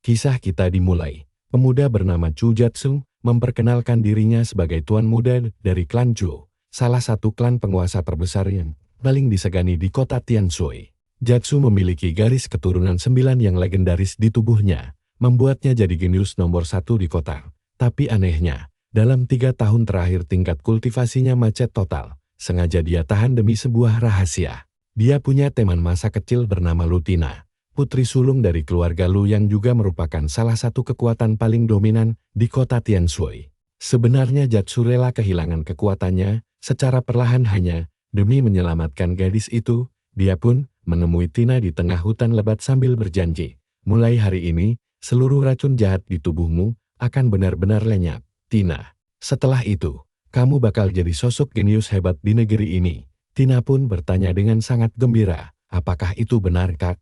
Kisah kita dimulai. Pemuda bernama Chu Jatsu memperkenalkan dirinya sebagai tuan muda dari klan Chu, salah satu klan penguasa terbesar yang paling disegani di kota Tianshui. Jatsu memiliki garis keturunan 9 yang legendaris di tubuhnya, membuatnya jadi jenius nomor 1 di kota. Tapi anehnya, dalam 3 tahun terakhir tingkat kultivasinya macet total. Sengaja dia tahan demi sebuah rahasia. Dia punya teman masa kecil bernama Lutina, putri sulung dari keluarga Lu yang juga merupakan salah satu kekuatan paling dominan di kota Tianshui. Sebenarnya Jatsu rela kehilangan kekuatannya secara perlahan hanya demi menyelamatkan gadis itu. Dia pun menemui Tina di tengah hutan lebat sambil berjanji, mulai hari ini, seluruh racun jahat di tubuhmu akan benar-benar lenyap, Tina. Setelah itu, kamu bakal jadi sosok jenius hebat di negeri ini. Tina pun bertanya dengan sangat gembira, apakah itu benar, Kak?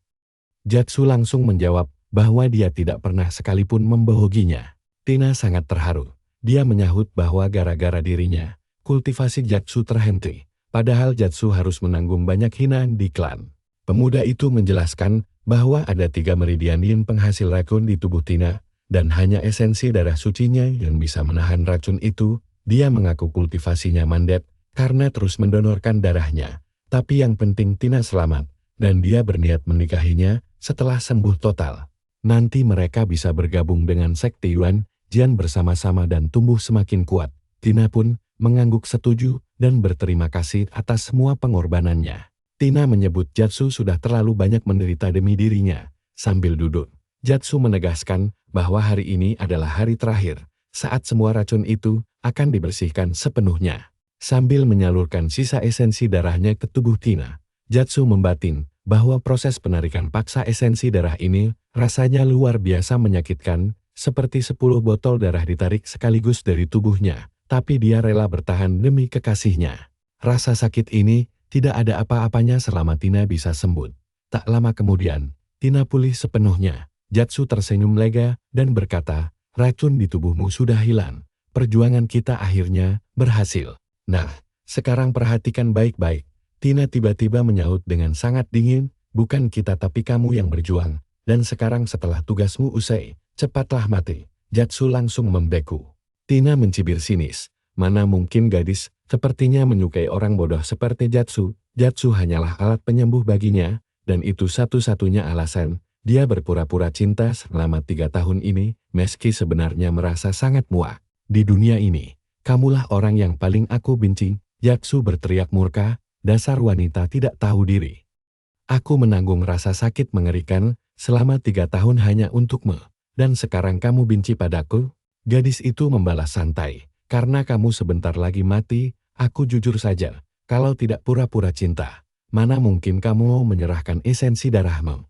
Jatsu langsung menjawab bahwa dia tidak pernah sekalipun membohonginya. Tina sangat terharu. Dia menyahut bahwa gara-gara dirinya, kultivasi Jatsu terhenti. Padahal Jatsu harus menanggung banyak hinaan di klan. Pemuda itu menjelaskan bahwa ada 3 meridian yin penghasil racun di tubuh Tina, dan hanya esensi darah sucinya yang bisa menahan racun itu. Dia mengaku kultivasinya mandet karena terus mendonorkan darahnya. Tapi yang penting Tina selamat, dan dia berniat menikahinya setelah sembuh total. Nanti mereka bisa bergabung dengan sekte Yuan Jian bersama-sama dan tumbuh semakin kuat. Tina pun mengangguk setuju dan berterima kasih atas semua pengorbanannya. Tina menyebut Jatsu sudah terlalu banyak menderita demi dirinya. Sambil duduk, Jatsu menegaskan bahwa hari ini adalah hari terakhir, saat semua racun itu akan dibersihkan sepenuhnya. Sambil menyalurkan sisa esensi darahnya ke tubuh Tina, Jatsu membatin bahwa proses penarikan paksa esensi darah ini rasanya luar biasa menyakitkan, seperti 10 botol darah ditarik sekaligus dari tubuhnya, tapi dia rela bertahan demi kekasihnya. Rasa sakit ini tidak ada apa-apanya selama Tina bisa sembuh. Tak lama kemudian, Tina pulih sepenuhnya. Jatsu tersenyum lega dan berkata, racun di tubuhmu sudah hilang. Perjuangan kita akhirnya berhasil. Nah, sekarang perhatikan baik-baik. Tina tiba-tiba menyahut dengan sangat dingin, bukan kita tapi kamu yang berjuang. Dan sekarang setelah tugasmu usai, cepatlah mati. Jatsu langsung membeku. Tina mencibir sinis. Mana mungkin gadis sepertinya menyukai orang bodoh seperti Jatsu. Jatsu hanyalah alat penyembuh baginya, dan itu satu-satunya alasan dia berpura-pura cinta selama 3 tahun ini, meski sebenarnya merasa sangat muak. Di dunia ini, kamulah orang yang paling aku benci. Jatsu berteriak murka, dasar wanita tidak tahu diri. Aku menanggung rasa sakit mengerikan selama 3 tahun hanya untukmu, dan sekarang kamu benci padaku? Gadis itu membalas santai, karena kamu sebentar lagi mati. Aku jujur saja, kalau tidak pura-pura cinta, mana mungkin kamu menyerahkan esensi darahmu?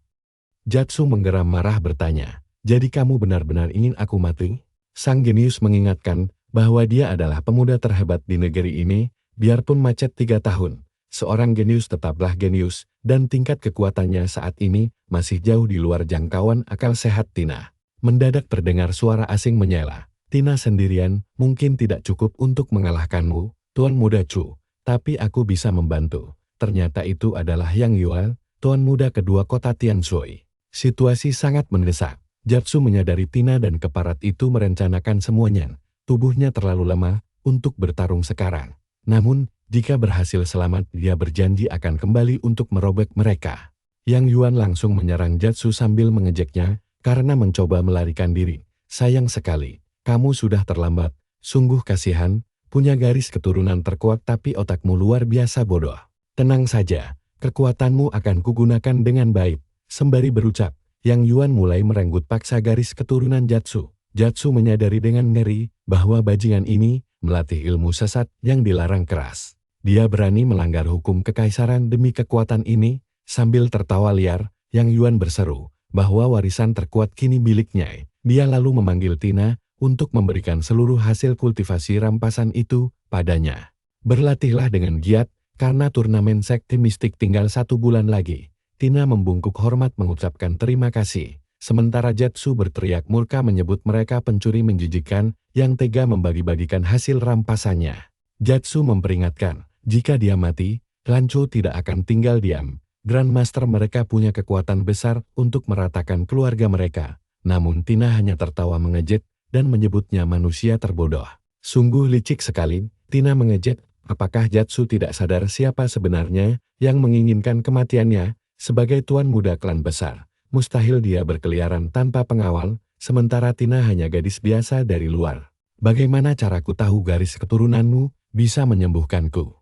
Jatsu menggeram marah bertanya, jadi kamu benar-benar ingin aku mati? Sang jenius mengingatkan bahwa dia adalah pemuda terhebat di negeri ini, biarpun macet 3 tahun. Seorang jenius tetaplah jenius, dan tingkat kekuatannya saat ini masih jauh di luar jangkauan akal sehat Tina. Mendadak terdengar suara asing menyela. Tina sendirian mungkin tidak cukup untuk mengalahkanmu, Tuan Muda Chu, tapi aku bisa membantu. Ternyata itu adalah Yang Yuan, Tuan Muda kedua kota Tianshui. Situasi sangat mendesak. Jatsu menyadari Tina dan keparat itu merencanakan semuanya. Tubuhnya terlalu lemah untuk bertarung sekarang. Namun, jika berhasil selamat, dia berjanji akan kembali untuk merobek mereka. Yang Yuan langsung menyerang Jatsu sambil mengejeknya karena mencoba melarikan diri. Sayang sekali, kamu sudah terlambat. Sungguh kasihan, punya garis keturunan terkuat tapi otakmu luar biasa bodoh. Tenang saja, kekuatanmu akan kugunakan dengan baik. Sembari berucap, Yang Yuan mulai merenggut paksa garis keturunan Jatsu. Jatsu menyadari dengan ngeri bahwa bajingan ini melatih ilmu sesat yang dilarang keras. Dia berani melanggar hukum kekaisaran demi kekuatan ini. Sambil tertawa liar, Yang Yuan berseru bahwa warisan terkuat kini miliknya. Dia lalu memanggil Tina untuk memberikan seluruh hasil kultivasi rampasan itu padanya. Berlatihlah dengan giat, karena turnamen sekte mistik tinggal 1 bulan lagi. Tina membungkuk hormat mengucapkan terima kasih. Sementara Jatsu berteriak murka menyebut mereka pencuri menjijikan yang tega membagi-bagikan hasil rampasannya. Jatsu memperingatkan, jika dia mati, klan Chu tidak akan tinggal diam. Grandmaster mereka punya kekuatan besar untuk meratakan keluarga mereka. namun Tina hanya tertawa mengejek dan menyebutnya manusia terbodoh. Sungguh licik sekali, Tina mengejek. Apakah Jatsu tidak sadar siapa sebenarnya yang menginginkan kematiannya? Sebagai tuan muda klan besar, mustahil dia berkeliaran tanpa pengawal, sementara Tina hanya gadis biasa dari luar. Bagaimana caraku tahu garis keturunanmu bisa menyembuhkanku?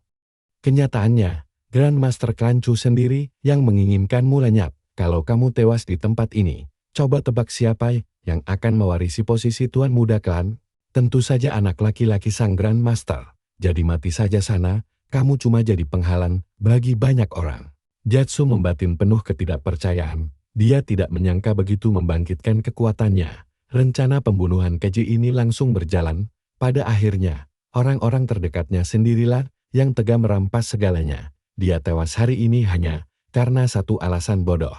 Kenyataannya, Grand Master Klan Chu sendiri yang menginginkanmu lenyap. Kalau kamu tewas di tempat ini, coba tebak siapa yang akan mewarisi posisi tuan muda klan? Tentu saja anak laki-laki sang Grand Master. Jadi mati saja sana, kamu cuma jadi penghalang bagi banyak orang. Jatsu membatin penuh ketidakpercayaan. Dia tidak menyangka begitu membangkitkan kekuatannya. Rencana pembunuhan keji ini langsung berjalan. Pada akhirnya, orang-orang terdekatnya sendirilah yang tega merampas segalanya. Dia tewas hari ini hanya karena satu alasan bodoh.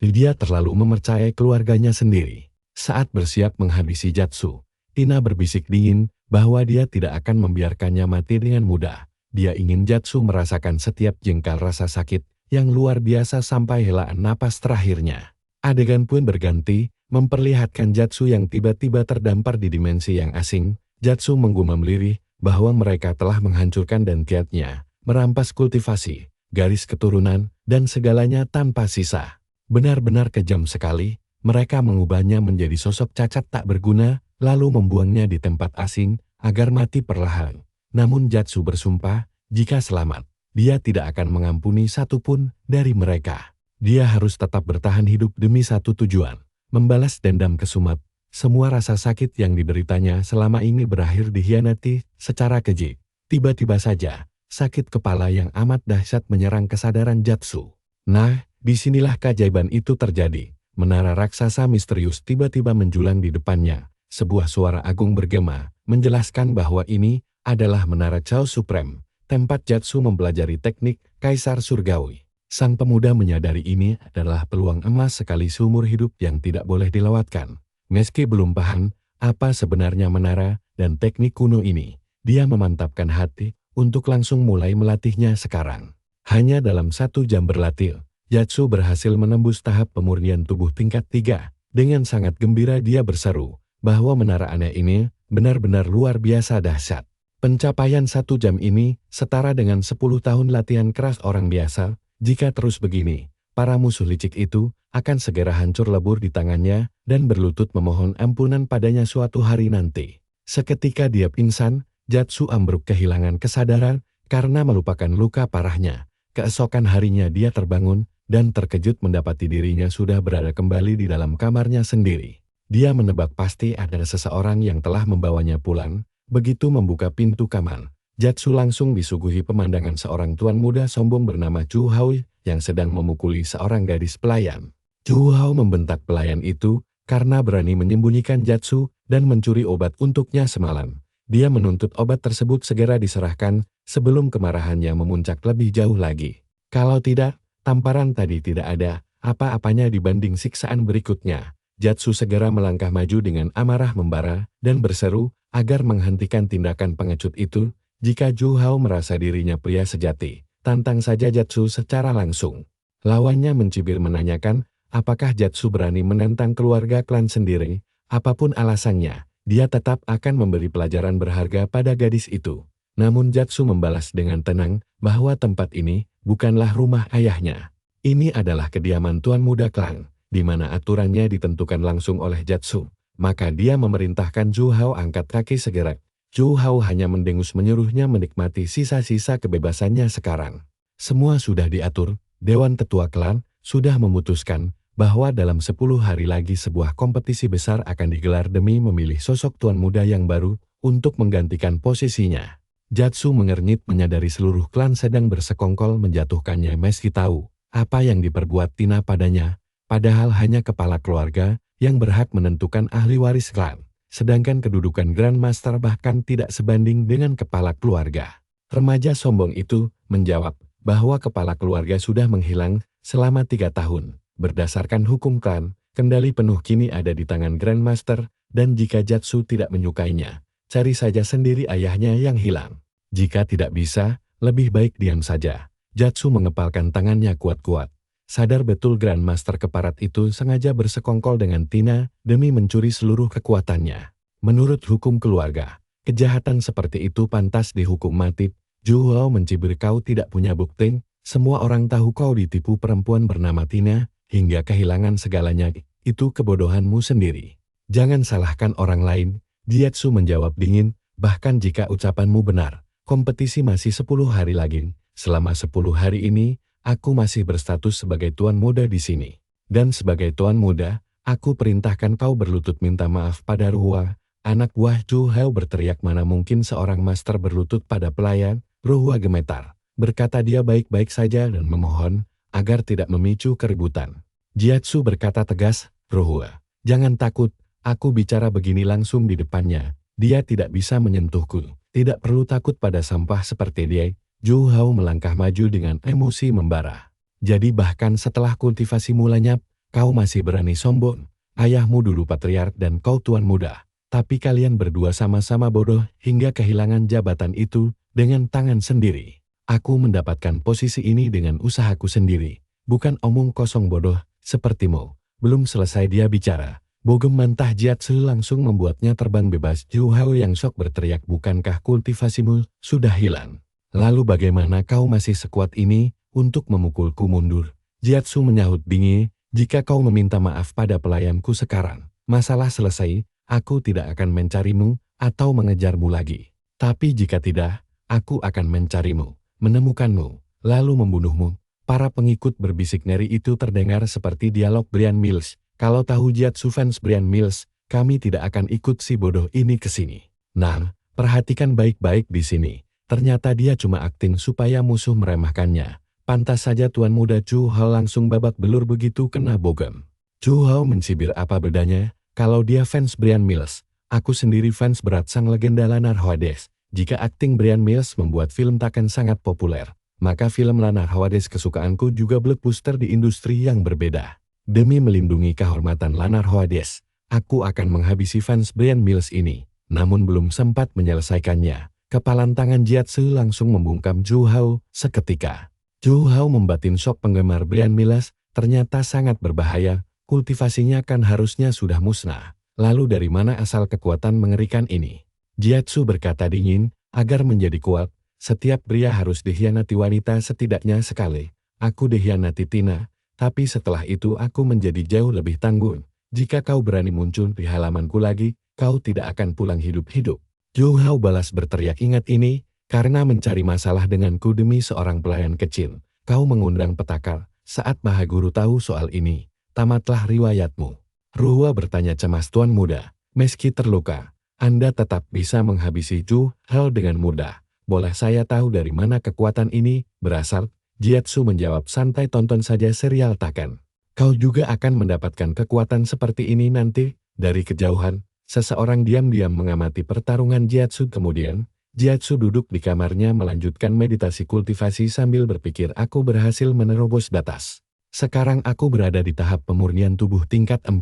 Dia terlalu mempercayai keluarganya sendiri. Saat bersiap menghabisi Jatsu, Tina berbisik dingin bahwa dia tidak akan membiarkannya mati dengan mudah. Dia ingin Jatsu merasakan setiap jengkal rasa sakit yang luar biasa sampai helaan napas terakhirnya. Adegan pun berganti, memperlihatkan Jatsu yang tiba-tiba terdampar di dimensi yang asing. Jatsu menggumam lirih bahwa mereka telah menghancurkan dan kiatnya, merampas kultivasi, garis keturunan, dan segalanya tanpa sisa. Benar-benar kejam sekali, mereka mengubahnya menjadi sosok cacat tak berguna, lalu membuangnya di tempat asing agar mati perlahan. Namun Jatsu bersumpah, jika selamat, dia tidak akan mengampuni satupun dari mereka. Dia harus tetap bertahan hidup demi satu tujuan, membalas dendam ke Sumat. Semua rasa sakit yang dideritanya selama ini berakhir dikhianati secara keji. Tiba-tiba saja, sakit kepala yang amat dahsyat menyerang kesadaran Jatsu. Nah, disinilah keajaiban itu terjadi. Menara raksasa misterius tiba-tiba menjulang di depannya. Sebuah suara agung bergema, menjelaskan bahwa ini adalah menara Chao Supreme, tempat Jatsu mempelajari teknik Kaisar Surgawi. Sang pemuda menyadari ini adalah peluang emas sekali seumur hidup yang tidak boleh dilewatkan. Meski belum paham apa sebenarnya menara dan teknik kuno ini, dia memantapkan hati untuk langsung mulai melatihnya sekarang. Hanya dalam 1 jam berlatih, Jatsu berhasil menembus tahap pemurnian tubuh tingkat 3. Dengan sangat gembira dia berseru bahwa menara aneh ini benar-benar luar biasa dahsyat. Pencapaian 1 jam ini setara dengan 10 tahun latihan keras orang biasa. Jika terus begini, para musuh licik itu akan segera hancur lebur di tangannya dan berlutut memohon ampunan padanya suatu hari nanti. Seketika dia pingsan, Jatsu ambruk kehilangan kesadaran karena melupakan luka parahnya. Keesokan harinya dia terbangun dan terkejut mendapati dirinya sudah berada kembali di dalam kamarnya sendiri. Dia menebak pasti ada seseorang yang telah membawanya pulang. Begitu membuka pintu kamar, Jatsu langsung disuguhi pemandangan seorang tuan muda sombong bernama Chu Hao yang sedang memukuli seorang gadis pelayan. Chu Hao membentak pelayan itu karena berani menyembunyikan Jatsu dan mencuri obat untuknya semalam. Dia menuntut obat tersebut segera diserahkan sebelum kemarahannya memuncak lebih jauh lagi. Kalau tidak, tamparan tadi tidak ada apa-apanya dibanding siksaan berikutnya. Jatsu segera melangkah maju dengan amarah membara dan berseru agar menghentikan tindakan pengecut itu. Jika Chu Hao merasa dirinya pria sejati, tantang saja Jatsu secara langsung. Lawannya mencibir menanyakan apakah Jatsu berani menentang keluarga klan sendiri. Apapun alasannya, dia tetap akan memberi pelajaran berharga pada gadis itu. Namun Jatsu membalas dengan tenang bahwa tempat ini bukanlah rumah ayahnya. Ini adalah kediaman tuan muda klan, di mana aturannya ditentukan langsung oleh Jatsu. Maka dia memerintahkan Chu Hao angkat kaki segera. Chu Hao hanya mendengus menyuruhnya menikmati sisa-sisa kebebasannya sekarang. Semua sudah diatur, Dewan Tetua Klan sudah memutuskan bahwa dalam 10 hari lagi sebuah kompetisi besar akan digelar demi memilih sosok tuan muda yang baru untuk menggantikan posisinya. Jatsu mengernyit menyadari seluruh klan sedang bersekongkol menjatuhkannya meski tahu apa yang diperbuat Tina padanya, padahal hanya kepala keluarga yang berhak menentukan ahli waris klan. Sedangkan kedudukan Grand Master bahkan tidak sebanding dengan kepala keluarga. Remaja sombong itu menjawab bahwa kepala keluarga sudah menghilang selama 3 tahun. Berdasarkan hukum klan, kendali penuh kini ada di tangan Grand Master, dan jika Jatsu tidak menyukainya, cari saja sendiri ayahnya yang hilang. Jika tidak bisa, lebih baik diam saja. Jatsu mengepalkan tangannya kuat-kuat. Sadar betul Grandmaster keparat itu sengaja bersekongkol dengan Tina demi mencuri seluruh kekuatannya. Menurut hukum keluarga, kejahatan seperti itu pantas dihukum mati. Zhu Hao mencibir, kau tidak punya bukti, semua orang tahu kau ditipu perempuan bernama Tina, hingga kehilangan segalanya, itu kebodohanmu sendiri. Jangan salahkan orang lain, Jiatsu menjawab dingin, bahkan jika ucapanmu benar, kompetisi masih 10 hari lagi, selama 10 hari ini, aku masih berstatus sebagai tuan muda di sini. Dan sebagai tuan muda, aku perintahkan kau berlutut minta maaf pada Ruhua. Anak buah Zhu Hao berteriak, mana mungkin seorang master berlutut pada pelayan. Ruhua gemetar, berkata dia baik-baik saja dan memohon agar tidak memicu keributan. Jiatsu berkata tegas, Ruhua, jangan takut, aku bicara begini langsung di depannya. Dia tidak bisa menyentuhku, tidak perlu takut pada sampah seperti dia. Zhu Hao melangkah maju dengan emosi membara. Jadi bahkan setelah kultivasimu lenyap, kau masih berani sombong. Ayahmu dulu patriark dan kau tuan muda. Tapi kalian berdua sama-sama bodoh hingga kehilangan jabatan itu dengan tangan sendiri. Aku mendapatkan posisi ini dengan usahaku sendiri, bukan omong kosong bodoh sepertimu. Belum selesai dia bicara, bogem mantah Jiatsu langsung membuatnya terbang bebas. Zhu Hao yang syok berteriak, bukankah kultivasimu sudah hilang? Lalu bagaimana kau masih sekuat ini untuk memukulku mundur? Jiatsu menyahut dingin, jika kau meminta maaf pada pelayanku sekarang, masalah selesai, aku tidak akan mencarimu atau mengejarmu lagi. Tapi jika tidak, aku akan mencarimu, menemukanmu, lalu membunuhmu. Para pengikut berbisik ngeri itu terdengar seperti dialog Brian Mills. Kalau tahu Jiatsu fans Brian Mills, kami tidak akan ikut si bodoh ini ke sini. Nah, perhatikan baik-baik di sini. Ternyata dia cuma akting supaya musuh meremehkannya. Pantas saja tuan muda Zhu Hao langsung babak belur begitu kena bogem. Zhu Hao mencibir, apa bedanya? Kalau dia fans Brian Mills, aku sendiri fans berat sang legenda Lanar Hades. Jika akting Brian Mills membuat film Taken sangat populer, maka film Lanar Hades kesukaanku juga blockbuster di industri yang berbeda. Demi melindungi kehormatan Lanar Hades, aku akan menghabisi fans Brian Mills ini. Namun belum sempat menyelesaikannya, kepalan tangan Jiatsu langsung membungkam Zhu Hao seketika. Zhu Hao membatin shock penggemar Brian Mills, ternyata sangat berbahaya, kultivasinya kan harusnya sudah musnah. Lalu dari mana asal kekuatan mengerikan ini? Jiatsu berkata dingin, agar menjadi kuat, setiap pria harus dikhianati wanita setidaknya sekali. Aku dikhianati Tina, tapi setelah itu aku menjadi jauh lebih tangguh. Jika kau berani muncul di halamanku lagi, kau tidak akan pulang hidup-hidup. Zhu Hao balas berteriak, ingat ini, karena mencari masalah denganku demi seorang pelayan kecil. Kau mengundang petaka, saat Maha Guru tahu soal ini, tamatlah riwayatmu. Ruhua bertanya cemas, tuan muda, meski terluka, Anda tetap bisa menghabisi Zhu Hao dengan mudah. Boleh saya tahu dari mana kekuatan ini berasal? Jiatsu menjawab santai, tonton saja serial Taken. Kau juga akan mendapatkan kekuatan seperti ini nanti. Dari kejauhan, seseorang diam-diam mengamati pertarungan Jiatsu. Kemudian, Jiatsu duduk di kamarnya melanjutkan meditasi kultivasi sambil berpikir, aku berhasil menerobos batas. Sekarang aku berada di tahap pemurnian tubuh tingkat 4.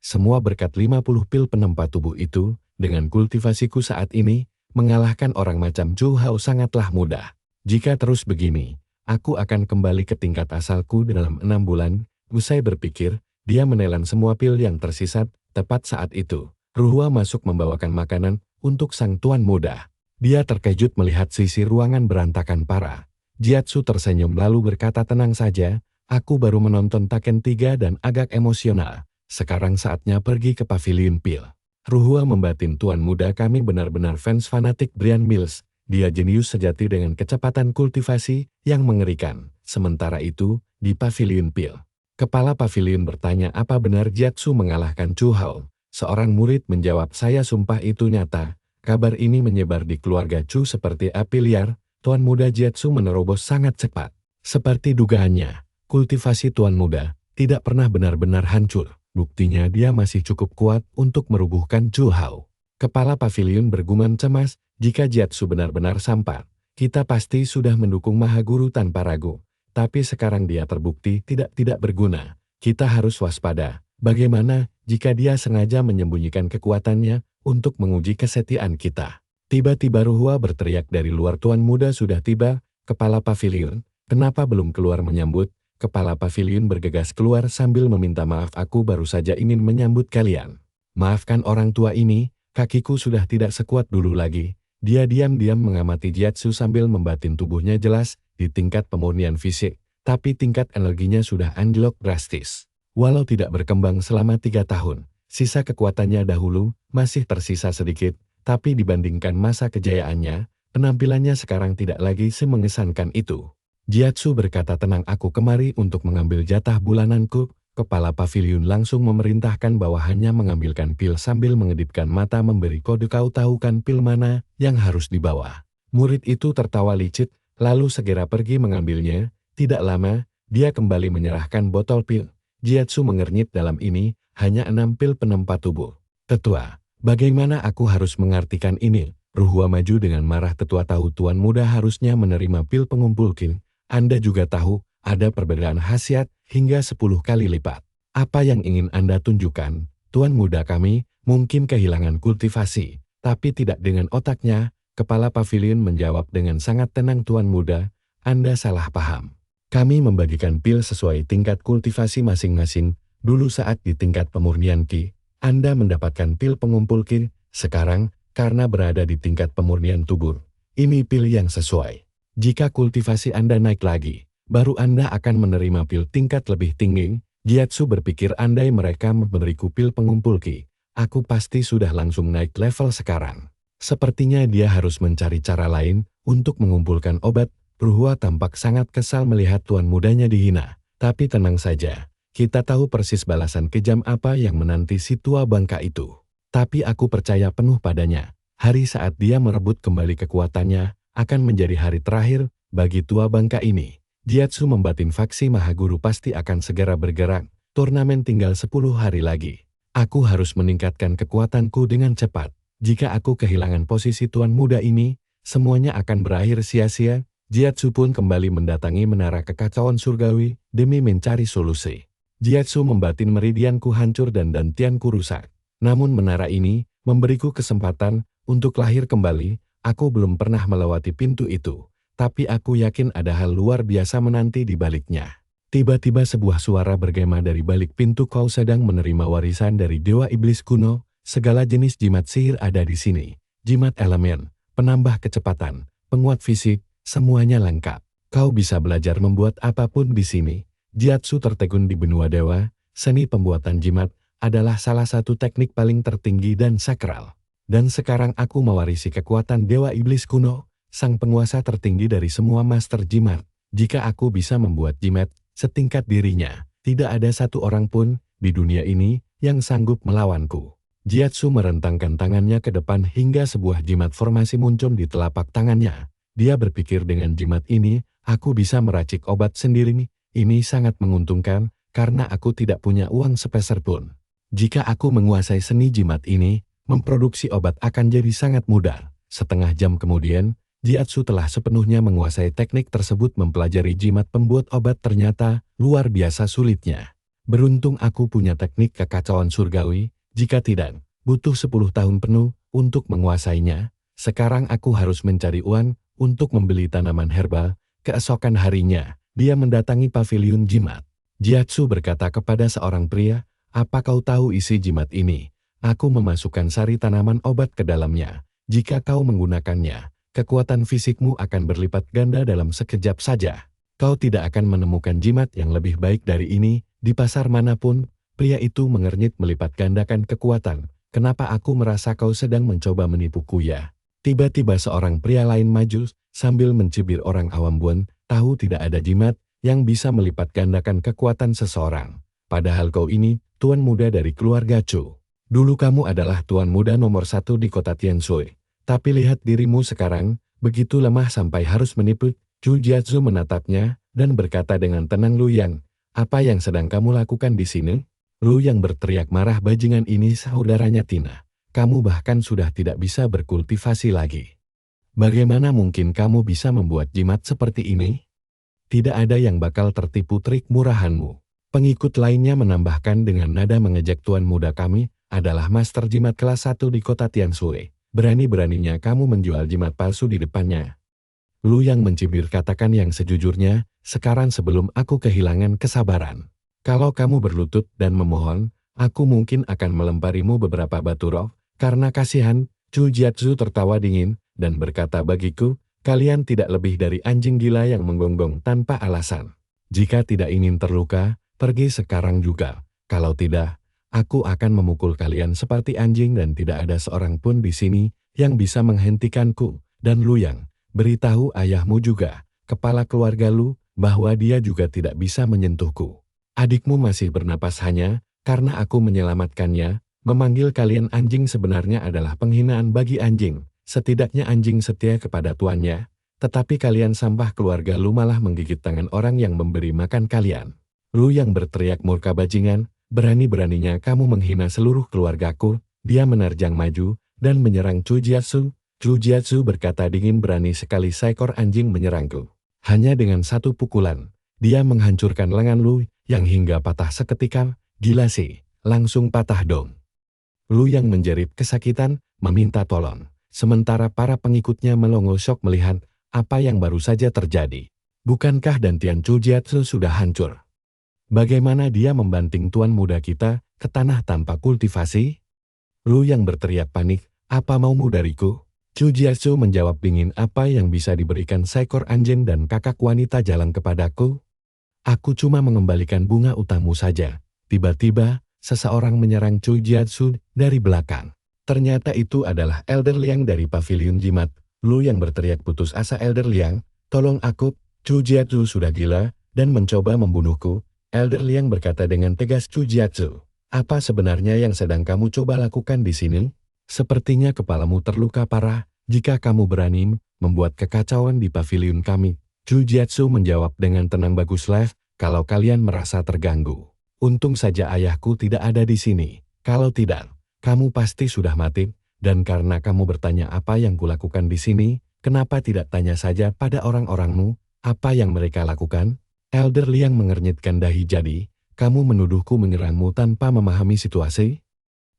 Semua berkat 50 pil penempa tubuh itu. Dengan kultivasiku saat ini, mengalahkan orang macam Zhu Hao sangatlah mudah. Jika terus begini, aku akan kembali ke tingkat asalku dalam 6 bulan. Usai berpikir, dia menelan semua pil yang tersisa. Tepat saat itu, Ruhua masuk membawakan makanan untuk sang tuan muda. Dia terkejut melihat sisi ruangan berantakan parah. Jiatsu tersenyum lalu berkata, tenang saja, aku baru menonton Taken 3 dan agak emosional. Sekarang saatnya pergi ke pavilion pil. Ruhua membatin, tuan muda, kami benar-benar fans fanatik Brian Mills. Dia jenius sejati dengan kecepatan kultivasi yang mengerikan. Sementara itu, di pavilion pil, kepala pavilion bertanya, apa benar Jiatsu mengalahkan Zhu Hao? Seorang murid menjawab, saya sumpah itu nyata. Kabar ini menyebar di keluarga Zhu seperti api liar. Tuan muda Jiatsu menerobos sangat cepat. Seperti dugaannya, kultivasi tuan muda tidak pernah benar-benar hancur. Buktinya dia masih cukup kuat untuk merubuhkan Zhu Hao. Kepala pavilion bergumam cemas, jika Jiatsu benar-benar sampai, kita pasti sudah mendukung Maha Guru tanpa ragu. Tapi sekarang dia terbukti tidak berguna. Kita harus waspada. Bagaimana jika dia sengaja menyembunyikan kekuatannya untuk menguji kesetiaan kita? Tiba-tiba Ruhua berteriak dari luar, tuan muda sudah tiba. Kepala pavilion, kenapa belum keluar menyambut? Kepala pavilion bergegas keluar sambil meminta maaf. Aku baru saja ingin menyambut kalian. Maafkan orang tua ini, kakiku sudah tidak sekuat dulu lagi. Dia diam-diam mengamati Jiatsu sambil membatin tubuhnya jelas di tingkat pemurnian fisik, tapi tingkat energinya sudah anjlok drastis. Walau tidak berkembang selama 3 tahun, sisa kekuatannya dahulu masih tersisa sedikit, tapi dibandingkan masa kejayaannya, penampilannya sekarang tidak lagi semengesankan itu. Jiatsu berkata tenang, aku kemari untuk mengambil jatah bulananku. Kepala pavilion langsung memerintahkan bawahannya mengambilkan pil sambil mengedipkan mata memberi kode, kau tahu kan pil mana yang harus dibawa. Murid itu tertawa licik, lalu segera pergi mengambilnya. Tidak lama, dia kembali menyerahkan botol pil. Jiatsu mengernyit, dalam ini hanya 6 pil penempat tubuh. Tetua, bagaimana aku harus mengartikan ini? Ruhua maju dengan marah. Tetua tahu tuan muda harusnya menerima pil pengumpul qin. Anda juga tahu, ada perbedaan khasiat hingga 10 kali lipat. Apa yang ingin Anda tunjukkan? Tuan muda kami mungkin kehilangan kultivasi, tapi tidak dengan otaknya. Kepala pavilion menjawab dengan sangat tenang, tuan muda, Anda salah paham. Kami membagikan pil sesuai tingkat kultivasi masing-masing. Dulu saat di tingkat pemurnian Qi, Anda mendapatkan pil pengumpul Qi. Sekarang, karena berada di tingkat pemurnian tubuh, ini pil yang sesuai. Jika kultivasi Anda naik lagi, baru Anda akan menerima pil tingkat lebih tinggi. Jiatsu berpikir, andai mereka memberiku pil pengumpul Qi, aku pasti sudah langsung naik level sekarang. Sepertinya dia harus mencari cara lain untuk mengumpulkan obat. Ruhua tampak sangat kesal melihat tuan mudanya dihina. Tapi tenang saja, kita tahu persis balasan kejam apa yang menanti si tua bangka itu. Tapi aku percaya penuh padanya. Hari saat dia merebut kembali kekuatannya akan menjadi hari terakhir bagi tua bangka ini. Jiatsu membatin faksi Mahaguru pasti akan segera bergerak. Turnamen tinggal 10 hari lagi. Aku harus meningkatkan kekuatanku dengan cepat. Jika aku kehilangan posisi tuan muda ini, semuanya akan berakhir sia-sia. Jiatsu pun kembali mendatangi menara kekacauan surgawi demi mencari solusi. Jiatsu membatin meridianku hancur dan dantianku rusak. Namun menara ini memberiku kesempatan untuk lahir kembali. Aku belum pernah melewati pintu itu, tapi aku yakin ada hal luar biasa menanti di baliknya. Tiba-tiba sebuah suara bergema dari balik pintu, kau sedang menerima warisan dari Dewa Iblis kuno. Segala jenis jimat sihir ada di sini. Jimat elemen, penambah kecepatan, penguat fisik, semuanya lengkap. Kau bisa belajar membuat apapun di sini. Jiatsu tertegun di benua dewa. Seni pembuatan jimat adalah salah satu teknik paling tertinggi dan sakral. Dan sekarang aku mewarisi kekuatan Dewa Iblis kuno, sang penguasa tertinggi dari semua master jimat. Jika aku bisa membuat jimat setingkat dirinya, tidak ada satu orang pun di dunia ini yang sanggup melawanku. Jiatsu merentangkan tangannya ke depan hingga sebuah jimat formasi muncul di telapak tangannya. Dia berpikir, dengan jimat ini, aku bisa meracik obat sendiri. Ini sangat menguntungkan, karena aku tidak punya uang sepeser pun. Jika aku menguasai seni jimat ini, memproduksi obat akan jadi sangat mudah. Setengah jam kemudian, Jiatsu telah sepenuhnya menguasai teknik tersebut. Mempelajari jimat pembuat obat ternyata luar biasa sulitnya. Beruntung aku punya teknik kekacauan surgawi, jika tidak, butuh 10 tahun penuh untuk menguasainya. Sekarang aku harus mencari uang untuk membeli tanaman herbal. Keesokan harinya, dia mendatangi pavilion jimat. Jiatsu berkata kepada seorang pria, apa kau tahu isi jimat ini? Aku memasukkan sari tanaman obat ke dalamnya. Jika kau menggunakannya, kekuatan fisikmu akan berlipat ganda dalam sekejap saja. Kau tidak akan menemukan jimat yang lebih baik dari ini di pasar manapun. Pria itu mengernyit, melipat gandakan kekuatan. Kenapa aku merasa kau sedang mencoba menipuku ya? Tiba-tiba seorang pria lain maju sambil mencibir orang awam. Bun, tahu tidak ada jimat yang bisa melipat gandakan kekuatan seseorang. Padahal kau ini tuan muda dari keluarga Chu. Dulu kamu adalah tuan muda nomor 1 di kota Tianshui. Tapi lihat dirimu sekarang, begitu lemah sampai harus menipu. Chu Jiatsu menatapnya dan berkata dengan tenang, Lu Yang, apa yang sedang kamu lakukan di sini? Lu Yang berteriak marah, bajingan ini saudaranya Tina. Kamu bahkan sudah tidak bisa berkultivasi lagi. Bagaimana mungkin kamu bisa membuat jimat seperti ini? Tidak ada yang bakal tertipu trik murahanmu. Pengikut lainnya menambahkan dengan nada mengejek, tuan muda kami adalah master jimat kelas 1 di kota Tianshui. Berani-beraninya kamu menjual jimat palsu di depannya. Lu yang mencibir katakan yang sejujurnya, sekarang sebelum aku kehilangan kesabaran. Kalau kamu berlutut dan memohon, aku mungkin akan melemparimu beberapa batu roh, karena kasihan. Chu Jiatsu tertawa dingin, dan berkata bagiku, kalian tidak lebih dari anjing gila yang menggonggong tanpa alasan. Jika tidak ingin terluka, pergi sekarang juga. Kalau tidak, aku akan memukul kalian seperti anjing dan tidak ada seorang pun di sini yang bisa menghentikanku. Dan Lu Yang, beritahu ayahmu juga, kepala keluarga Lu, bahwa dia juga tidak bisa menyentuhku. Adikmu masih bernapas hanya karena aku menyelamatkannya. Memanggil kalian anjing sebenarnya adalah penghinaan bagi anjing. Setidaknya anjing setia kepada tuannya. Tetapi kalian sampah keluarga Lu malah menggigit tangan orang yang memberi makan kalian. Lu yang berteriak murka bajingan, berani-beraninya kamu menghina seluruh keluargaku. Dia menerjang maju dan menyerang Chu Jiatsu. Chu Jiatsu berkata dingin, berani sekali seekor anjing menyerangku. Hanya dengan satu pukulan, dia menghancurkan lengan Lu yang hingga patah seketika. Gila sih, langsung patah dong. Lu yang menjerit kesakitan, meminta tolong. Sementara para pengikutnya melongo syok melihat apa yang baru saja terjadi. Bukankah Dantian Chu Jiatsu sudah hancur? Bagaimana dia membanting tuan muda kita ke tanah tanpa kultivasi? Lu yang berteriak panik, apa maumu dariku? Chu Jiatsu menjawab dingin, apa yang bisa diberikan seekor anjing dan kakak wanita jalan kepadaku? Aku cuma mengembalikan bunga utangmu saja. Tiba-tiba, seseorang menyerang Chu Jiatsu dari belakang. Ternyata itu adalah Elder Liang dari Paviliun Jimat. Lu yang berteriak putus asa, Elder Liang, tolong aku, Chu Jiatsu sudah gila dan mencoba membunuhku. Elder Liang berkata dengan tegas, Chu Jiatsu, apa sebenarnya yang sedang kamu coba lakukan di sini? Sepertinya kepalamu terluka parah. Jika kamu berani membuat kekacauan di paviliun kami. Chu Jiatsu menjawab dengan tenang, baguslah kalau kalian merasa terganggu. Untung saja ayahku tidak ada di sini. Kalau tidak, kamu pasti sudah mati. Dan karena kamu bertanya apa yang kulakukan di sini, kenapa tidak tanya saja pada orang-orangmu apa yang mereka lakukan? Elder Liang mengernyitkan dahi. Jadi, kamu menuduhku menyerangmu tanpa memahami situasi?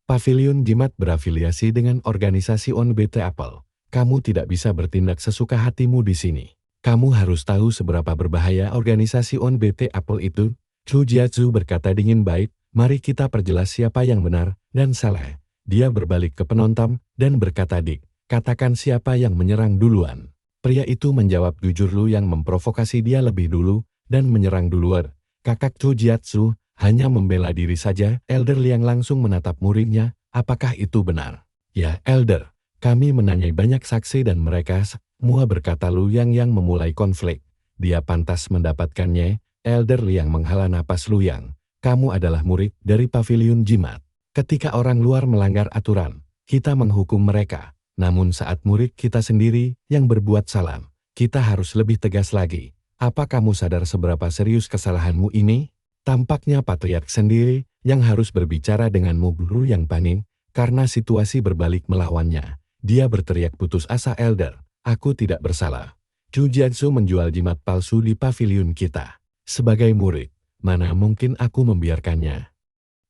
Paviliun Jimat berafiliasi dengan organisasi ONBT Apple. Kamu tidak bisa bertindak sesuka hatimu di sini. Kamu harus tahu seberapa berbahaya organisasi ONBT Apple itu. Chu Jiatsu berkata dingin, baik, mari kita perjelas siapa yang benar dan salah. Dia berbalik ke penonton dan berkata, dik, katakan siapa yang menyerang duluan. Pria itu menjawab jujur, Lu yang memprovokasi dia lebih dulu dan menyerang duluan. Kakak Chu Jiatsu hanya membela diri saja. Elder Liang langsung menatap muridnya, apakah itu benar? Ya, Elder, kami menanyai banyak saksi dan mereka semua berkata Lu yang memulai konflik. Dia pantas mendapatkannya. Elder Liang menghela napas, Lu Yang, kamu adalah murid dari Paviliun Jimat. Ketika orang luar melanggar aturan, kita menghukum mereka. Namun saat murid kita sendiri yang berbuat salah, kita harus lebih tegas lagi. Apa kamu sadar seberapa serius kesalahanmu ini? Tampaknya patriark sendiri yang harus berbicara denganmu. Lu yang panik karena situasi berbalik melawannya. Dia berteriak putus asa, Elder, aku tidak bersalah. Chu Jiatsu menjual jimat palsu di paviliun kita. Sebagai murid, mana mungkin aku membiarkannya?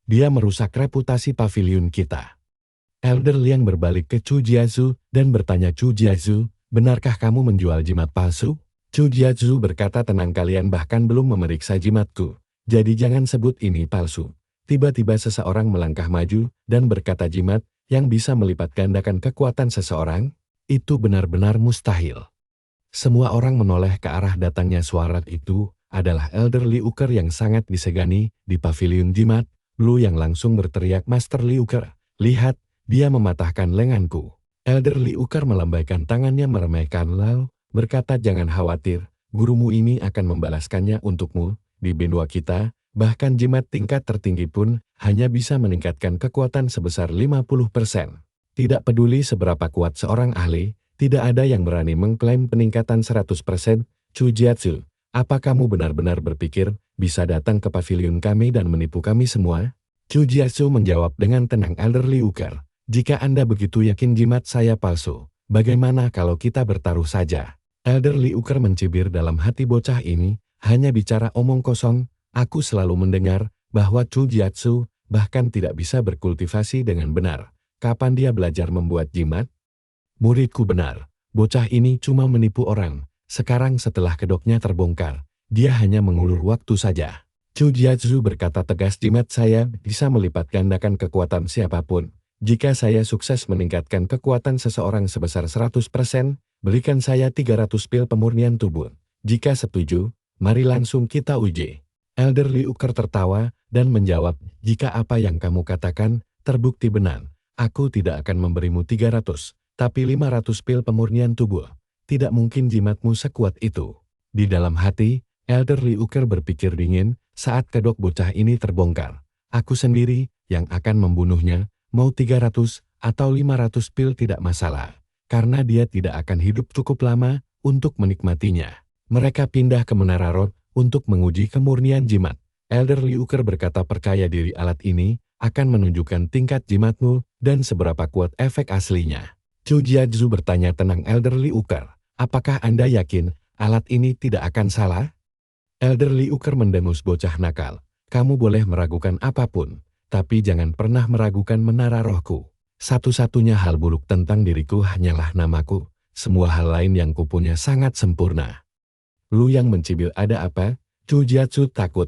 Dia merusak reputasi paviliun kita. Elder Liang berbalik ke Chu Jiatsu dan bertanya, Chu Jiatsu, benarkah kamu menjual jimat palsu? Chu Jiatsu berkata tenang, kalian bahkan belum memeriksa jimatku. Jadi jangan sebut ini palsu. Tiba-tiba seseorang melangkah maju dan berkata, jimat yang bisa melipat gandakan kekuatan seseorang? Itu benar-benar mustahil. Semua orang menoleh ke arah datangnya suara itu. Adalah Elder Liu Ker yang sangat disegani di paviliun Jimat. Lu yang langsung berteriak, Master Liu Ker, lihat, dia mematahkan lenganku. Elder Liu Ker melambaikan tangannya meremehkan lalu berkata, jangan khawatir, gurumu ini akan membalaskannya untukmu. Di benua kita, bahkan jimat tingkat tertinggi pun hanya bisa meningkatkan kekuatan sebesar 50%. Tidak peduli seberapa kuat seorang ahli, tidak ada yang berani mengklaim peningkatan 100%. Chu Jiatsu, apa kamu benar-benar berpikir bisa datang ke paviliun kami dan menipu kami semua? Chu Jiatsu menjawab dengan tenang, Elder Liu Ker, jika Anda begitu yakin jimat saya palsu, bagaimana kalau kita bertaruh saja? Elder Liu Ker mencibir dalam hati, bocah ini hanya bicara omong kosong. Aku selalu mendengar bahwa Chu Jiatsu bahkan tidak bisa berkultivasi dengan benar. Kapan dia belajar membuat jimat? Muridku benar, bocah ini cuma menipu orang. Sekarang setelah kedoknya terbongkar, dia hanya mengulur waktu saja. Chu Jiazhu berkata tegas, jimat saya bisa melipat gandakan kekuatan siapapun. Jika saya sukses meningkatkan kekuatan seseorang sebesar 100%, berikan saya 300 pil pemurnian tubuh. Jika setuju, mari langsung kita uji. Elder Liu Ker tertawa dan menjawab, jika apa yang kamu katakan terbukti benar, aku tidak akan memberimu 300, tapi 500 pil pemurnian tubuh. Tidak mungkin jimatmu sekuat itu. Di dalam hati, Elder Liu Ker berpikir dingin saat kedok bocah ini terbongkar. Aku sendiri yang akan membunuhnya, mau 300 atau 500 pil tidak masalah, karena dia tidak akan hidup cukup lama untuk menikmatinya. Mereka pindah ke Menara Road untuk menguji kemurnian jimat. Elder Liu Ker berkata percaya diri alat ini akan menunjukkan tingkat jimatmu dan seberapa kuat efek aslinya. Chu Jiazhu bertanya tenang Elder Liu Ker, apakah Anda yakin alat ini tidak akan salah? Elder Liu Ker mendengus bocah nakal, kamu boleh meragukan apapun, tapi jangan pernah meragukan menara rohku. Satu-satunya hal buruk tentang diriku hanyalah namaku, semua hal lain yang kupunya sangat sempurna. Lu yang mencibir ada apa? Chu Jiazhu takut.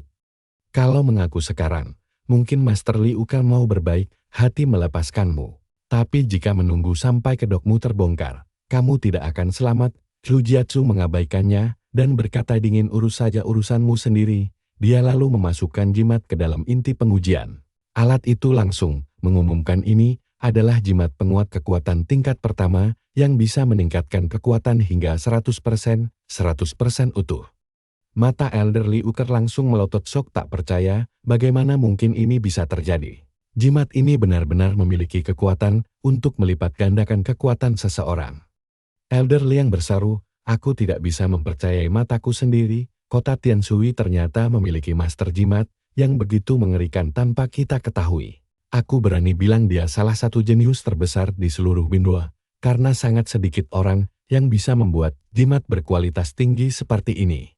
Kalau mengaku sekarang, mungkin Master Liu Ker mau berbaik hati melepaskanmu. Tapi jika menunggu sampai kedokmu terbongkar, kamu tidak akan selamat. Chu Jiazhu mengabaikannya dan berkata dingin, urus saja urusanmu sendiri. Dia lalu memasukkan jimat ke dalam inti pengujian. Alat itu langsung mengumumkan ini adalah jimat penguat kekuatan tingkat pertama yang bisa meningkatkan kekuatan hingga 100% utuh. Mata Elder Liu Ker langsung melotot sok tak percaya, bagaimana mungkin ini bisa terjadi. Jimat ini benar-benar memiliki kekuatan untuk melipat gandakan kekuatan seseorang. Elder Liang berseru, aku tidak bisa mempercayai mataku sendiri, kota Tianshui ternyata memiliki master jimat yang begitu mengerikan tanpa kita ketahui. Aku berani bilang dia salah satu jenius terbesar di seluruh Binwa, karena sangat sedikit orang yang bisa membuat jimat berkualitas tinggi seperti ini.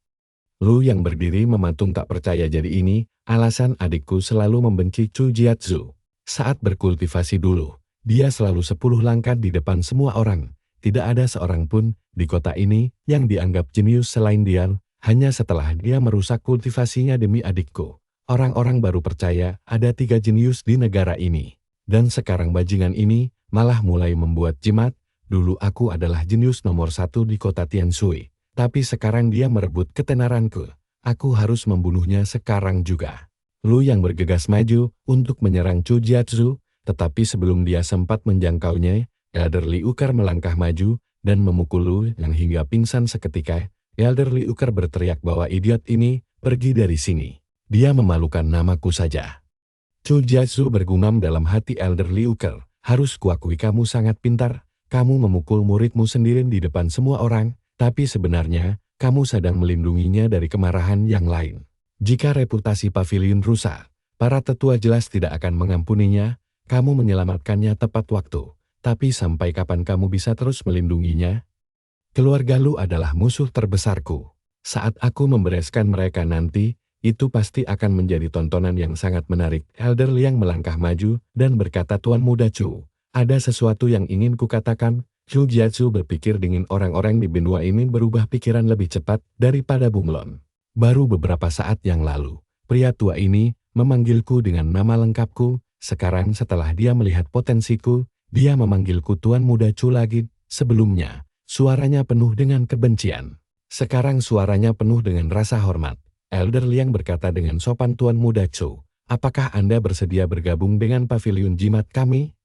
Lu yang berdiri mematung tak percaya, jadi ini alasan adikku selalu membenci Chu Jiazhu. Saat berkultivasi dulu, dia selalu 10 langkah di depan semua orang. Tidak ada seorang pun di kota ini yang dianggap jenius selain dia, hanya setelah dia merusak kultivasinya demi adikku. Orang-orang baru percaya ada 3 jenius di negara ini. Dan sekarang bajingan ini malah mulai membuat jimat. Dulu aku adalah jenius nomor 1 di kota Tianshui. Tapi sekarang dia merebut ketenaranku. Aku harus membunuhnya sekarang juga. Lu yang bergegas maju untuk menyerang Chu Jiazhu, tetapi sebelum dia sempat menjangkaunya, Elder Liu Ker melangkah maju dan memukul Lu yang hingga pingsan seketika. Elder Liu Ker berteriak bahwa idiot ini pergi dari sini. Dia memalukan namaku saja. Chu Jiazhu bergumam dalam hati Elder Liu Ker, harus kuakui kamu sangat pintar. Kamu memukul muridmu sendiri di depan semua orang, tapi sebenarnya kamu sedang melindunginya dari kemarahan yang lain. Jika reputasi pavilion rusak, para tetua jelas tidak akan mengampuninya. Kamu menyelamatkannya tepat waktu. Tapi sampai kapan kamu bisa terus melindunginya? Keluarga Lu adalah musuh terbesarku. Saat aku membereskan mereka nanti, itu pasti akan menjadi tontonan yang sangat menarik. Elder Liang melangkah maju dan berkata, Tuan Muda Chu, ada sesuatu yang ingin kukatakan. Chu Jiazhu berpikir dingin, orang-orang di benua ini berubah pikiran lebih cepat daripada bunglon. Baru beberapa saat yang lalu, pria tua ini memanggilku dengan nama lengkapku. Sekarang setelah dia melihat potensiku, dia memanggilku Tuan Muda Chu lagi. Sebelumnya, suaranya penuh dengan kebencian. Sekarang suaranya penuh dengan rasa hormat. Elder Liang berkata dengan sopan, Tuan Muda Chu, apakah Anda bersedia bergabung dengan pavilion jimat kami?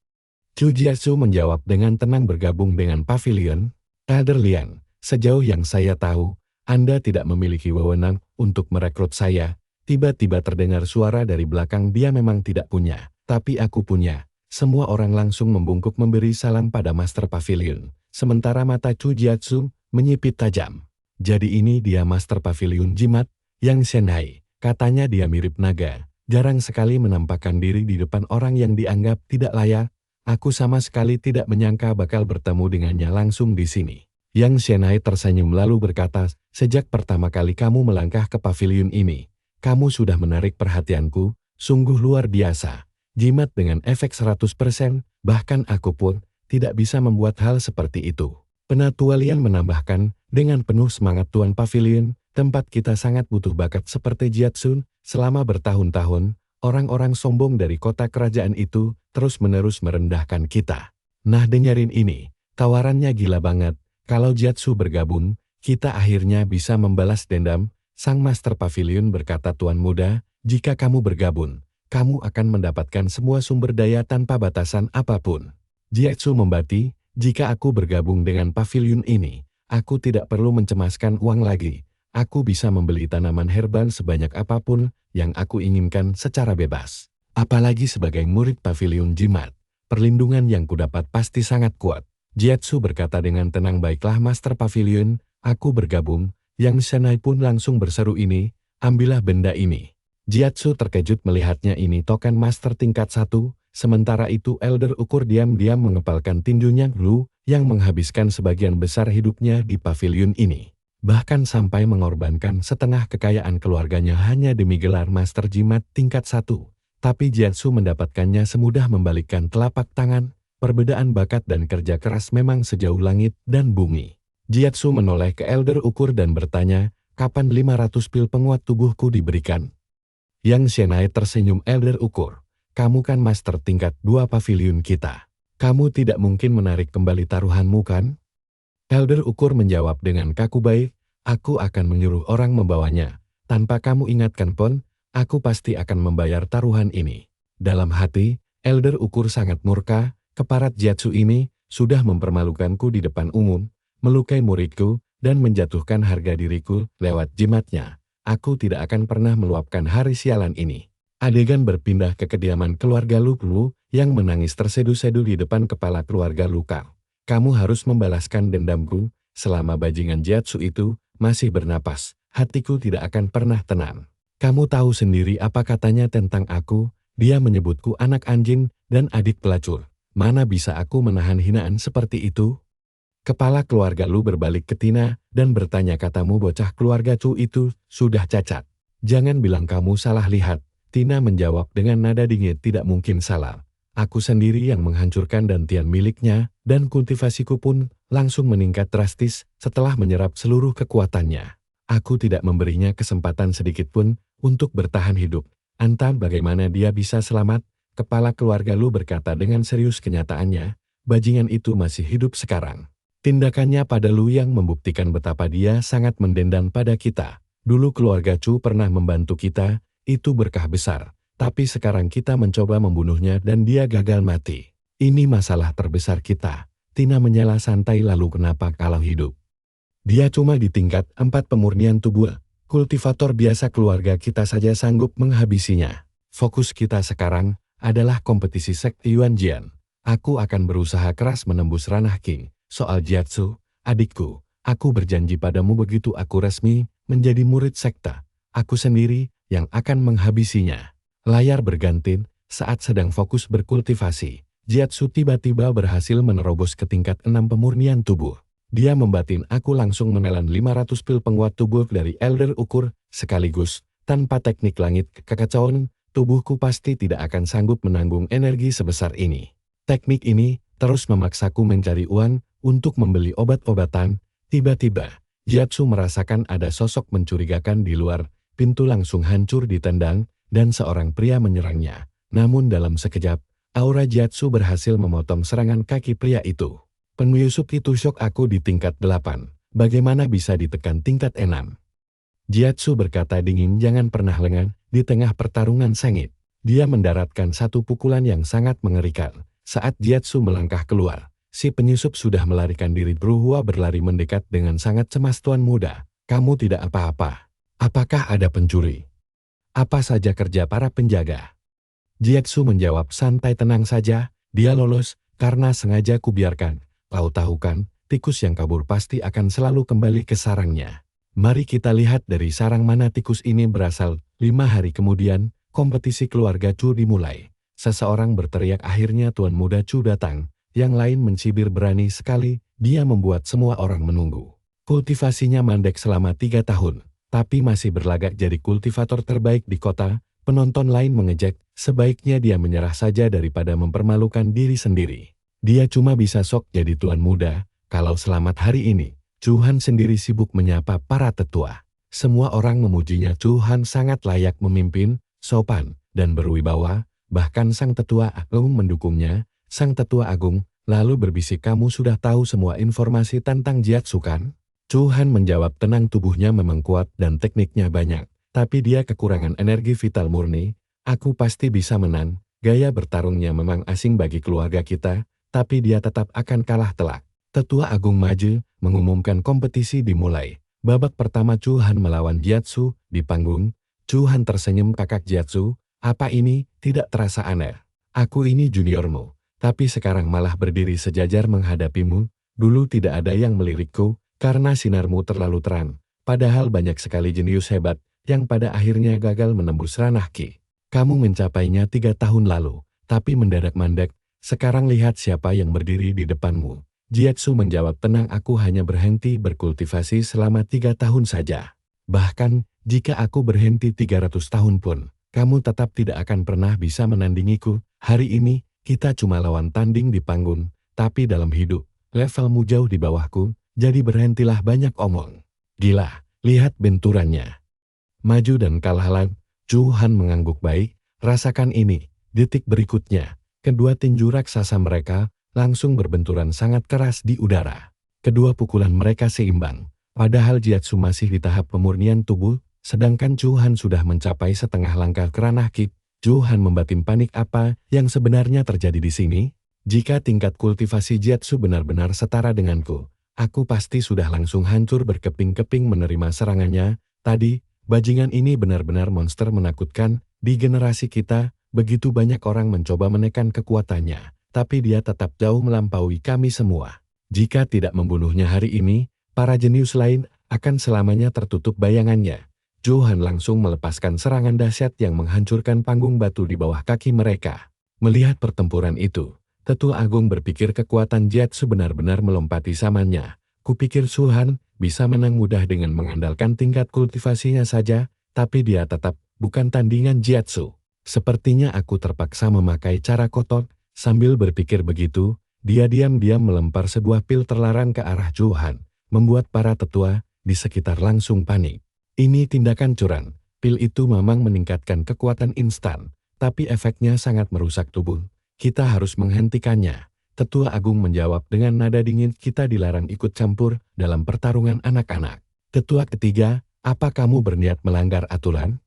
Chu Jiazhu menjawab dengan tenang, bergabung dengan pavilion? Elder Liang, sejauh yang saya tahu, Anda tidak memiliki wewenang untuk merekrut saya. Tiba-tiba terdengar suara dari belakang, dia memang tidak punya, tapi aku punya. Semua orang langsung membungkuk memberi salam pada Master Pavilion. Sementara mata Chu Jiazhu menyipit tajam. Jadi ini dia Master Pavilion Jimat, Yang Shenhai. Katanya dia mirip naga. Jarang sekali menampakkan diri di depan orang yang dianggap tidak layak. Aku sama sekali tidak menyangka bakal bertemu dengannya langsung di sini. Yang Shenhai tersenyum lalu berkata, sejak pertama kali kamu melangkah ke pavilion ini, kamu sudah menarik perhatianku, sungguh luar biasa. Jimat dengan efek 100%, bahkan aku pun tidak bisa membuat hal seperti itu. Penatua Lian menambahkan, dengan penuh semangat Tuan Pavilion, tempat kita sangat butuh bakat seperti Jiatsun. Selama bertahun-tahun, orang-orang sombong dari kota kerajaan itu terus-menerus merendahkan kita. Nah, dengerin ini, tawarannya gila banget. Kalau Jiatsu bergabung, kita akhirnya bisa membalas dendam. Sang Master Pavilion berkata, Tuan Muda, jika kamu bergabung, kamu akan mendapatkan semua sumber daya tanpa batasan apapun. Jiatsu membati, jika aku bergabung dengan pavilion ini, aku tidak perlu mencemaskan uang lagi. Aku bisa membeli tanaman herbal sebanyak apapun yang aku inginkan secara bebas. Apalagi sebagai murid pavilion jimat, perlindungan yang kudapat pasti sangat kuat. Jiatsu berkata dengan tenang, baiklah Master Pavilion, aku bergabung. Yang Shanai pun langsung berseru, ini, ambillah benda ini. Jiatsu terkejut melihatnya, ini token Master tingkat 1. Sementara itu Elder Ukur diam-diam mengepalkan tinjunya Lu yang menghabiskan sebagian besar hidupnya di pavilion ini. Bahkan sampai mengorbankan setengah kekayaan keluarganya hanya demi gelar Master Jimat tingkat 1. Tapi Jiatsu mendapatkannya semudah membalikkan telapak tangan. Perbedaan bakat dan kerja keras memang sejauh langit dan bumi. Jiatsu menoleh ke Elder Ukur dan bertanya, kapan 500 pil penguat tubuhku diberikan? Yang Shanai tersenyum, Elder Ukur. Kamu kan Master tingkat 2 pavilion kita. Kamu tidak mungkin menarik kembali taruhanmu kan? Elder Ukur menjawab dengan kaku, baik, aku akan menyuruh orang membawanya. Tanpa kamu ingatkan pun, aku pasti akan membayar taruhan ini. Dalam hati, Elder Ukur sangat murka, keparat Jiatsu ini sudah mempermalukanku di depan umum, melukai muridku, dan menjatuhkan harga diriku lewat jimatnya. Aku tidak akan pernah meluapkan hari sialan ini. Adegan berpindah ke kediaman keluarga Lu yang menangis terseduh-seduh di depan kepala keluarga Luka. Kamu harus membalaskan dendamku. Selama bajingan Jiatsu itu masih bernapas, hatiku tidak akan pernah tenang. Kamu tahu sendiri apa katanya tentang aku, dia menyebutku anak anjing dan adik pelacur. Mana bisa aku menahan hinaan seperti itu? Kepala keluarga Lu berbalik ke Tina dan bertanya, katamu bocah keluarga Chu itu sudah cacat. Jangan bilang kamu salah lihat. Tina menjawab dengan nada dingin, tidak mungkin salah. Aku sendiri yang menghancurkan dantian miliknya, dan kultivasiku pun langsung meningkat drastis setelah menyerap seluruh kekuatannya. Aku tidak memberinya kesempatan sedikit pun untuk bertahan hidup. Entah bagaimana dia bisa selamat. Kepala keluarga Lu berkata dengan serius, kenyataannya, bajingan itu masih hidup sekarang. Tindakannya pada Lu yang membuktikan betapa dia sangat mendendam pada kita. Dulu keluarga Chu pernah membantu kita, itu berkah besar, tapi sekarang kita mencoba membunuhnya dan dia gagal mati. Ini masalah terbesar kita. Tina menyela santai, lalu kenapa kalau hidup? Dia cuma di tingkat 4 pemurnian tubuh. Kultivator biasa keluarga kita saja sanggup menghabisinya. Fokus kita sekarang adalah kompetisi sekte Yuan Jian. Aku akan berusaha keras menembus ranah King. Soal Jiatsu, adikku, aku berjanji padamu begitu aku resmi menjadi murid sekte, aku sendiri yang akan menghabisinya. Layar berganti, saat sedang fokus berkultivasi, Jiatsu tiba-tiba berhasil menerobos ke tingkat 6 pemurnian tubuh. Dia membatin, aku langsung menelan 500 pil penguat tubuh dari Elder Ukur, sekaligus, tanpa teknik langit kekacauan, tubuhku pasti tidak akan sanggup menanggung energi sebesar ini. Teknik ini terus memaksaku mencari uang untuk membeli obat-obatan. Tiba-tiba, Jiatsu merasakan ada sosok mencurigakan di luar. Pintu langsung hancur ditendang, dan seorang pria menyerangnya. Namun dalam sekejap, aura Jiatsu berhasil memotong serangan kaki pria itu. Penyusup itu syok, aku di tingkat 8. Bagaimana bisa ditekan tingkat 6? Jiatsu berkata dingin, jangan pernah lengah di tengah pertarungan sengit. Dia mendaratkan satu pukulan yang sangat mengerikan. Saat Jiatsu melangkah keluar, si penyusup sudah melarikan diri. Bruhua berlari mendekat dengan sangat cemas, Tuan Muda, kamu tidak apa-apa. Apakah ada pencuri? Apa saja kerja para penjaga? Jiatsu menjawab santai, tenang saja, dia lolos, karena sengaja kubiarkan. Kau tahu kan, tikus yang kabur pasti akan selalu kembali ke sarangnya. Mari kita lihat dari sarang mana tikus ini berasal. 5 hari kemudian, kompetisi keluarga Chu dimulai. Seseorang berteriak, akhirnya Tuan Muda Chu datang. Yang lain mencibir, berani sekali, dia membuat semua orang menunggu. Kultivasinya mandek selama 3 tahun. Tapi masih berlagak jadi kultivator terbaik di kota. Penonton lain mengejek, sebaiknya dia menyerah saja daripada mempermalukan diri sendiri. Dia cuma bisa sok jadi Tuan Muda, Kalau selamat hari ini, Tuhan sendiri sibuk menyapa para tetua. Semua orang memujinya. Tuhan sangat layak memimpin, sopan, dan berwibawa. Bahkan sang tetua agung mendukungnya. Sang tetua agung lalu berbisik, kamu sudah tahu semua informasi tentang Jiatsu kan? Tuhan menjawab tenang, tubuhnya memang kuat dan tekniknya banyak. Tapi dia kekurangan energi vital murni. Aku pasti bisa menang. Gaya bertarungnya memang asing bagi keluarga kita, tapi dia tetap akan kalah telak. Tetua agung maju, mengumumkan kompetisi dimulai. Babak pertama Tuhan melawan Jiatsu di panggung. Tuhan tersenyum, kakak Jiatsu, apa ini? Tidak terasa aneh. Aku ini juniormu, tapi sekarang malah berdiri sejajar menghadapimu. Dulu tidak ada yang melirikku, karena sinarmu terlalu terang. Padahal banyak sekali jenius hebat, yang pada akhirnya gagal menembus ranah Ki. Kamu mencapainya 3 tahun lalu, tapi mendadak mandek. Sekarang lihat siapa yang berdiri di depanmu. Jiatsu menjawab tenang, aku hanya berhenti berkultivasi selama 3 tahun saja. Bahkan, jika aku berhenti 300 tahun pun, kamu tetap tidak akan pernah bisa menandingiku. Hari ini, kita cuma lawan tanding di panggung, tapi dalam hidup, levelmu jauh di bawahku, jadi berhentilah banyak omong. Gila, lihat benturannya. Maju dan kalahlah. Tuhan mengangguk, baik, rasakan ini. Detik berikutnya, kedua tinju raksasa mereka langsung berbenturan sangat keras di udara. Kedua pukulan mereka seimbang, padahal Jiatsu masih di tahap pemurnian tubuh, sedangkan Tuhan sudah mencapai setengah langkah ke ranah Ki. Tuhan membatin panik, apa yang sebenarnya terjadi di sini? Jika tingkat kultivasi Jiatsu benar-benar setara denganku, aku pasti sudah langsung hancur berkeping-keping menerima serangannya. Tadi, bajingan ini benar-benar monster menakutkan. Di generasi kita, begitu banyak orang mencoba menekan kekuatannya, tapi dia tetap jauh melampaui kami semua. Jika tidak membunuhnya hari ini, para jenius lain akan selamanya tertutup bayangannya. Tuhan langsung melepaskan serangan dahsyat yang menghancurkan panggung batu di bawah kaki mereka. Melihat pertempuran itu, Tetua Agung berpikir kekuatan Jiatsu benar-benar melompati zamannya. Kupikir Tuhan bisa menang mudah dengan mengandalkan tingkat kultivasinya saja, tapi dia tetap bukan tandingan Jiatsu. Sepertinya aku terpaksa memakai cara kotor. Sambil berpikir begitu, dia diam-diam melempar sebuah pil terlarang ke arah Tuhan, membuat para tetua di sekitar langsung panik. Ini tindakan curang. Pil itu memang meningkatkan kekuatan instan, tapi efeknya sangat merusak tubuh. Kita harus menghentikannya. Tetua Agung menjawab dengan nada dingin, kita dilarang ikut campur dalam pertarungan anak-anak. Tetua ketiga, apa kamu berniat melanggar aturan?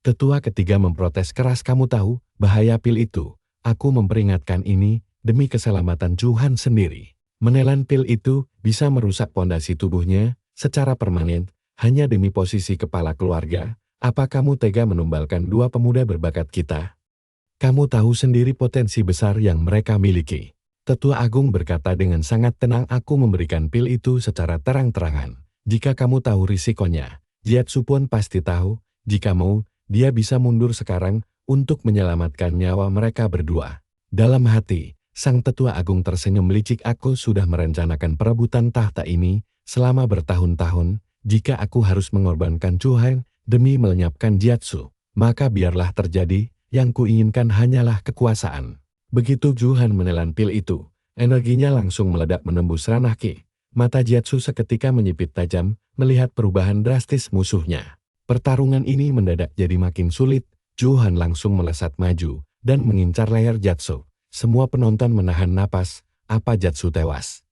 Tetua ketiga memprotes keras, kamu tahu bahaya pil itu. Aku memperingatkan ini demi keselamatan Tuhan sendiri. Menelan pil itu bisa merusak pondasi tubuhnya secara permanen hanya demi posisi kepala keluarga. Apa kamu tega menumbalkan dua pemuda berbakat kita? Kamu tahu sendiri potensi besar yang mereka miliki. Tetua Agung berkata dengan sangat tenang, aku memberikan pil itu secara terang-terangan. Jika kamu tahu risikonya, Jiatsu pun pasti tahu. Jika mau, dia bisa mundur sekarang untuk menyelamatkan nyawa mereka berdua. Dalam hati, sang Tetua Agung tersenyum licik, aku sudah merencanakan perebutan tahta ini selama bertahun-tahun. Jika aku harus mengorbankan Tuhan demi melenyapkan Jiatsu, maka biarlah terjadi. Yang kuinginkan hanyalah kekuasaan. Begitu Tuhan menelan pil itu, energinya langsung meledak menembus ranah Ki. Mata Jiatsu seketika menyipit tajam melihat perubahan drastis musuhnya. Pertarungan ini mendadak jadi makin sulit. Tuhan langsung melesat maju dan mengincar leher Jiatsu. Semua penonton menahan napas, apa Jiatsu tewas?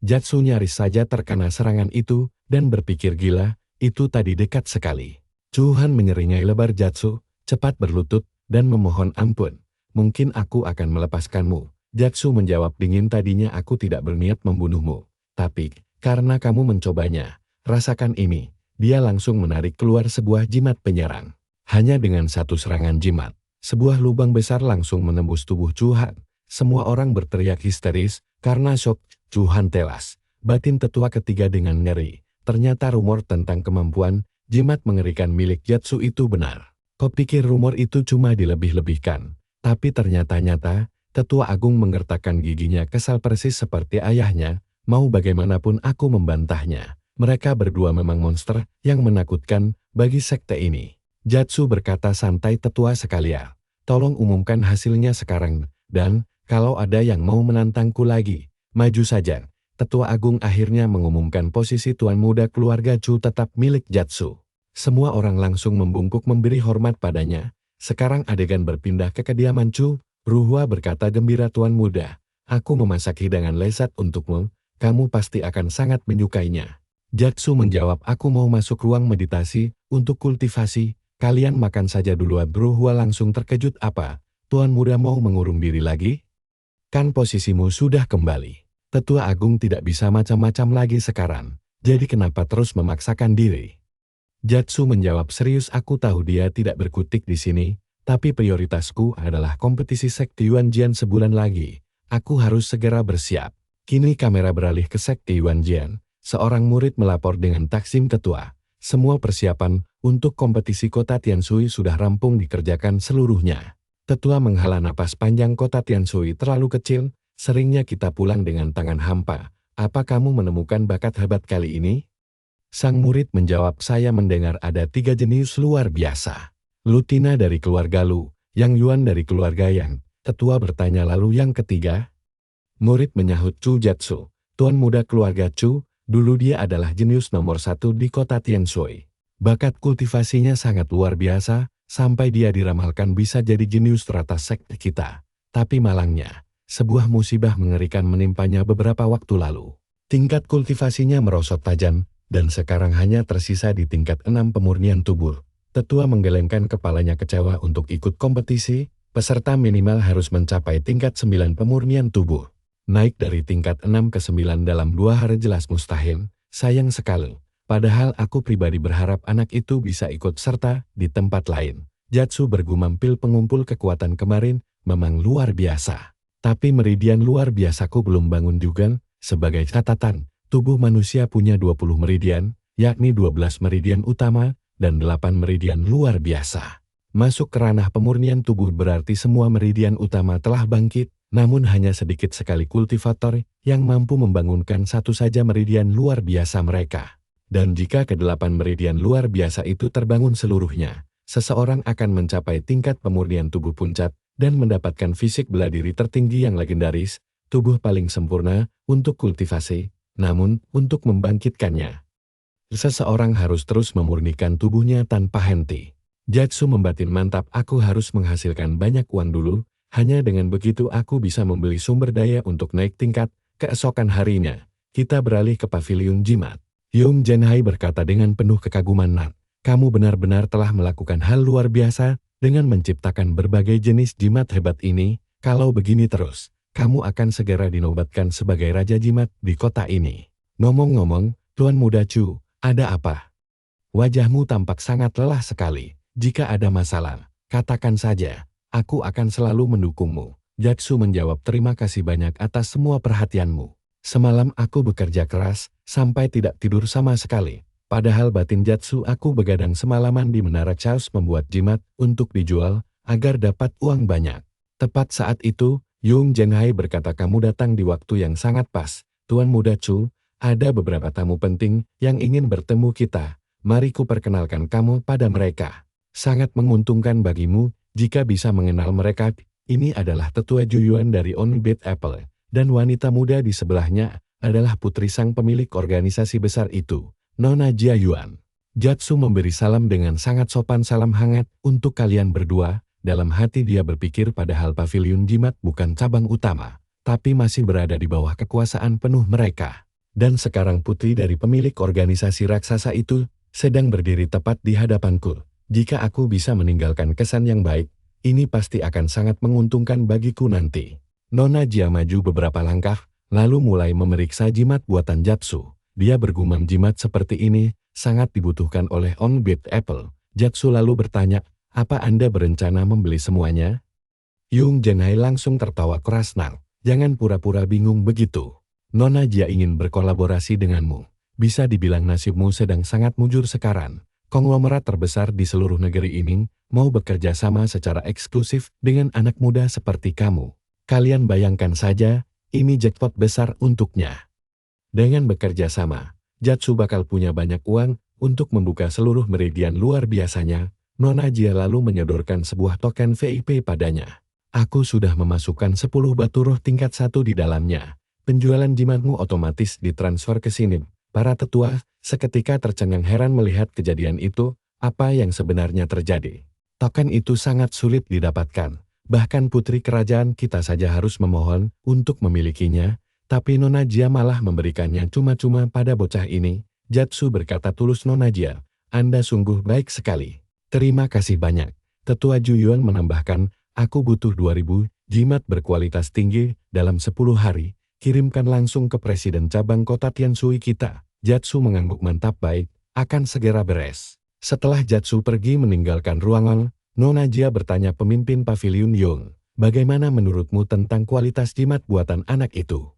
Jiatsu nyaris saja terkena serangan itu dan berpikir gila, itu tadi dekat sekali. Tuhan menyeringai lebar Jiatsu, cepat berlutut dan memohon ampun. Mungkin aku akan melepaskanmu. Jiatsu menjawab dingin, tadinya aku tidak berniat membunuhmu. Tapi, karena kamu mencobanya, rasakan ini. Dia langsung menarik keluar sebuah jimat penyerang. Hanya dengan satu serangan jimat, sebuah lubang besar langsung menembus tubuh Tuhan. Semua orang berteriak histeris karena shock. Tuhan tewas. Batin tetua ketiga dengan ngeri. Ternyata rumor tentang kemampuan jimat mengerikan milik Jiatsu itu benar. Kau pikir rumor itu cuma dilebih-lebihkan. Tapi ternyata nyata. Tetua Agung menggertakkan giginya, kesal persis seperti ayahnya. Mau bagaimanapun aku membantahnya. Mereka berdua memang monster yang menakutkan bagi sekte ini. Jiatsu berkata santai, tetua sekalian. Tolong umumkan hasilnya sekarang. Dan, kalau ada yang mau menantangku lagi, maju saja. Tetua Agung akhirnya mengumumkan posisi Tuan Muda keluarga Chu tetap milik Jatsu. Semua orang langsung membungkuk memberi hormat padanya. Sekarang adegan berpindah ke kediaman Chu. Ruhua berkata gembira, Tuan Muda, aku memasak hidangan lezat untukmu, kamu pasti akan sangat menyukainya. Jatsu menjawab, aku mau masuk ruang meditasi, untuk kultivasi, kalian makan saja duluan. Ruhua langsung terkejut, apa, Tuan Muda mau mengurung diri lagi? Kan posisimu sudah kembali. Tetua Agung tidak bisa macam-macam lagi sekarang, jadi kenapa terus memaksakan diri? Jatsu menjawab serius, aku tahu dia tidak berkutik di sini, tapi prioritasku adalah kompetisi Sekti Yuanjian sebulan lagi. Aku harus segera bersiap. Kini kamera beralih ke Sekti Yuanjian. Seorang murid melapor dengan taksim ketua. Semua persiapan untuk kompetisi kota Tianshui sudah rampung dikerjakan seluruhnya. Tetua menghela napas panjang, kota Tianshui terlalu kecil. Seringnya kita pulang dengan tangan hampa. Apa kamu menemukan bakat hebat kali ini? Sang murid menjawab, saya mendengar ada 3 jenius luar biasa. Lutina dari keluarga Lu, Yang Yuan dari keluarga Yang. Tetua bertanya, lalu yang ketiga? Murid menyahut, Chu Jatsu, Tuan Muda keluarga Chu, dulu dia adalah jenius nomor 1 di kota Tianshui. Bakat kultivasinya sangat luar biasa, sampai dia diramalkan bisa jadi jenius teratas sekte kita. Tapi malangnya, sebuah musibah mengerikan menimpanya beberapa waktu lalu. Tingkat kultivasinya merosot tajam, dan sekarang hanya tersisa di tingkat 6 pemurnian tubuh. Tetua menggelengkan kepalanya kecewa, untuk ikut kompetisi, peserta minimal harus mencapai tingkat 9 pemurnian tubuh. Naik dari tingkat 6 ke 9 dalam 2 hari jelas mustahil, sayang sekali. Padahal aku pribadi berharap anak itu bisa ikut serta di tempat lain. Jatsu bergumam, pil pengumpul kekuatan kemarin memang luar biasa. Tapi meridian luar biasaku belum bangun juga. Sebagai catatan, tubuh manusia punya 20 meridian, yakni 12 meridian utama dan 8 meridian luar biasa. Masuk ke ranah pemurnian tubuh berarti semua meridian utama telah bangkit, namun hanya sedikit sekali kultivator yang mampu membangunkan satu saja meridian luar biasa mereka. Dan jika ke-8 meridian luar biasa itu terbangun seluruhnya, seseorang akan mencapai tingkat pemurnian tubuh puncak dan mendapatkan fisik bela diri tertinggi yang legendaris, tubuh paling sempurna untuk kultivasi. Namun, untuk membangkitkannya, seseorang harus terus memurnikan tubuhnya tanpa henti. Jatsu membatin, mantap, aku harus menghasilkan banyak uang dulu, hanya dengan begitu aku bisa membeli sumber daya untuk naik tingkat. Keesokan harinya, kita beralih ke paviliun jimat. Yung Zhenhai berkata dengan penuh kekaguman, Nat, kamu benar-benar telah melakukan hal luar biasa dengan menciptakan berbagai jenis jimat hebat ini. Kalau begini terus, kamu akan segera dinobatkan sebagai Raja Jimat di kota ini. Ngomong-ngomong, Tuan Muda Chu, ada apa? Wajahmu tampak sangat lelah sekali. Jika ada masalah, katakan saja. Aku akan selalu mendukungmu. Jatsu menjawab, terima kasih banyak atas semua perhatianmu. Semalam aku bekerja keras, sampai tidak tidur sama sekali. Padahal batin Jatsu, aku begadang semalaman di Menara Chaos membuat jimat untuk dijual, agar dapat uang banyak. Tepat saat itu, Yung Zhenhai berkata, kamu datang di waktu yang sangat pas. Tuan Muda Chu, ada beberapa tamu penting yang ingin bertemu kita. Mari ku perkenalkan kamu pada mereka. Sangat menguntungkan bagimu jika bisa mengenal mereka. Ini adalah Tetua Juyuan dari On Bit Apple, dan wanita muda di sebelahnya adalah putri sang pemilik organisasi besar itu, Nona Jia Yuan. Jatsu memberi salam dengan sangat sopan, salam hangat untuk kalian berdua. Dalam hati dia berpikir padahal paviliun jimat bukan cabang utama, tapi masih berada di bawah kekuasaan penuh mereka. Dan sekarang putri dari pemilik organisasi raksasa itu sedang berdiri tepat di hadapanku. Jika aku bisa meninggalkan kesan yang baik, ini pasti akan sangat menguntungkan bagiku nanti. Nona Jia maju beberapa langkah, lalu mulai memeriksa jimat buatan Jatsu. Dia bergumam, jimat seperti ini sangat dibutuhkan oleh On Bit Apple. Jatsu lalu bertanya, apa Anda berencana membeli semuanya? Yung Zhenhai langsung tertawa keras, Nang. Jangan pura-pura bingung begitu. Nona Jia ingin berkolaborasi denganmu. Bisa dibilang nasibmu sedang sangat mujur sekarang. Konglomerat terbesar di seluruh negeri ini mau bekerja sama secara eksklusif dengan anak muda seperti kamu. Kalian bayangkan saja, ini jackpot besar untuknya. Dengan bekerja sama, Jatsu bakal punya banyak uang untuk membuka seluruh meridian luar biasanya. Nona Jia lalu menyodorkan sebuah token VIP padanya. Aku sudah memasukkan 10 batu roh tingkat 1 di dalamnya. penjualan jimatmu otomatis ditransfer ke sini. Para tetua seketika tercengang heran melihat kejadian itu, apa yang sebenarnya terjadi. Token itu sangat sulit didapatkan. Bahkan putri kerajaan kita saja harus memohon untuk memilikinya, tapi Nona Jia malah memberikannya cuma-cuma pada bocah ini. Jatsu berkata tulus, Nona Jia, Anda sungguh baik sekali. Terima kasih banyak. Tetua Juyuan menambahkan, aku butuh 2000 jimat berkualitas tinggi dalam 10 hari. Kirimkan langsung ke Presiden Cabang Kota Tianshui kita. Jatsu mengangguk, mantap, baik, akan segera beres. Setelah Jatsu pergi meninggalkan ruangan, Nona Jia bertanya pemimpin pavilion Yung, bagaimana menurutmu tentang kualitas jimat buatan anak itu?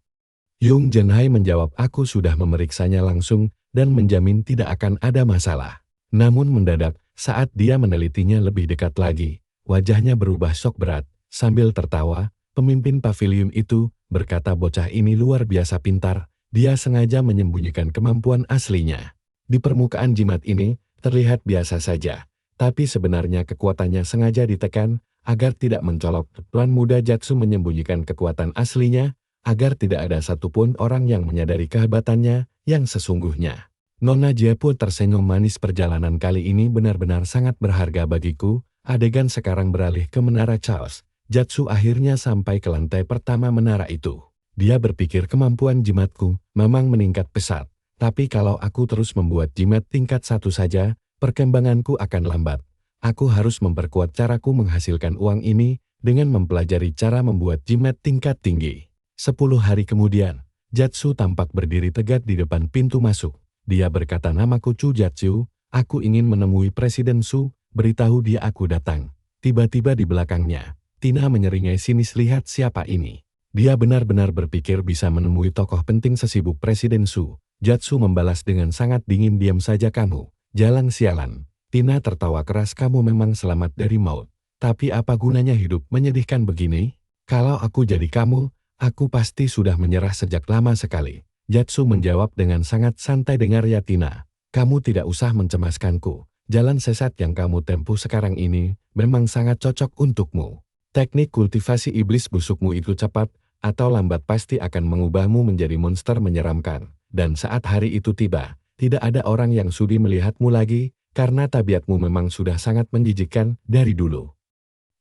Yung Zhenhai menjawab, aku sudah memeriksanya langsung dan menjamin tidak akan ada masalah. Namun mendadak, saat dia menelitinya lebih dekat lagi, wajahnya berubah shock berat. Sambil tertawa, pemimpin pavilion itu berkata, bocah ini luar biasa pintar, dia sengaja menyembunyikan kemampuan aslinya. Di permukaan jimat ini terlihat biasa saja, tapi sebenarnya kekuatannya sengaja ditekan agar tidak mencolok. Tuan muda Jatsu menyembunyikan kekuatan aslinya agar tidak ada satupun orang yang menyadari kehebatannya yang sesungguhnya. Nona Jia pun tersenyum manis. Perjalanan kali ini benar-benar sangat berharga bagiku. Adegan sekarang beralih ke Menara Charles. Jatsu akhirnya sampai ke lantai pertama menara itu. Dia berpikir kemampuan jimatku memang meningkat pesat, tapi kalau aku terus membuat jimat tingkat 1 saja, perkembanganku akan lambat. Aku harus memperkuat caraku menghasilkan uang ini dengan mempelajari cara membuat jimat tingkat tinggi. 10 hari kemudian, Jatsu tampak berdiri tegak di depan pintu masuk. Dia berkata, namaku Chu Jatsu, aku ingin menemui Presiden Su, beritahu dia aku datang. Tiba-tiba di belakangnya, Tina menyeringai sinis, lihat siapa ini. Dia benar-benar berpikir bisa menemui tokoh penting sesibuk Presiden Su. Jatsu membalas dengan sangat dingin, diam saja kamu, jalang sialan. Tina tertawa keras, kamu memang selamat dari maut. Tapi apa gunanya hidup menyedihkan begini? Kalau aku jadi kamu, aku pasti sudah menyerah sejak lama sekali. Jatsu menjawab dengan sangat santai, dengar ya Tina, kamu tidak usah mencemaskanku. Jalan sesat yang kamu tempuh sekarang ini memang sangat cocok untukmu. Teknik kultivasi iblis busukmu itu cepat atau lambat pasti akan mengubahmu menjadi monster menyeramkan. Dan saat hari itu tiba, tidak ada orang yang sudi melihatmu lagi, karena tabiatmu memang sudah sangat menjijikkan dari dulu.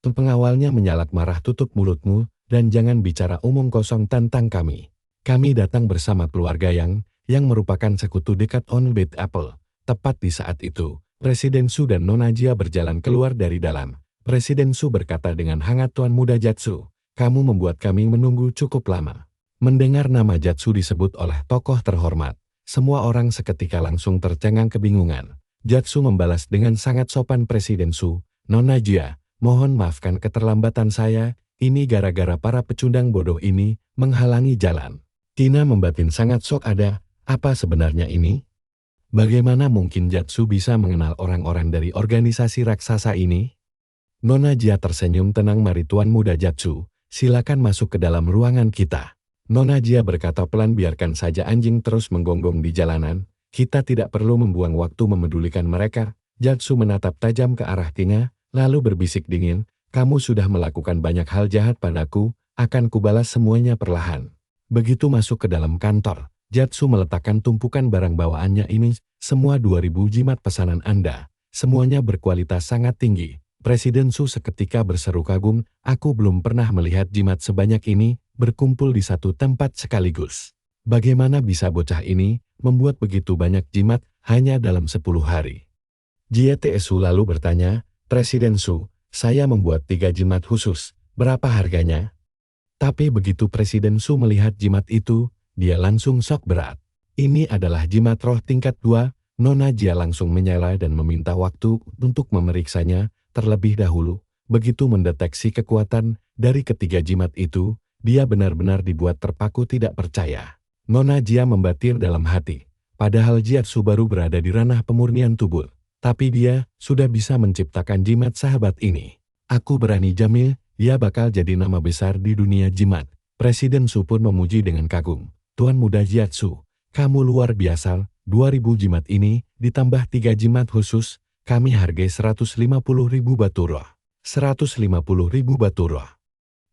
Pengawalnya menyalak marah, tutup mulutmu, dan jangan bicara omong kosong tentang kami. Kami datang bersama keluarga yang merupakan sekutu dekat On Bait Apple. Tepat di saat itu, Presiden Su dan Nona Jia berjalan keluar dari dalam. Presiden Su berkata dengan hangat, Tuan Muda Jatsu, kamu membuat kami menunggu cukup lama. Mendengar nama Jatsu disebut oleh tokoh terhormat, semua orang seketika langsung tercengang kebingungan. Jatsu membalas dengan sangat sopan, Presiden Su, Nona Jia, mohon maafkan keterlambatan saya, ini gara-gara para pecundang bodoh ini menghalangi jalan. Tina membatin sangat shock, ada apa sebenarnya ini? Bagaimana mungkin Jatsu bisa mengenal orang-orang dari organisasi raksasa ini? Nona Jia tersenyum tenang, mari Tuan Muda Jatsu, silakan masuk ke dalam ruangan kita. Nona Jia berkata pelan, biarkan saja anjing terus menggonggong di jalanan, kita tidak perlu membuang waktu memedulikan mereka. Jatsu menatap tajam ke arah Tina, lalu berbisik dingin, kamu sudah melakukan banyak hal jahat padaku, akan kubalas semuanya perlahan. Begitu masuk ke dalam kantor, Jatsu meletakkan tumpukan barang bawaannya, ini semua 2000 jimat pesanan Anda, semuanya berkualitas sangat tinggi. Presiden Su seketika berseru kagum, aku belum pernah melihat jimat sebanyak ini berkumpul di satu tempat sekaligus. Bagaimana bisa bocah ini membuat begitu banyak jimat hanya dalam 10 hari? JTSU lalu bertanya, Presiden Su, saya membuat 3 jimat khusus, berapa harganya? Tapi begitu Presiden Su melihat jimat itu, dia langsung shock berat. Ini adalah jimat roh tingkat 2, Nona Jia langsung menyela dan meminta waktu untuk memeriksanya terlebih dahulu. Begitu mendeteksi kekuatan dari ketiga jimat itu, dia benar-benar dibuat terpaku tidak percaya. Nona Jia membatir dalam hati, padahal Jatsu baru berada di ranah pemurnian tubuh, tapi dia sudah bisa menciptakan jimat sahabat ini. Aku berani jamin, ia bakal jadi nama besar di dunia jimat. Presiden Su pun memuji dengan kagum, Tuan Muda Jatsu, kamu luar biasa, 2000 jimat ini ditambah 3 jimat khusus, kami hargai 150.000 batu roh. 150.000 batu roh.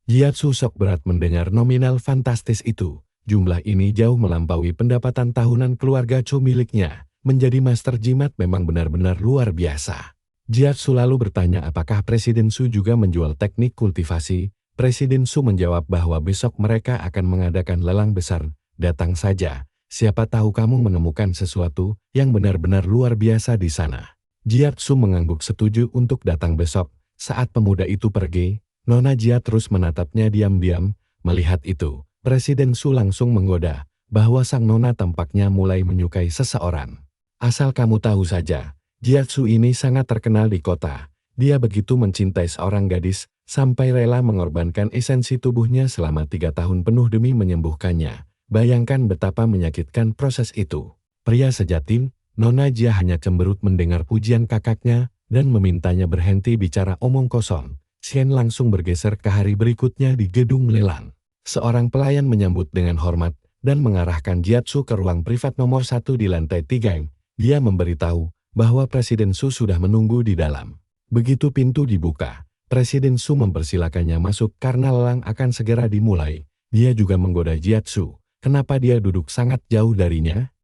Jatsu shock berat mendengar nominal fantastis itu. Jumlah ini jauh melampaui pendapatan tahunan keluarga Cho miliknya. Menjadi master jimat memang benar-benar luar biasa. Jiatsu lalu bertanya apakah Presiden Su juga menjual teknik kultivasi. Presiden Su menjawab bahwa besok mereka akan mengadakan lelang besar. Datang saja, siapa tahu kamu menemukan sesuatu yang benar-benar luar biasa di sana. Jiatsu mengangguk setuju untuk datang besok. Saat pemuda itu pergi, Nona Jia terus menatapnya diam-diam. Melihat itu, Presiden Su langsung menggoda bahwa sang Nona tampaknya mulai menyukai seseorang. Asal kamu tahu saja, Jiatsu ini sangat terkenal di kota. Dia begitu mencintai seorang gadis, sampai rela mengorbankan esensi tubuhnya selama 3 tahun penuh demi menyembuhkannya. Bayangkan betapa menyakitkan proses itu. Pria sejati, Nona Jia hanya cemberut mendengar pujian kakaknya dan memintanya berhenti bicara omong kosong. Xian langsung bergeser ke hari berikutnya di gedung lelang. Seorang pelayan menyambut dengan hormat dan mengarahkan Jiatsu ke ruang privat nomor 1 di lantai 3. Dia memberitahu bahwa Presiden Su sudah menunggu di dalam. Begitu pintu dibuka, Presiden Su mempersilakannya masuk karena lelang akan segera dimulai. Dia juga menggoda Jiatsu. Kenapa dia duduk sangat jauh darinya?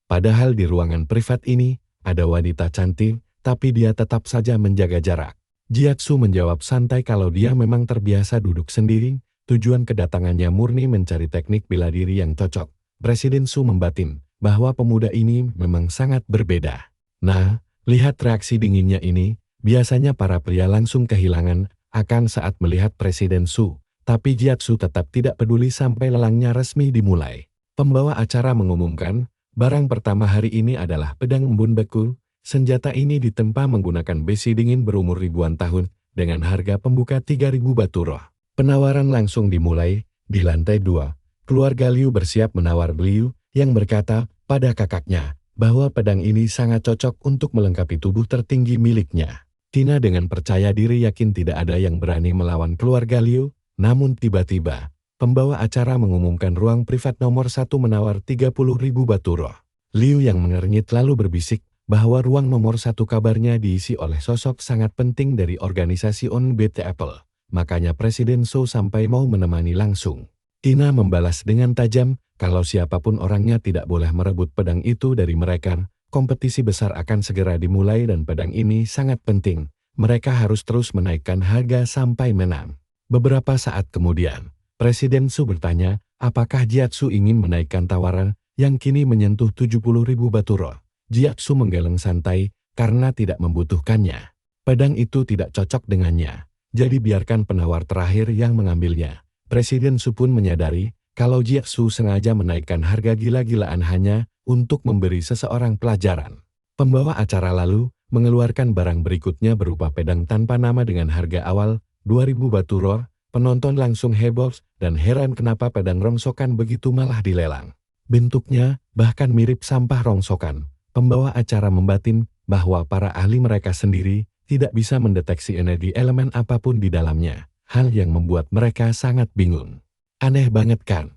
Padahal di ruangan privat ini, ada wanita cantik, tapi dia tetap saja menjaga jarak. Jiatsu menjawab santai kalau dia memang terbiasa duduk sendiri, tujuan kedatangannya murni mencari teknik bela diri yang cocok. Presiden Su membatin bahwa pemuda ini memang sangat berbeda. Nah, lihat reaksi dinginnya ini, biasanya para pria langsung kehilangan akan saat melihat Presiden Su, tapi Jiatsu tetap tidak peduli sampai lelangnya resmi dimulai. Pembawa acara mengumumkan, barang pertama hari ini adalah pedang embun beku. Senjata ini ditempa menggunakan besi dingin berumur ribuan tahun dengan harga pembuka 3.000 batu roh. Penawaran langsung dimulai. Di lantai 2, keluarga Liu bersiap menawar Liu yang berkata pada kakaknya bahwa pedang ini sangat cocok untuk melengkapi tubuh tertinggi miliknya. Tina dengan percaya diri yakin tidak ada yang berani melawan keluarga Liu, namun tiba-tiba pembawa acara mengumumkan ruang privat nomor 1 menawar 30.000 batu roh. Liu yang mengernyit lalu berbisik bahwa ruang nomor 1 kabarnya diisi oleh sosok sangat penting dari organisasi On BT Apple. Makanya Presiden Su sampai mau menemani langsung. Tina membalas dengan tajam, kalau siapapun orangnya tidak boleh merebut pedang itu dari mereka. Kompetisi besar akan segera dimulai dan pedang ini sangat penting. Mereka harus terus menaikkan harga sampai menang. Beberapa saat kemudian, Presiden Su bertanya, apakah Jiatsu ingin menaikkan tawaran yang kini menyentuh 70.000 batu roh. Jiatsu menggeleng santai karena tidak membutuhkannya. Pedang itu tidak cocok dengannya, jadi biarkan penawar terakhir yang mengambilnya. Presiden Su pun menyadari kalau Jiatsu sengaja menaikkan harga gila-gilaan hanya untuk memberi seseorang pelajaran. Pembawa acara lalu mengeluarkan barang berikutnya berupa pedang tanpa nama dengan harga awal 2.000 batu roh. Penonton langsung heboh dan heran kenapa pedang rongsokan begitu malah dilelang. Bentuknya bahkan mirip sampah rongsokan. Pembawa acara membatin bahwa para ahli mereka sendiri tidak bisa mendeteksi energi elemen apapun di dalamnya. Hal yang membuat mereka sangat bingung. Aneh banget kan?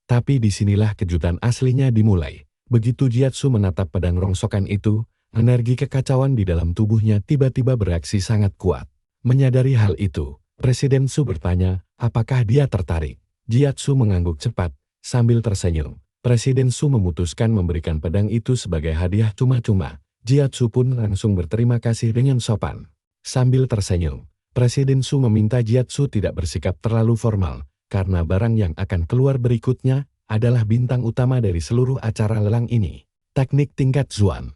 Tapi disinilah kejutan aslinya dimulai. Begitu Jiatsu menatap pedang rongsokan itu, energi kekacauan di dalam tubuhnya tiba-tiba bereaksi sangat kuat. Menyadari hal itu, Presiden Su bertanya, apakah dia tertarik? Jiatsu mengangguk cepat, sambil tersenyum. Presiden Su memutuskan memberikan pedang itu sebagai hadiah cuma-cuma. Jiatsu pun langsung berterima kasih dengan sopan. Sambil tersenyum, Presiden Su meminta Jiatsu tidak bersikap terlalu formal, karena barang yang akan keluar berikutnya adalah bintang utama dari seluruh acara lelang ini. Teknik tingkat Zuan.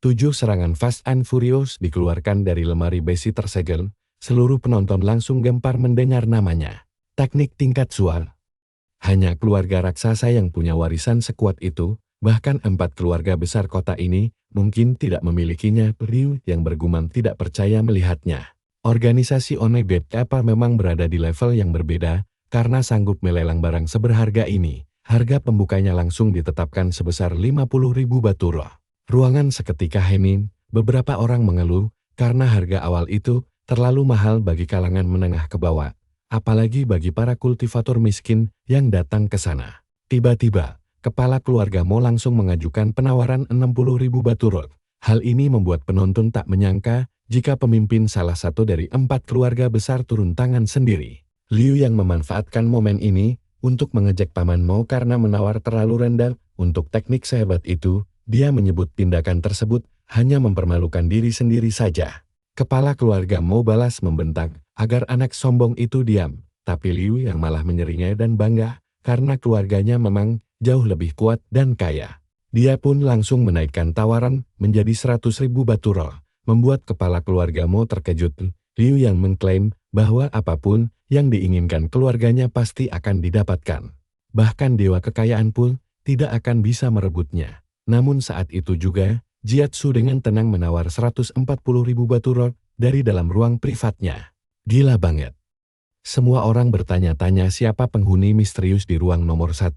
7 serangan Fast and Furious dikeluarkan dari lemari besi tersegel. Seluruh penonton langsung gempar mendengar namanya. Teknik tingkat Zuan. Hanya keluarga raksasa yang punya warisan sekuat itu, bahkan 4 keluarga besar kota ini, mungkin tidak memilikinya. Liu yang bergumam tidak percaya melihatnya. Organisasi Onebet apa memang berada di level yang berbeda, karena sanggup melelang barang seberharga ini. Harga pembukanya langsung ditetapkan sebesar 50.000 batu roh. Ruangan seketika hening, beberapa orang mengeluh, karena harga awal itu terlalu mahal bagi kalangan menengah ke bawah. Apalagi bagi para kultivator miskin yang datang ke sana. Tiba-tiba, kepala keluarga Mo langsung mengajukan penawaran 60.000 batu roh. Hal ini membuat penonton tak menyangka jika pemimpin salah satu dari 4 keluarga besar turun tangan sendiri. Liu yang memanfaatkan momen ini, untuk mengejek Paman Mo karena menawar terlalu rendah untuk teknik sehebat itu. Dia menyebut tindakan tersebut hanya mempermalukan diri sendiri saja. Kepala keluarga Mo balas membentak agar anak sombong itu diam, tapi Liu yang malah menyeringai dan bangga karena keluarganya memang jauh lebih kuat dan kaya. Dia pun langsung menaikkan tawaran menjadi 100.000 batu roh, membuat kepala keluarga Mo terkejut. Liu yang mengklaim bahwa apapun yang diinginkan keluarganya pasti akan didapatkan. Bahkan dewa kekayaan pun tidak akan bisa merebutnya. Namun saat itu juga, Jiatsu dengan tenang menawar 140.000 batu roh dari dalam ruang privatnya. Gila banget. Semua orang bertanya-tanya siapa penghuni misterius di ruang nomor 1.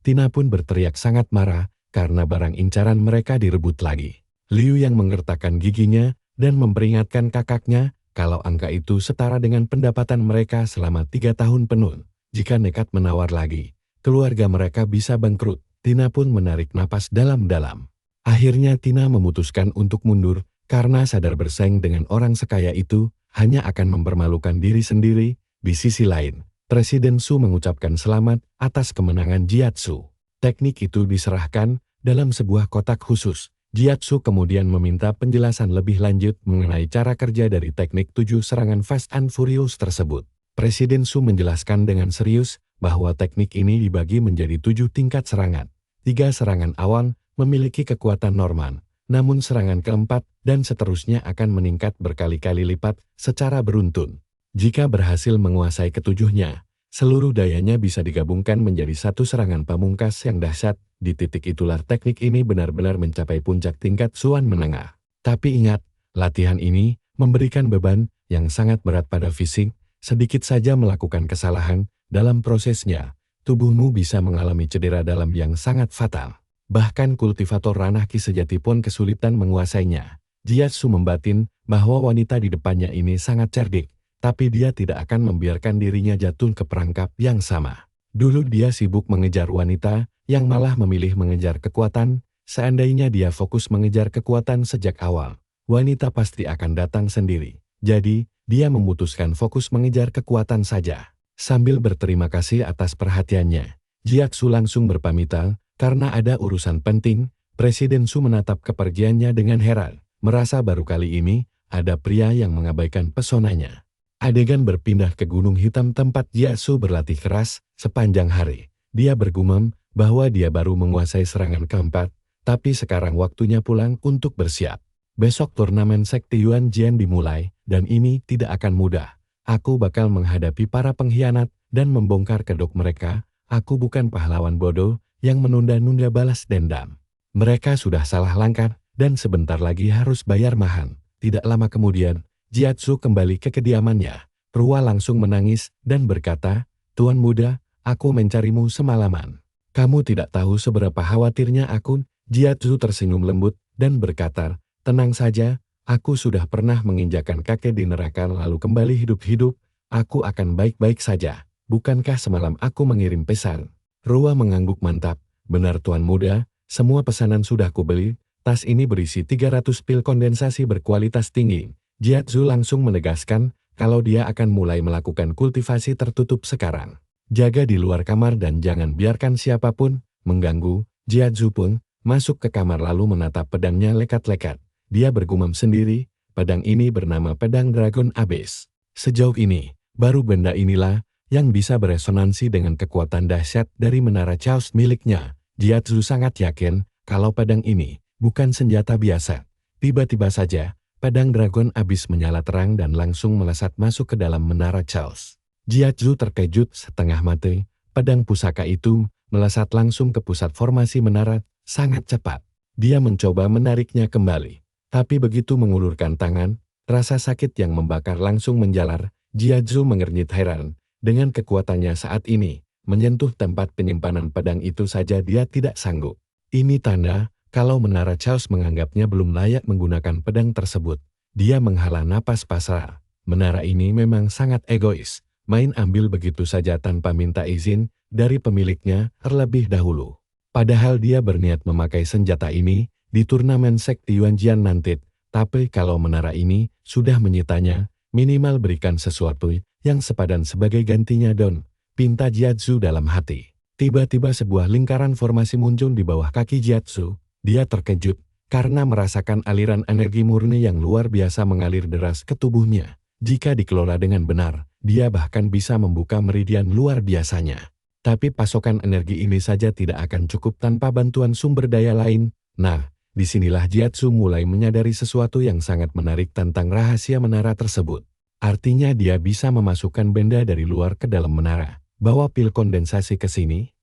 Tina pun berteriak sangat marah karena barang incaran mereka direbut lagi. Liu yang mengertakkan giginya dan memperingatkan kakaknya kalau angka itu setara dengan pendapatan mereka selama 3 tahun penuh. Jika nekat menawar lagi, keluarga mereka bisa bangkrut. Tina pun menarik napas dalam-dalam. Akhirnya Tina memutuskan untuk mundur karena sadar bersaing dengan orang sekaya itu hanya akan mempermalukan diri sendiri. Di sisi lain, Presiden Su mengucapkan selamat atas kemenangan Jiatsu. Teknik itu diserahkan dalam sebuah kotak khusus. Jiatsu kemudian meminta penjelasan lebih lanjut mengenai cara kerja dari teknik 7 serangan Fast and Furious tersebut. Presiden Su menjelaskan dengan serius bahwa teknik ini dibagi menjadi 7 tingkat serangan. 3 serangan awal memiliki kekuatan normal, namun serangan keempat dan seterusnya akan meningkat berkali-kali lipat secara beruntun. Jika berhasil menguasai ketujuhnya, seluruh dayanya bisa digabungkan menjadi satu serangan pamungkas yang dahsyat. Di titik itulah teknik ini benar-benar mencapai puncak tingkat Suan menengah. Tapi ingat, latihan ini memberikan beban yang sangat berat pada fisik. Sedikit saja melakukan kesalahan dalam prosesnya, tubuhmu bisa mengalami cedera dalam yang sangat fatal. Bahkan kultivator ranah Ki sejati pun kesulitan menguasainya. Jiatsu membatin bahwa wanita di depannya ini sangat cerdik, tapi dia tidak akan membiarkan dirinya jatuh ke perangkap yang sama. Dulu dia sibuk mengejar wanita, yang malah memilih mengejar kekuatan. Seandainya dia fokus mengejar kekuatan sejak awal, wanita pasti akan datang sendiri. Jadi, dia memutuskan fokus mengejar kekuatan saja. Sambil berterima kasih atas perhatiannya, Jiatsu langsung berpamitan. Karena ada urusan penting, Presiden Su menatap kepergiannya dengan heran. Merasa baru kali ini, ada pria yang mengabaikan pesonanya. Adegan berpindah ke Gunung Hitam tempat Jiatsu berlatih keras sepanjang hari. Dia bergumam bahwa dia baru menguasai serangan keempat, tapi sekarang waktunya pulang untuk bersiap. Besok turnamen Sekti Yuan Jian dimulai, dan ini tidak akan mudah. Aku bakal menghadapi para pengkhianat dan membongkar kedok mereka. Aku bukan pahlawan bodoh yang menunda-nunda balas dendam. Mereka sudah salah langkah dan sebentar lagi harus bayar mahal. Tidak lama kemudian, Jiatsu kembali ke kediamannya. Pria langsung menangis dan berkata, "Tuan muda, aku mencarimu semalaman. Kamu tidak tahu seberapa khawatirnya aku." Jiatsu tersenyum lembut dan berkata, "Tenang saja, aku sudah pernah menginjakan kaki di neraka lalu kembali hidup-hidup. Aku akan baik-baik saja. Bukankah semalam aku mengirim pesan?" Rua mengangguk mantap. "Benar tuan muda, semua pesanan sudah kubeli. Tas ini berisi 300 pil kondensasi berkualitas tinggi." Jiatsu langsung menegaskan kalau dia akan mulai melakukan kultivasi tertutup sekarang. "Jaga di luar kamar dan jangan biarkan siapapun mengganggu." Jiatsu pun masuk ke kamar lalu menatap pedangnya lekat-lekat. Dia bergumam sendiri, pedang ini bernama pedang Dragon Abyss. Sejauh ini, baru benda inilah yang bisa beresonansi dengan kekuatan dahsyat dari menara Chaos miliknya. Jiatsu sangat yakin kalau pedang ini bukan senjata biasa. Tiba-tiba saja, pedang Dragon Abyss menyala terang dan langsung melesat masuk ke dalam menara Chaos. Jiatsu terkejut setengah mati. Pedang pusaka itu melesat langsung ke pusat formasi menara sangat cepat. Dia mencoba menariknya kembali, tapi begitu mengulurkan tangan, rasa sakit yang membakar langsung menjalar. Jiatsu mengernyit heran. Dengan kekuatannya saat ini, menyentuh tempat penyimpanan pedang itu saja dia tidak sanggup. Ini tanda kalau menara Chaos menganggapnya belum layak menggunakan pedang tersebut. Dia menghela napas pasrah. Menara ini memang sangat egois, main ambil begitu saja tanpa minta izin dari pemiliknya terlebih dahulu. Padahal dia berniat memakai senjata ini di turnamen Sekti Yuan Jian nanti. Tapi kalau menara ini sudah menyitanya, minimal berikan sesuatu yang sepadan sebagai gantinya don. pinta Jiatsu dalam hati. Tiba-tiba sebuah lingkaran formasi muncul di bawah kaki Jiatsu. Dia terkejut karena merasakan aliran energi murni yang luar biasa mengalir deras ke tubuhnya. Jika dikelola dengan benar, dia bahkan bisa membuka meridian luar biasanya. Tapi pasokan energi ini saja tidak akan cukup tanpa bantuan sumber daya lain. Nah, disinilah Jiatsu mulai menyadari sesuatu yang sangat menarik tentang rahasia menara tersebut. Artinya dia bisa memasukkan benda dari luar ke dalam menara. Bawa pil kondensasi ke sini?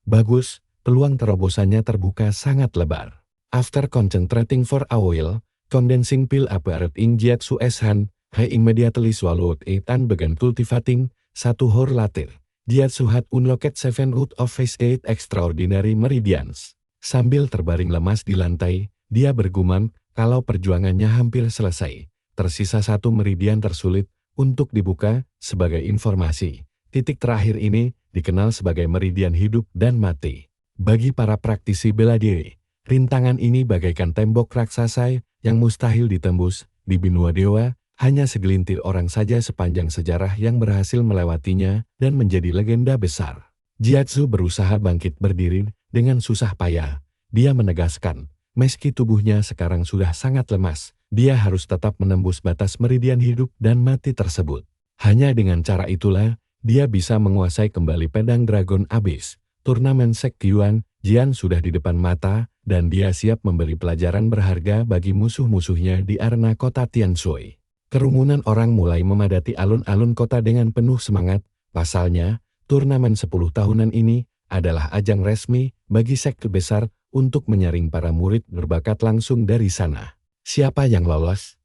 Bagus, peluang terobosannya terbuka sangat lebar. After concentrating for a while, condensing pill appeared in Jiatsu's hand. He immediately swallowed it and began cultivating. 1 hour later, Jiatsu had unlocked 7 out of his 8 extraordinary meridians. Sambil terbaring lemas di lantai, dia bergumam kalau perjuangannya hampir selesai. Tersisa 1 meridian tersulit untuk dibuka. Sebagai informasi, titik terakhir ini dikenal sebagai meridian hidup dan mati. Bagi para praktisi bela diri, rintangan ini bagaikan tembok raksasa yang mustahil ditembus. Di benua dewa, hanya segelintir orang saja sepanjang sejarah yang berhasil melewatinya dan menjadi legenda besar. Jiatsu berusaha bangkit berdiri dengan susah payah. Dia menegaskan, meski tubuhnya sekarang sudah sangat lemas, dia harus tetap menembus batas meridian hidup dan mati tersebut. Hanya dengan cara itulah, dia bisa menguasai kembali pedang Dragon Abyss. Turnamen Sekyuan Jian sudah di depan mata, dan dia siap memberi pelajaran berharga bagi musuh-musuhnya di arena kota Tianshui. Kerumunan orang mulai memadati alun-alun kota dengan penuh semangat. Pasalnya, turnamen 10 tahunan ini adalah ajang resmi bagi sekte besar untuk menyaring para murid berbakat langsung dari sana. Siapa yang lolos?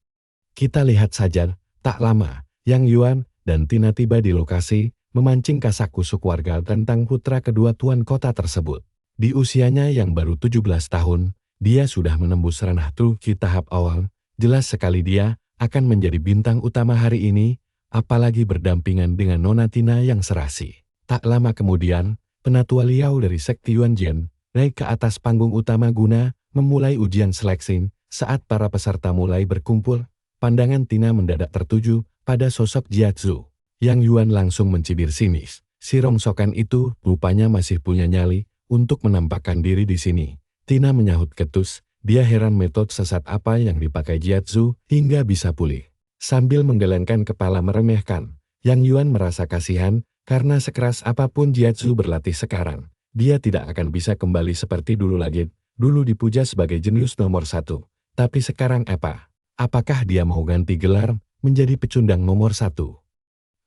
Kita lihat saja. Tak lama, Yang Yuan dan Tina tiba di lokasi, memancing kasak-kusuk warga tentang putra kedua tuan kota tersebut. Di usianya yang baru 17 tahun, dia sudah menembus ranah Truki tahap awal. Jelas sekali dia akan menjadi bintang utama hari ini, apalagi berdampingan dengan Nona Tina yang serasi. Tak lama kemudian, Penatua Liao dari sekte Yuanjian naik ke atas panggung utama guna memulai ujian seleksi. Saat para peserta mulai berkumpul, pandangan Tina mendadak tertuju pada sosok Jiatsu. Yang Yuan langsung mencibir sinis. Si rongsokan itu rupanya masih punya nyali untuk menampakkan diri di sini. Tina menyahut ketus, dia heran metode sesat apa yang dipakai Jiatsu hingga bisa pulih. Sambil menggelengkan kepala meremehkan, Yang Yuan merasa kasihan karena sekeras apapun Jiatsu berlatih sekarang, dia tidak akan bisa kembali seperti dulu lagi. Dulu dipuja sebagai jenius nomor 1. Tapi sekarang apa? Apakah dia mau ganti gelar menjadi pecundang nomor 1?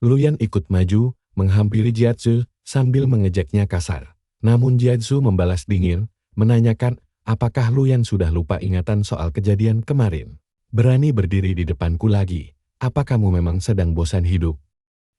Luyan ikut maju, menghampiri Jiatsu sambil mengejeknya kasar. Namun Jiatsu membalas dingin, menanyakan, apakah Luyan sudah lupa ingatan soal kejadian kemarin? Berani berdiri di depanku lagi, apa kamu memang sedang bosan hidup?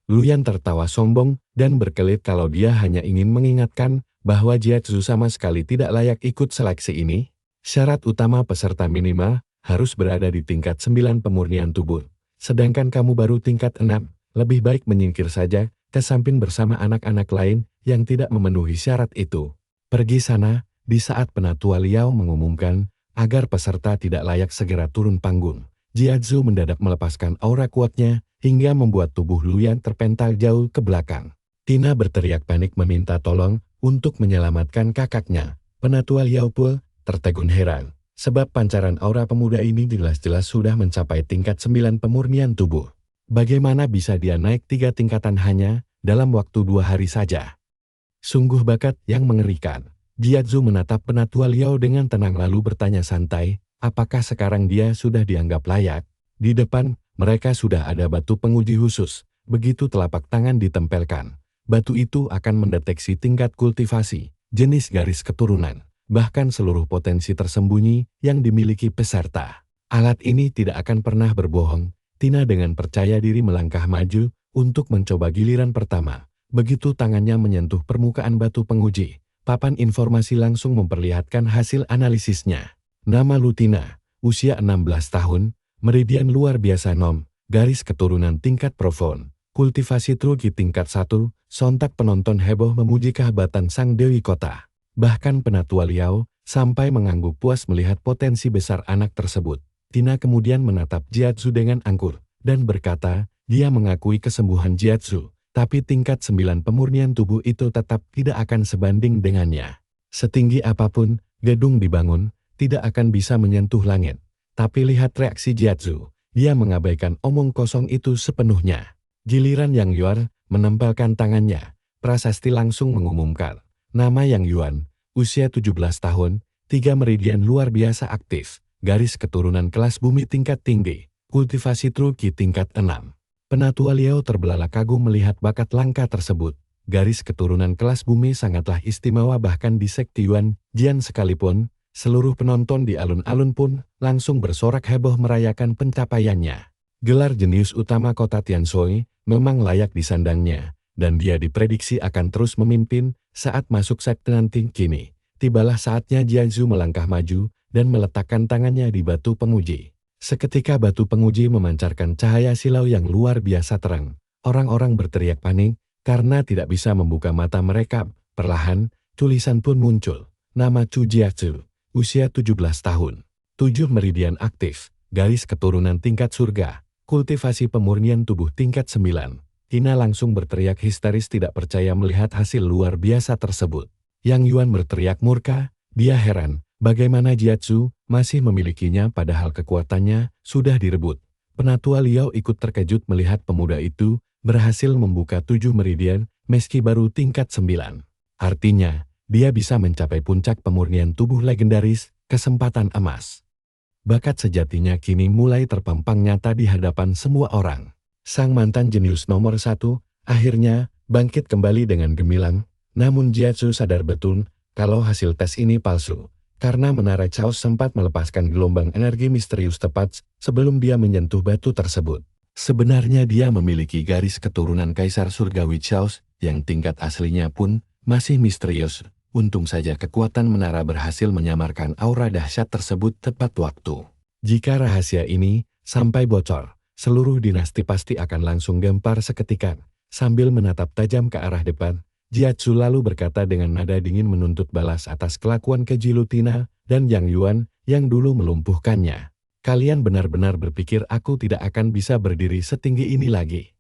Luyan tertawa sombong dan berkelit kalau dia hanya ingin mengingatkan bahwa Jiatsu sama sekali tidak layak ikut seleksi ini. Syarat utama peserta minimal harus berada di tingkat 9 pemurnian tubuh. Sedangkan kamu baru tingkat 6, lebih baik menyingkir saja ke samping bersama anak-anak lain yang tidak memenuhi syarat itu. Pergi sana. Di saat Penatua Liao mengumumkan agar peserta tidak layak segera turun panggung, Jiatsu mendadak melepaskan aura kuatnya hingga membuat tubuh Luyan terpental jauh ke belakang. Tina berteriak panik meminta tolong untuk menyelamatkan kakaknya. Penatua Liao pun tertegun heran, sebab pancaran aura pemuda ini jelas-jelas sudah mencapai tingkat 9 pemurnian tubuh. Bagaimana bisa dia naik 3 tingkatan hanya dalam waktu 2 hari saja? Sungguh bakat yang mengerikan. Jiatsu menatap Penatua Liao dengan tenang lalu bertanya santai, apakah sekarang dia sudah dianggap layak? Di depan, mereka sudah ada batu penguji khusus. Begitu telapak tangan ditempelkan, batu itu akan mendeteksi tingkat kultivasi, jenis garis keturunan, bahkan seluruh potensi tersembunyi yang dimiliki peserta. Alat ini tidak akan pernah berbohong. Tina dengan percaya diri melangkah maju untuk mencoba giliran pertama. Begitu tangannya menyentuh permukaan batu penguji, papan informasi langsung memperlihatkan hasil analisisnya. Nama Tina, usia 16 tahun, meridian luar biasa nom, garis keturunan tingkat profound, kultivasi Truki tingkat 1, sontak penonton heboh memuji kehebatan sang Dewi Kota. Bahkan Penatua Liao sampai mengangguk puas melihat potensi besar anak tersebut. Tina kemudian menatap Jiatsu dengan angkur dan berkata, dia mengakui kesembuhan Jiatsu, Tapi tingkat 9 pemurnian tubuh itu tetap tidak akan sebanding dengannya. Setinggi apapun gedung dibangun, tidak akan bisa menyentuh langit. Tapi lihat reaksi Jiatsu, dia mengabaikan omong kosong itu sepenuhnya. Giliran Yang Yuan menempelkan tangannya, prasasti langsung mengumumkan. Nama Yang Yuan, usia 17 tahun, 3 meridian luar biasa aktif, garis keturunan kelas bumi tingkat tinggi, kultivasi Truki tingkat 6. Penatua Liao terbelalak kagum melihat bakat langka tersebut. Garis keturunan kelas bumi sangatlah istimewa bahkan di sekte Yuan Jian sekalipun, seluruh penonton di alun-alun pun langsung bersorak heboh merayakan pencapaiannya. Gelar jenius utama kota Tianshui memang layak disandangnya, dan dia diprediksi akan terus memimpin saat masuk sekte nanti. Kini, tibalah saatnya Jianzhu melangkah maju dan meletakkan tangannya di batu penguji. Seketika batu penguji memancarkan cahaya silau yang luar biasa terang. Orang-orang berteriak panik karena tidak bisa membuka mata mereka. Perlahan, tulisan pun muncul. Nama Chu Jiatsu, usia 17 tahun. 7 meridian aktif, garis keturunan tingkat surga, kultivasi pemurnian tubuh tingkat 9. Tina langsung berteriak histeris tidak percaya melihat hasil luar biasa tersebut. Yang Yuan berteriak murka, dia heran. Bagaimana Jiatsu masih memilikinya padahal kekuatannya sudah direbut. Penatua Liao ikut terkejut melihat pemuda itu berhasil membuka 7 meridian meski baru tingkat 9. Artinya, dia bisa mencapai puncak pemurnian tubuh legendaris, kesempatan emas. Bakat sejatinya kini mulai terpampang nyata di hadapan semua orang. Sang mantan jenius nomor 1 akhirnya bangkit kembali dengan gemilang. Namun Jiatsu sadar betul kalau hasil tes ini palsu. Karena menara Chaos sempat melepaskan gelombang energi misterius tepat sebelum dia menyentuh batu tersebut. Sebenarnya dia memiliki garis keturunan Kaisar Surgawi Chaos yang tingkat aslinya pun masih misterius. Untung saja kekuatan menara berhasil menyamarkan aura dahsyat tersebut tepat waktu. Jika rahasia ini sampai bocor, seluruh dinasti pasti akan langsung gempar seketika. Sambil menatap tajam ke arah depan, Jiatsu lalu berkata dengan nada dingin menuntut balas atas kelakuan keji Tina dan Yang Yuan yang dulu melumpuhkannya. Kalian benar-benar berpikir aku tidak akan bisa berdiri setinggi ini lagi.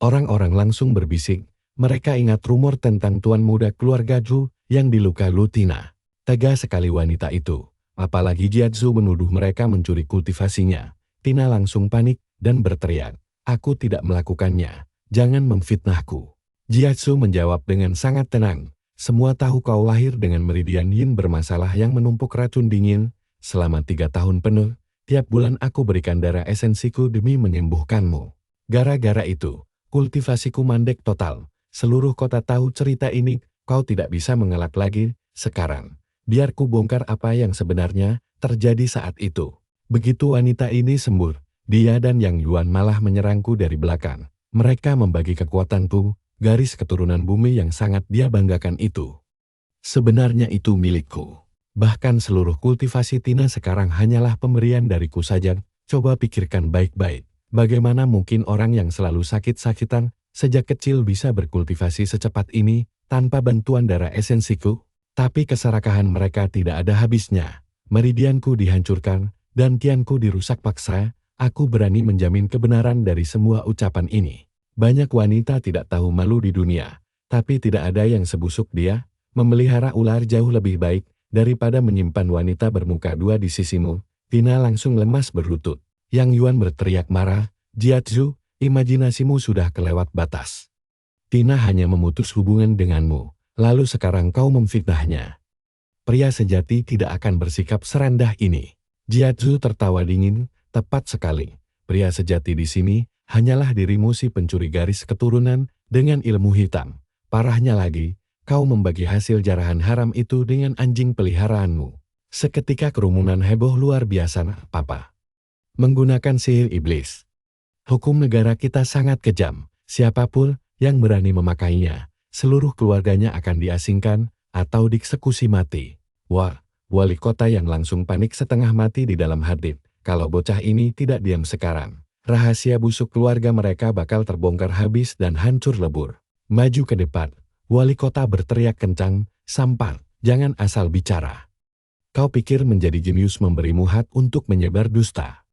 Orang-orang langsung berbisik, mereka ingat rumor tentang tuan muda keluarga Zhu yang dilukai Tina. Tega sekali wanita itu, apalagi Jiatsu menuduh mereka mencuri kultivasinya. Tina langsung panik dan berteriak, aku tidak melakukannya, jangan memfitnahku. Jiatsu menjawab dengan sangat tenang, semua tahu kau lahir dengan meridian yin bermasalah yang menumpuk racun dingin, selama 3 tahun penuh, tiap bulan aku berikan darah esensiku demi menyembuhkanmu. Gara-gara itu, kultivasiku mandek total, seluruh kota tahu cerita ini, kau tidak bisa mengelak lagi, sekarang. Biar ku bongkar apa yang sebenarnya terjadi saat itu. Begitu wanita ini sembur, dia dan Yang Yuan malah menyerangku dari belakang. Mereka membagi kekuatanku. Garis keturunan bumi yang sangat dia banggakan itu. Sebenarnya itu milikku. Bahkan seluruh kultivasi Tina sekarang hanyalah pemberian dariku saja. Coba pikirkan baik-baik. Bagaimana mungkin orang yang selalu sakit-sakitan sejak kecil bisa berkultivasi secepat ini tanpa bantuan darah esensiku? Tapi keserakahan mereka tidak ada habisnya. Meridianku dihancurkan dan tianku dirusak paksa. Aku berani menjamin kebenaran dari semua ucapan ini. Banyak wanita tidak tahu malu di dunia, tapi tidak ada yang sebusuk dia. Memelihara ular jauh lebih baik daripada menyimpan wanita bermuka dua di sisimu. Tina langsung lemas berlutut. Yang Yuan berteriak marah, Jiatsu, imajinasimu sudah kelewat batas. Tina hanya memutus hubungan denganmu, lalu sekarang kau memfitnahnya. Pria sejati tidak akan bersikap serendah ini. Jiatsu tertawa dingin, tepat sekali. Pria sejati di sini hanyalah dirimu si pencuri garis keturunan dengan ilmu hitam. Parahnya lagi, kau membagi hasil jarahan haram itu dengan anjing peliharaanmu. Seketika kerumunan heboh luar biasa, Papa. Menggunakan sihir iblis. Hukum negara kita sangat kejam. Siapapun yang berani memakainya, seluruh keluarganya akan diasingkan atau dieksekusi mati. Wah, wali kota yang langsung panik setengah mati di dalam hati. Kalau bocah ini tidak diam sekarang, rahasia busuk keluarga mereka bakal terbongkar habis dan hancur lebur. Maju ke depan, wali kota berteriak kencang, Sampar, jangan asal bicara. Kau pikir menjadi jenius memberimu hak untuk menyebar dusta?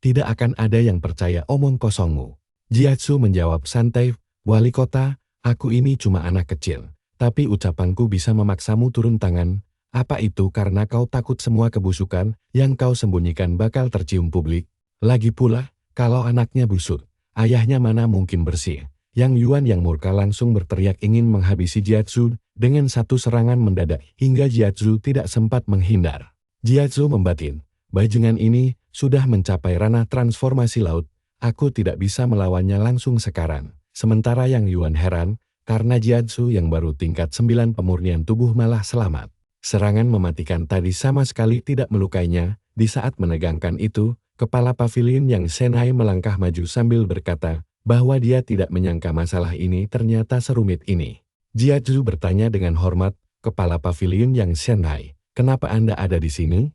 Tidak akan ada yang percaya omong kosongmu. Jiatsu menjawab santai, Wali kota, aku ini cuma anak kecil, tapi ucapanku bisa memaksamu turun tangan. Apa itu karena kau takut semua kebusukan yang kau sembunyikan bakal tercium publik? Lagi pula, kalau anaknya busuk, ayahnya mana mungkin bersih? Yang Yuan yang murka langsung berteriak ingin menghabisi Jiatsu dengan satu serangan mendadak hingga Jiatsu tidak sempat menghindar. Jiatsu membatin, bajingan ini sudah mencapai ranah transformasi laut, aku tidak bisa melawannya langsung sekarang. Sementara yang Yuan heran, karena Jiatsu yang baru tingkat 9 pemurnian tubuh malah selamat. Serangan mematikan tadi sama sekali tidak melukainya. Di saat menegangkan itu, kepala pavilion yang Shenhai melangkah maju sambil berkata, bahwa dia tidak menyangka masalah ini ternyata serumit ini. Jiatsu bertanya dengan hormat, kepala pavilion yang Shenhai, kenapa Anda ada di sini?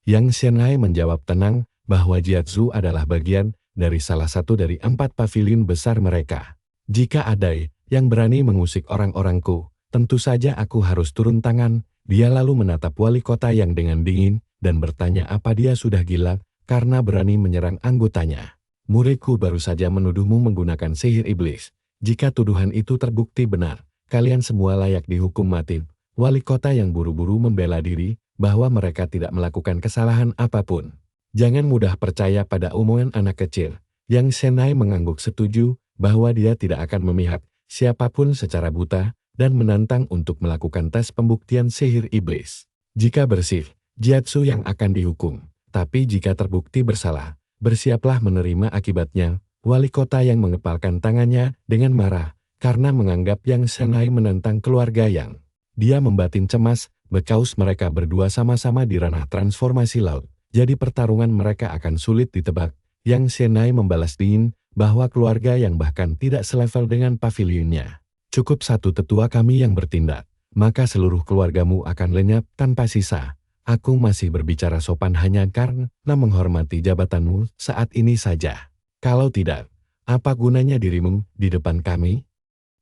Yang Shenhai menjawab tenang, bahwa Jiatsu adalah bagian dari salah satu dari 4 pavilion besar mereka. Jika ada yang berani mengusik orang-orangku, tentu saja aku harus turun tangan. Dia lalu menatap wali kota yang dengan dingin, dan bertanya apa dia sudah gila, karena berani menyerang anggotanya. Muridku baru saja menuduhmu menggunakan sihir iblis. Jika tuduhan itu terbukti benar, kalian semua layak dihukum mati. Wali kota yang buru-buru membela diri, bahwa mereka tidak melakukan kesalahan apapun. Jangan mudah percaya pada omongan anak kecil. Yang Shenhai mengangguk setuju, bahwa dia tidak akan memihak siapapun secara buta, dan menantang untuk melakukan tes pembuktian sihir iblis. Jika bersih, Jiatsu yang akan dihukum. Tapi jika terbukti bersalah, bersiaplah menerima akibatnya. Wali kota yang mengepalkan tangannya dengan marah, karena menganggap yang Shenhai menentang keluarga yang. Dia membatin cemas, because mereka berdua sama-sama di ranah transformasi laut. Jadi pertarungan mereka akan sulit ditebak. Yang Shenhai membalas dingin, bahwa keluarga yang bahkan tidak selevel dengan pavilionnya. Cukup satu tetua kami yang bertindak, maka seluruh keluargamu akan lenyap tanpa sisa. Aku masih berbicara sopan hanya karena menghormati jabatanmu saat ini saja. Kalau tidak, apa gunanya dirimu di depan kami?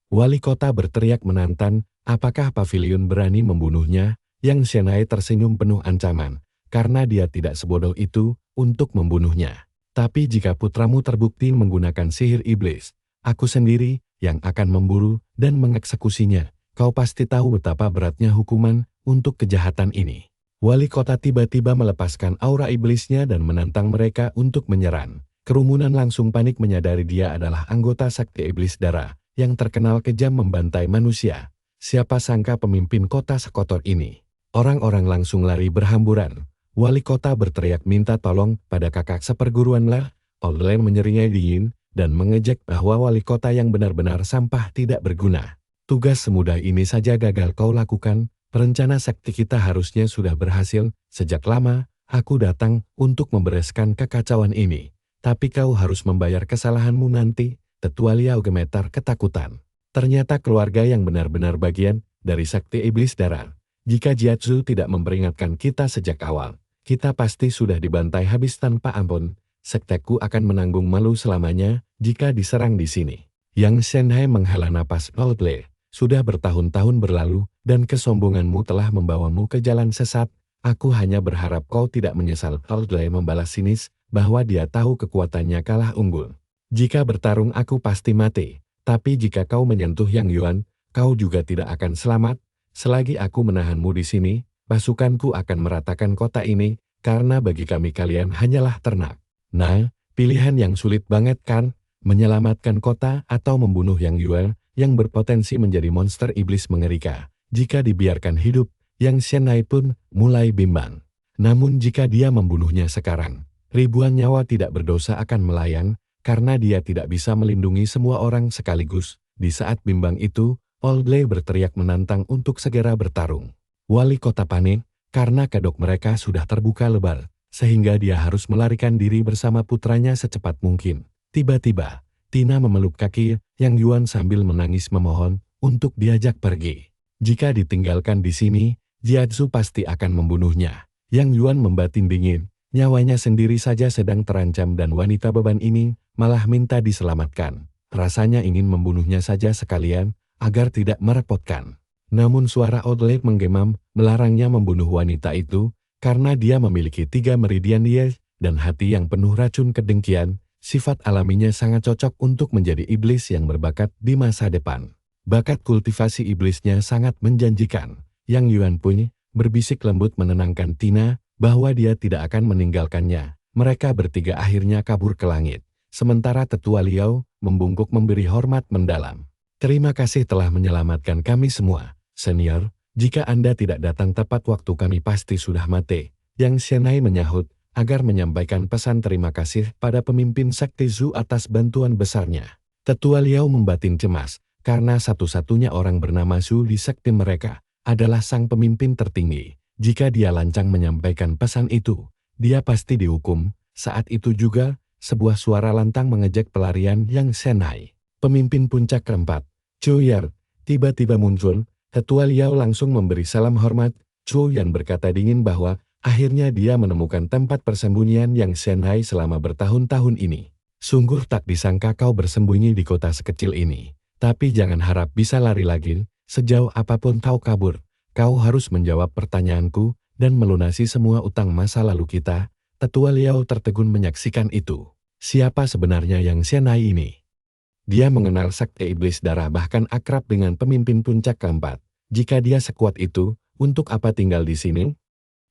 Wali kota berteriak menantang, apakah pavilion berani membunuhnya? Yang Shenhai tersenyum penuh ancaman, karena dia tidak sebodoh itu untuk membunuhnya. Tapi jika putramu terbukti menggunakan sihir iblis, aku sendiri yang akan memburu dan mengeksekusinya. Kau pasti tahu betapa beratnya hukuman untuk kejahatan ini. Wali kota tiba-tiba melepaskan aura iblisnya dan menantang mereka untuk menyerang. Kerumunan langsung panik menyadari dia adalah anggota sakti iblis darah yang terkenal kejam membantai manusia. Siapa sangka pemimpin kota sekotor ini. Orang-orang langsung lari berhamburan. Wali kota berteriak minta tolong pada kakak seperguruan lah. Oleh menyeringai dingin dan mengejek bahwa wali kota yang benar-benar sampah tidak berguna. Tugas semudah ini saja gagal kau lakukan, perencana sakti kita harusnya sudah berhasil. Sejak lama, aku datang untuk membereskan kekacauan ini. Tapi kau harus membayar kesalahanmu nanti. Tetua Liao gemetar ketakutan. Ternyata keluarga yang benar-benar bagian dari sakti iblis darah. Jika Jiatsu tidak memperingatkan kita sejak awal, kita pasti sudah dibantai habis tanpa ampun. Sekteku akan menanggung malu selamanya jika diserang di sini. Yang Shenhai menghela napas oleh. Sudah bertahun-tahun berlalu dan kesombonganmu telah membawamu ke jalan sesat. Aku hanya berharap kau tidak menyesal. Oleh membalas sinis bahwa dia tahu kekuatannya kalah unggul. Jika bertarung aku pasti mati. Tapi jika kau menyentuh Yang Yuan, kau juga tidak akan selamat. Selagi aku menahanmu di sini, pasukanku akan meratakan kota ini, karena bagi kami kalian hanyalah ternak. Nah, pilihan yang sulit banget kan? Menyelamatkan kota atau membunuh Yang Yuan yang berpotensi menjadi monster iblis mengerikan. Jika dibiarkan hidup, Yang Shenhai pun mulai bimbang. Namun jika dia membunuhnya sekarang, ribuan nyawa tidak berdosa akan melayang, karena dia tidak bisa melindungi semua orang sekaligus. Di saat bimbang itu, Oleh berteriak menantang untuk segera bertarung. Wali kota panik, karena kedok mereka sudah terbuka lebar, sehingga dia harus melarikan diri bersama putranya secepat mungkin. Tiba-tiba, Tina memeluk kaki Yang Yuan sambil menangis memohon untuk diajak pergi. Jika ditinggalkan di sini, Jiatsu pasti akan membunuhnya. Yang Yuan membatin dingin, nyawanya sendiri saja sedang terancam dan wanita beban ini malah minta diselamatkan. Rasanya ingin membunuhnya saja sekalian, agar tidak merepotkan. Namun suara Oleh menggemam, melarangnya membunuh wanita itu, karena dia memiliki 3 meridian dia dan hati yang penuh racun kedengkian. Sifat alaminya sangat cocok untuk menjadi iblis yang berbakat di masa depan. Bakat kultivasi iblisnya sangat menjanjikan. Yang Yuan Pui berbisik lembut menenangkan Tina bahwa dia tidak akan meninggalkannya. Mereka bertiga akhirnya kabur ke langit. Sementara Tetua Liao membungkuk memberi hormat mendalam. Terima kasih telah menyelamatkan kami semua, senior. Jika Anda tidak datang tepat waktu kami pasti sudah mati. Yang Shenai menyahut agar menyampaikan pesan terima kasih pada pemimpin sekte Zhu atas bantuan besarnya. Tetua Liao membatin cemas, karena satu-satunya orang bernama Zhu di sekte mereka adalah sang pemimpin tertinggi. Jika dia lancang menyampaikan pesan itu, dia pasti dihukum. Saat itu juga, sebuah suara lantang mengejek pelarian Yang Shenai. Pemimpin puncak keempat, Zhu Yan, tiba-tiba muncul. Tetua Liao langsung memberi salam hormat. Zhu Yan berkata dingin bahwa akhirnya dia menemukan tempat persembunyian Yang Shenai selama bertahun-tahun ini. Sungguh tak disangka kau bersembunyi di kota sekecil ini. Tapi jangan harap bisa lari lagi, sejauh apapun kau kabur. Kau harus menjawab pertanyaanku dan melunasi semua utang masa lalu kita. Tetua Liao tertegun menyaksikan itu. Siapa sebenarnya Yang Shenai ini? Dia mengenal sekte iblis darah bahkan akrab dengan pemimpin puncak keempat. Jika dia sekuat itu, untuk apa tinggal di sini?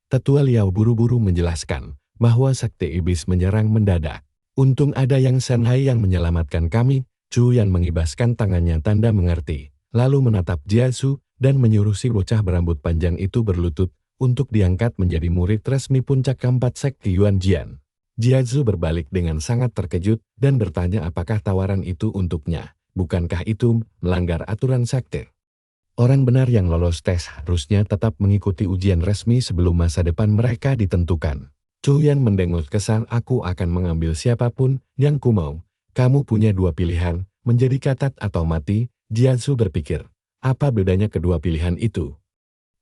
Tetua Liao buru-buru menjelaskan bahwa sekte iblis menyerang mendadak. Untung ada Yang Shenai yang menyelamatkan kami. Zhu Yan mengibaskan tangannya tanda mengerti, lalu menatap Jiazu dan menyuruh si bocah berambut panjang itu berlutut untuk diangkat menjadi murid resmi puncak keempat sekte Yuan Jian. Jiazu berbalik dengan sangat terkejut dan bertanya apakah tawaran itu untuknya. Bukankah itu melanggar aturan sekte? Orang benar yang lolos tes harusnya tetap mengikuti ujian resmi sebelum masa depan mereka ditentukan. Zhu Yan mendengus kesal, aku akan mengambil siapapun yang ku mau. Kamu punya dua pilihan, menjadi katat atau mati. Jiazu berpikir, apa bedanya kedua pilihan itu?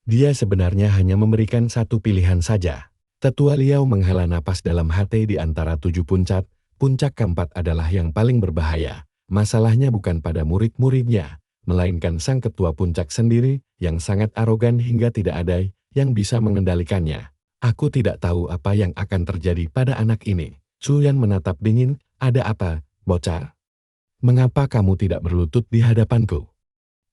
Dia sebenarnya hanya memberikan satu pilihan saja. Tetua Liao menghela napas dalam hati di antara 7 puncak. Puncak keempat adalah yang paling berbahaya. Masalahnya bukan pada murid-muridnya, melainkan sang ketua puncak sendiri yang sangat arogan hingga tidak ada yang bisa mengendalikannya. Aku tidak tahu apa yang akan terjadi pada anak ini. Zhu Yan menatap dingin, ada apa, bocah? Mengapa kamu tidak berlutut di hadapanku?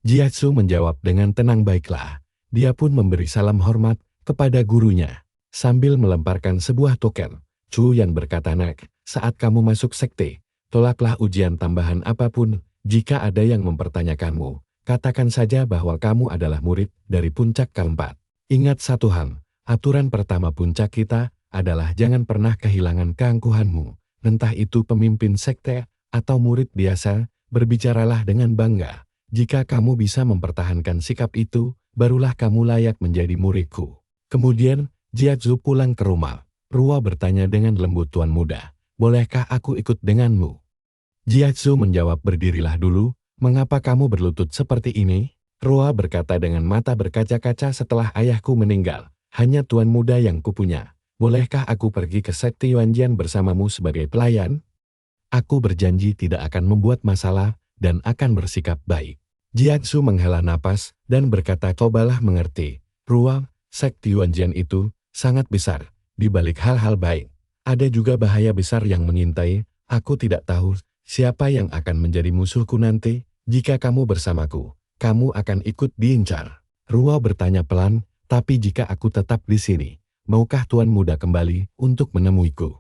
Jiazu menjawab dengan tenang, baiklah. Dia pun memberi salam hormat kepada gurunya. Sambil melemparkan sebuah token, Zhu Yan berkata, nak, saat kamu masuk sekte, tolaklah ujian tambahan apapun. Jika ada yang mempertanyakanmu, katakan saja bahwa kamu adalah murid dari puncak keempat. Ingat satu hal, aturan pertama puncak kita adalah jangan pernah kehilangan keangkuhanmu. Entah itu pemimpin sekte atau murid biasa, berbicaralah dengan bangga. Jika kamu bisa mempertahankan sikap itu, barulah kamu layak menjadi muridku. Kemudian, Jiazu pulang ke rumah. Ruo bertanya dengan lembut, tuan muda, bolehkah aku ikut denganmu? Jiazu menjawab, berdirilah dulu, mengapa kamu berlutut seperti ini? Ruo berkata dengan mata berkaca-kaca, setelah ayahku meninggal, hanya tuan muda yang kupunya. Bolehkah aku pergi ke sekte Yuan Jian bersamamu sebagai pelayan? Aku berjanji tidak akan membuat masalah dan akan bersikap baik. Jiazu menghela napas dan berkata, cobalah mengerti. Ruo, sekte Yuan Jian itu sangat besar. Di balik hal-hal baik, ada juga bahaya besar yang mengintai. Aku tidak tahu siapa yang akan menjadi musuhku nanti. Jika kamu bersamaku, kamu akan ikut diincar. Ruo bertanya pelan, tapi jika aku tetap di sini, maukah tuan muda kembali untuk menemuiku?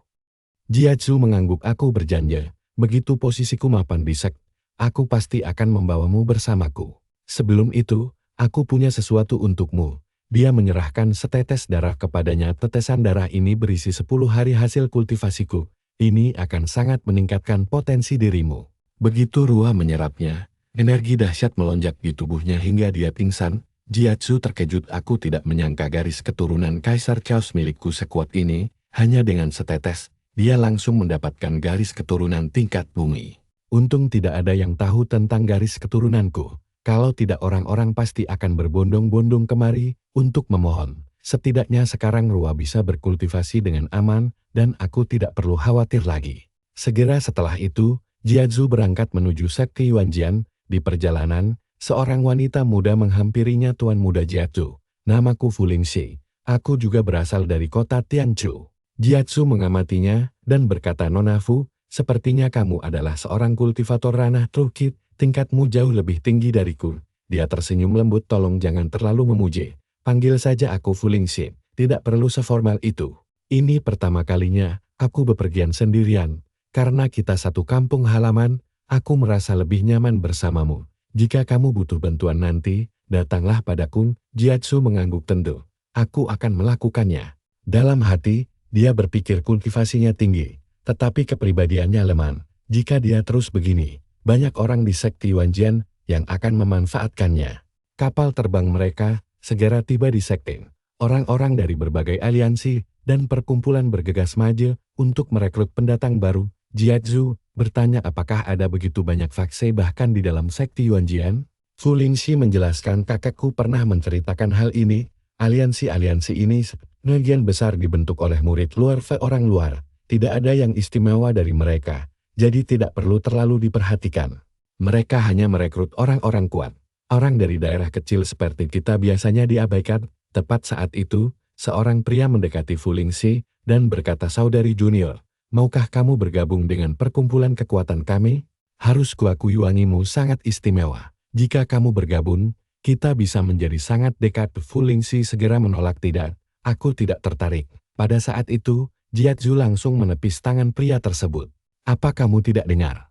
Jiazu mengangguk, aku berjanji, begitu posisiku mapan di sekte, aku pasti akan membawamu bersamaku. Sebelum itu, aku punya sesuatu untukmu. Dia menyerahkan setetes darah kepadanya. Tetesan darah ini berisi 10 hari hasil kultivasiku. Ini akan sangat meningkatkan potensi dirimu. Begitu Ruo menyerapnya, energi dahsyat melonjak di tubuhnya hingga dia pingsan. Jiazu terkejut, aku tidak menyangka garis keturunan Kaisar Chaos milikku sekuat ini. Hanya dengan setetes, dia langsung mendapatkan garis keturunan tingkat bumi. Untung tidak ada yang tahu tentang garis keturunanku. Kalau tidak, orang-orang pasti akan berbondong-bondong kemari untuk memohon. Setidaknya sekarang Ruo bisa berkultivasi dengan aman dan aku tidak perlu khawatir lagi. Segera setelah itu, Jiazu berangkat menuju sekte Yuan Jian. Di perjalanan, seorang wanita muda menghampirinya, tuan muda Jiazu. Namaku Fu Lingxi. Aku juga berasal dari kota Tianzhou. Jiazu mengamatinya dan berkata, Nona Fu, Sepertinya kamu adalah seorang kultivator ranah trukit, tingkatmu jauh lebih tinggi dariku. Dia tersenyum lembut, tolong jangan terlalu memuji. Panggil saja aku Fulingxi, tidak perlu seformal itu. Ini pertama kalinya, aku bepergian sendirian. Karena kita satu kampung halaman, aku merasa lebih nyaman bersamamu. Jika kamu butuh bantuan nanti, datanglah padaku. Jiatsu mengangguk, tentu. Aku akan melakukannya. Dalam hati, dia berpikir kultivasinya tinggi, tetapi kepribadiannya lemah. Jika dia terus begini, banyak orang di sekte Yuanjian yang akan memanfaatkannya. Kapal terbang mereka segera tiba di sekte. Orang-orang dari berbagai aliansi dan perkumpulan bergegas maju untuk merekrut pendatang baru. Jiatsu bertanya apakah ada begitu banyak faksi bahkan di dalam sekte Yuanjian? Fulingxi menjelaskan, kakakku pernah menceritakan hal ini. Aliansi-aliansi ini sebagian besar dibentuk oleh murid luar orang luar. Tidak ada yang istimewa dari mereka, jadi tidak perlu terlalu diperhatikan. Mereka hanya merekrut orang-orang kuat. Orang dari daerah kecil seperti kita biasanya diabaikan. Tepat saat itu, seorang pria mendekati Fulingxi dan berkata, saudari junior, maukah kamu bergabung dengan perkumpulan kekuatan kami? Harus kuakui wangimu sangat istimewa. Jika kamu bergabung, kita bisa menjadi sangat dekat. Fulingxi segera menolak, tidak, aku tidak tertarik. Pada saat itu, Jiatsu langsung menepis tangan pria tersebut. Apa kamu tidak dengar?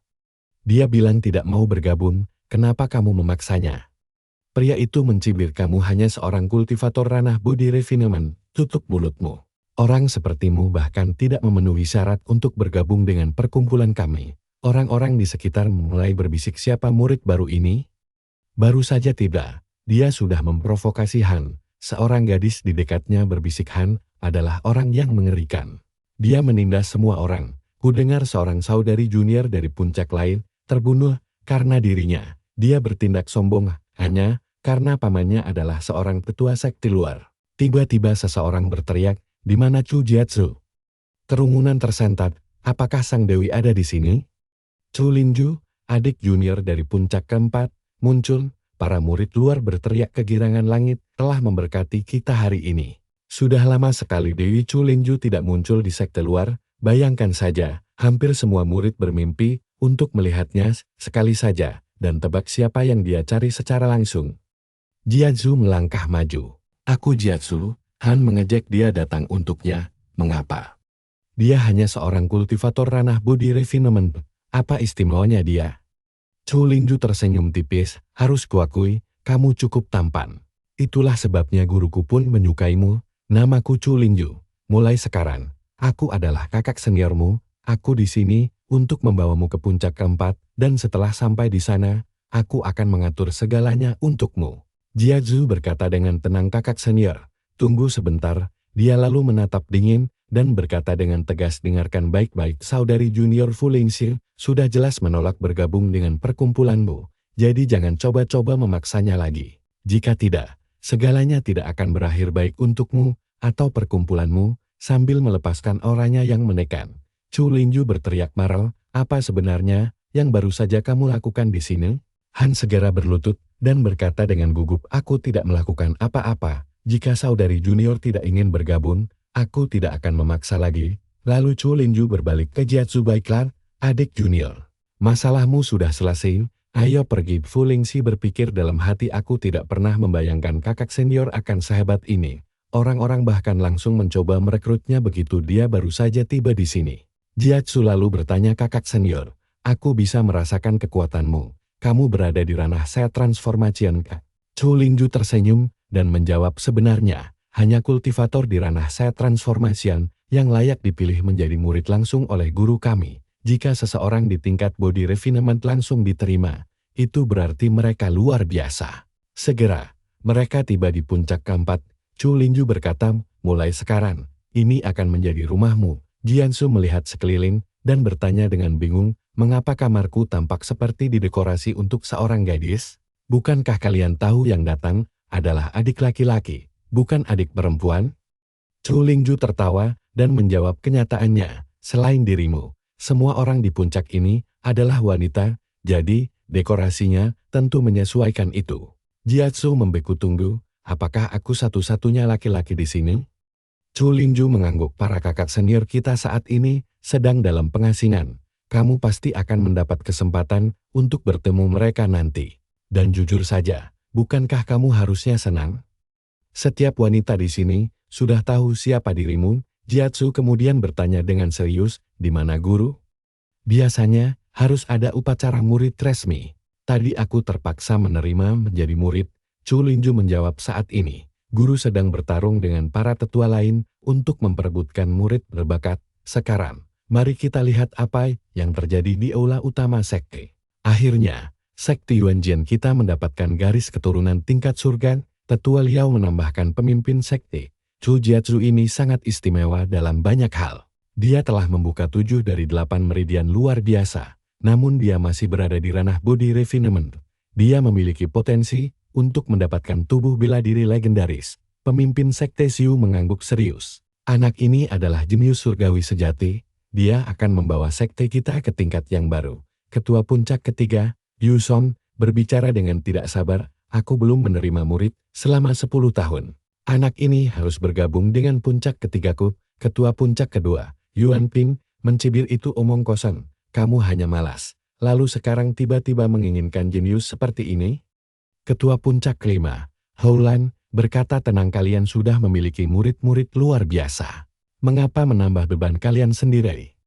Dia bilang tidak mau bergabung, kenapa kamu memaksanya? Pria itu mencibir, kamu hanya seorang kultivator ranah body refinement, tutup mulutmu. Orang sepertimu bahkan tidak memenuhi syarat untuk bergabung dengan perkumpulan kami. Orang-orang di sekitar mulai berbisik, siapa murid baru ini? Baru saja tidak. Dia sudah memprovokasi Han. Seorang gadis di dekatnya berbisik, Han adalah orang yang mengerikan. Dia menindas semua orang. Ku dengar seorang saudari junior dari puncak lain terbunuh karena dirinya. Dia bertindak sombong hanya karena pamannya adalah seorang ketua sekte luar. Tiba-tiba seseorang berteriak, di mana Chu Jiatsu? Kerumunan tersentak, apakah sang dewi ada di sini? Chu Linju, adik junior dari puncak keempat, muncul. Para murid luar berteriak, kegirangan langit telah memberkati kita hari ini. Sudah lama sekali Dewi Chu Linju tidak muncul di sekte luar. Bayangkan saja, hampir semua murid bermimpi untuk melihatnya sekali saja, dan tebak siapa yang dia cari secara langsung. Jiatsu melangkah maju. Aku Jiatsu, Han mengejek, dia datang untuknya. Mengapa? Dia hanya seorang kultivator ranah body refinement. Apa istimewanya dia? Chu Linju tersenyum tipis, harus kuakui, kamu cukup tampan. Itulah sebabnya guruku pun menyukaimu. Namaku Chu Linju. Mulai sekarang, aku adalah kakak seniormu. Aku di sini untuk membawamu ke puncak keempat, dan setelah sampai di sana, aku akan mengatur segalanya untukmu. Jiatsu berkata dengan tenang, kakak senior. Tunggu sebentar, dia lalu menatap dingin, dan berkata dengan tegas, dengarkan baik-baik, saudari junior Fulingxi sudah jelas menolak bergabung dengan perkumpulanmu, jadi jangan coba-coba memaksanya lagi. Jika tidak, segalanya tidak akan berakhir baik untukmu atau perkumpulanmu. Sambil melepaskan orangnya yang menekan, Chu Linju berteriak marah, apa sebenarnya yang baru saja kamu lakukan di sini? Han segera berlutut dan berkata dengan gugup, aku tidak melakukan apa-apa. Jika saudari junior tidak ingin bergabung, aku tidak akan memaksa lagi. Lalu Chu Linju berbalik ke Jiatsu, baiklah, adik junior. Masalahmu sudah selesai, ayo pergi. Fulingxi berpikir dalam hati, aku tidak pernah membayangkan kakak senior akan sehebat ini. Orang-orang bahkan langsung mencoba merekrutnya begitu dia baru saja tiba di sini. Jiatsu lalu bertanya, kakak senior, aku bisa merasakan kekuatanmu. Kamu berada di ranah set transformation. Chu Linju tersenyum dan menjawab, sebenarnya hanya kultivator di ranah set transformation yang layak dipilih menjadi murid langsung oleh guru kami. Jika seseorang di tingkat body refinement langsung diterima, itu berarti mereka luar biasa. Segera, mereka tiba di puncak keempat. Chu Linju berkata, mulai sekarang, ini akan menjadi rumahmu. Jiatsu melihat sekeliling dan bertanya dengan bingung, mengapa kamarku tampak seperti didekorasi untuk seorang gadis? Bukankah kalian tahu yang datang adalah adik laki-laki, bukan adik perempuan? Chu Linju tertawa dan menjawab, kenyataannya, selain dirimu, semua orang di puncak ini adalah wanita, jadi dekorasinya tentu menyesuaikan itu. Jiatsu membeku, tunggu, apakah aku satu-satunya laki-laki di sini? Chu Linju mengangguk, para kakak senior kita saat ini sedang dalam pengasingan. Kamu pasti akan mendapat kesempatan untuk bertemu mereka nanti. Dan jujur saja, bukankah kamu harusnya senang? Setiap wanita di sini sudah tahu siapa dirimu. Jiatsu kemudian bertanya dengan serius, di mana guru? Biasanya, harus ada upacara murid resmi. Tadi aku terpaksa menerima menjadi murid, Chu Linju menjawab saat ini. Guru sedang bertarung dengan para tetua lain untuk memperebutkan murid berbakat. Sekarang, mari kita lihat apa yang terjadi di aula utama sekte. Akhirnya, sekte Yuanjian kita mendapatkan garis keturunan tingkat surga. Tetua Liao menambahkan pemimpin sekte. Chu Jiatsu ini sangat istimewa dalam banyak hal. Dia telah membuka 7 dari 8 meridian luar biasa, namun dia masih berada di ranah body refinement. Dia memiliki potensi untuk mendapatkan tubuh bela diri legendaris. Pemimpin sekte Xiu mengangguk serius. Anak ini adalah jenius surgawi sejati. Dia akan membawa sekte kita ke tingkat yang baru. Ketua puncak ketiga, Yu Song, berbicara dengan tidak sabar. Aku belum menerima murid selama 10 tahun. Anak ini harus bergabung dengan puncak ketigaku. Ketua puncak kedua, Yuan Ping, mencibir itu omong kosong. Kamu hanya malas. Lalu sekarang tiba-tiba menginginkan jenius seperti ini? Ketua puncak kelima, Houlan, berkata tenang, kalian sudah memiliki murid-murid luar biasa. Mengapa menambah beban kalian sendiri?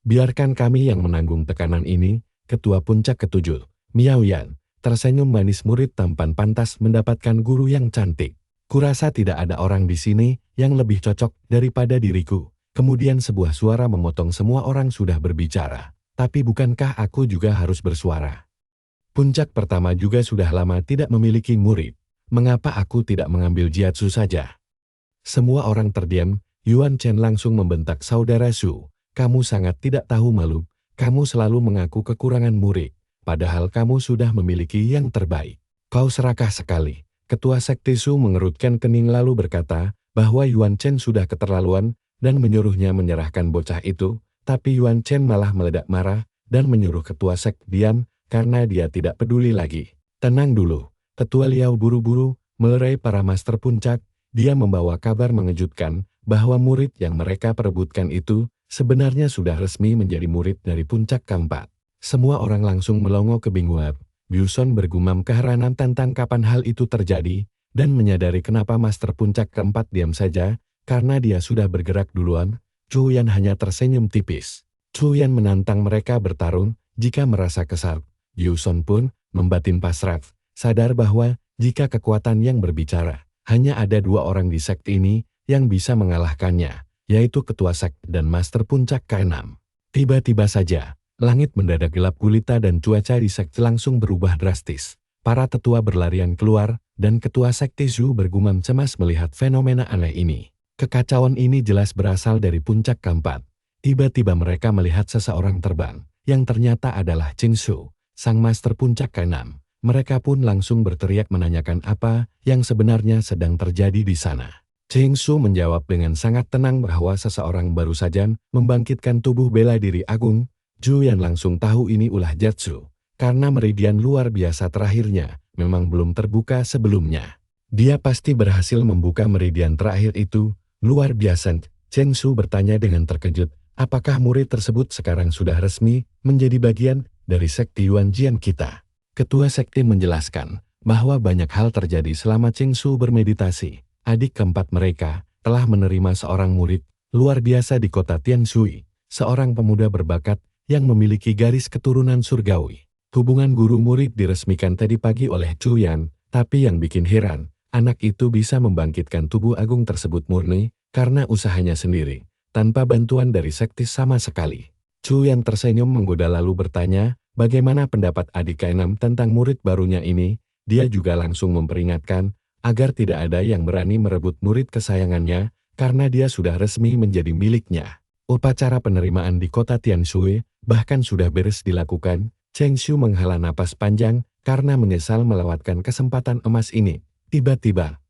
Biarkan kami yang menanggung tekanan ini. Ketua puncak ketujuh, Miao Yan, tersenyum manis, murid tampan pantas mendapatkan guru yang cantik. Kurasa tidak ada orang di sini yang lebih cocok daripada diriku. Kemudian sebuah suara memotong, semua orang sudah berbicara. Tapi bukankah aku juga harus bersuara? Puncak pertama juga sudah lama tidak memiliki murid. Mengapa aku tidak mengambil Jiatsu saja? Semua orang terdiam. Yuan Chen langsung membentak, saudara Su, kamu sangat tidak tahu malu. Kamu selalu mengaku kekurangan murid, padahal kamu sudah memiliki yang terbaik. Kau serakah sekali. Ketua sekte Su mengerutkan kening lalu berkata bahwa Yuan Chen sudah keterlaluan dan menyuruhnya menyerahkan bocah itu, tapi Yuan Chen malah meledak marah dan menyuruh ketua sekte diam karena dia tidak peduli lagi. Tenang dulu, Tetua Liao buru-buru melerai para master puncak. Dia membawa kabar mengejutkan bahwa murid yang mereka perebutkan itu sebenarnya sudah resmi menjadi murid dari puncak keempat. Semua orang langsung melongo kebingungan. Yuson bergumam keheranan tentang kapan hal itu terjadi, dan menyadari kenapa master puncak keempat diam saja, karena dia sudah bergerak duluan. Chu Yan hanya tersenyum tipis. Chu Yan menantang mereka bertarung, jika merasa kesal. Yuson pun membatin pasrah, sadar bahwa jika kekuatan yang berbicara, hanya ada 2 orang di sekte ini yang bisa mengalahkannya, yaitu ketua sekte dan master puncak ke-6. Tiba-tiba saja, langit mendadak gelap gulita dan cuaca di sekte langsung berubah drastis. Para tetua berlarian keluar, dan ketua sekte Zhu bergumam cemas melihat fenomena aneh ini. Kekacauan ini jelas berasal dari puncak keempat. Tiba-tiba mereka melihat seseorang terbang, yang ternyata adalah Cheng Su, sang master puncak ke-6. Mereka pun langsung berteriak menanyakan apa yang sebenarnya sedang terjadi di sana. Cheng Su menjawab dengan sangat tenang bahwa seseorang baru saja membangkitkan tubuh bela diri agung. Zhu Yan langsung tahu ini ulah Jiatsu, karena meridian luar biasa terakhirnya memang belum terbuka sebelumnya. Dia pasti berhasil membuka meridian terakhir itu, luar biasa. Cheng Su bertanya dengan terkejut, apakah murid tersebut sekarang sudah resmi menjadi bagian dari sekte Yuanjian kita? Ketua sekte menjelaskan bahwa banyak hal terjadi selama Cheng Su bermeditasi. Adik keempat mereka telah menerima seorang murid luar biasa di kota Tianshui, seorang pemuda berbakat yang memiliki garis keturunan surgawi. Hubungan guru-murid diresmikan tadi pagi oleh Chu Yan, tapi yang bikin heran, anak itu bisa membangkitkan tubuh agung tersebut murni karena usahanya sendiri, tanpa bantuan dari sekte sama sekali. Chu Yan tersenyum menggoda lalu bertanya, bagaimana pendapat adik ke-6 tentang murid barunya ini? Dia juga langsung memperingatkan agar tidak ada yang berani merebut murid kesayangannya, karena dia sudah resmi menjadi miliknya. Upacara penerimaan di kota Tianshui bahkan sudah beres dilakukan. Cheng Su menghela napas panjang karena menyesal melewatkan kesempatan emas ini. Tiba-tiba,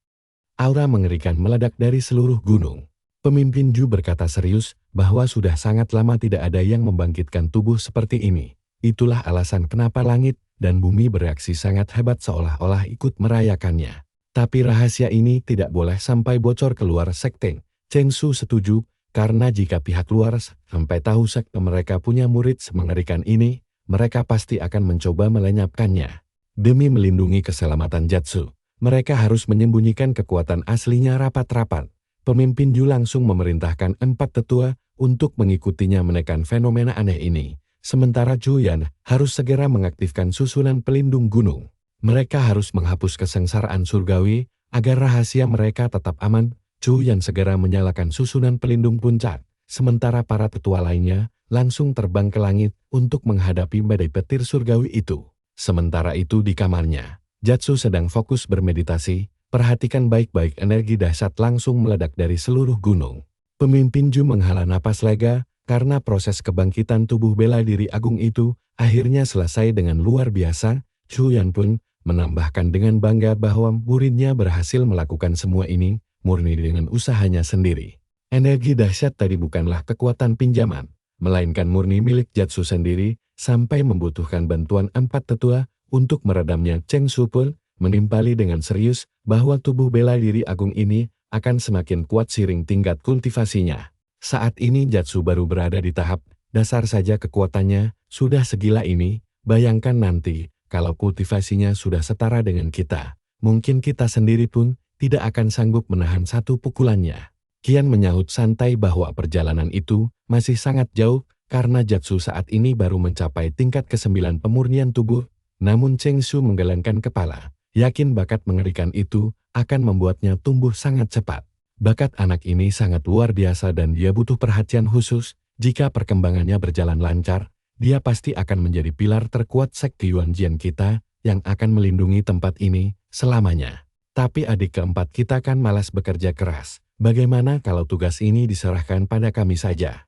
aura mengerikan meledak dari seluruh gunung. Pemimpin Zhu berkata serius bahwa sudah sangat lama tidak ada yang membangkitkan tubuh seperti ini. Itulah alasan kenapa langit dan bumi bereaksi sangat hebat seolah-olah ikut merayakannya. Tapi rahasia ini tidak boleh sampai bocor keluar sekte. Cheng Su setuju. Karena jika pihak luar sampai tahu sekte mereka punya murid semengerikan ini, mereka pasti akan mencoba melenyapkannya. Demi melindungi keselamatan Jatsu, mereka harus menyembunyikan kekuatan aslinya rapat-rapat. Pemimpin Ju langsung memerintahkan 4 tetua untuk mengikutinya menekan fenomena aneh ini. Sementara Juyan harus segera mengaktifkan susunan pelindung gunung. Mereka harus menghapus kesengsaraan surgawi agar rahasia mereka tetap aman. Juyan segera menyalakan susunan pelindung puncak, sementara para tetua lainnya langsung terbang ke langit untuk menghadapi badai petir surgawi itu. Sementara itu di kamarnya, Jatsu sedang fokus bermeditasi. Perhatikan baik-baik, energi dahsyat langsung meledak dari seluruh gunung. Pemimpin Ju menghela napas lega karena proses kebangkitan tubuh bela diri agung itu akhirnya selesai dengan luar biasa. Juyan pun menambahkan dengan bangga bahwa muridnya berhasil melakukan semua ini murni dengan usahanya sendiri. Energi dahsyat tadi bukanlah kekuatan pinjaman, melainkan murni milik Jatsu sendiri, sampai membutuhkan bantuan 4 tetua untuk meredamnya. Cheng Su pun menimpali dengan serius bahwa tubuh bela diri agung ini akan semakin kuat seiring tingkat kultivasinya. Saat ini Jatsu baru berada di tahap dasar saja, kekuatannya sudah segila ini. Bayangkan nanti kalau kultivasinya sudah setara dengan kita, mungkin kita sendiri pun tidak akan sanggup menahan satu pukulannya. Qian menyahut santai bahwa perjalanan itu masih sangat jauh karena Jatsu saat ini baru mencapai tingkat ke-9 pemurnian tubuh. Namun Cheng Su menggelengkan kepala, yakin bakat mengerikan itu akan membuatnya tumbuh sangat cepat. Bakat anak ini sangat luar biasa dan dia butuh perhatian khusus. Jika perkembangannya berjalan lancar, dia pasti akan menjadi pilar terkuat sekte Yuanjian kita yang akan melindungi tempat ini selamanya. Tapi adik keempat kita kan malas bekerja keras. Bagaimana kalau tugas ini diserahkan pada kami saja?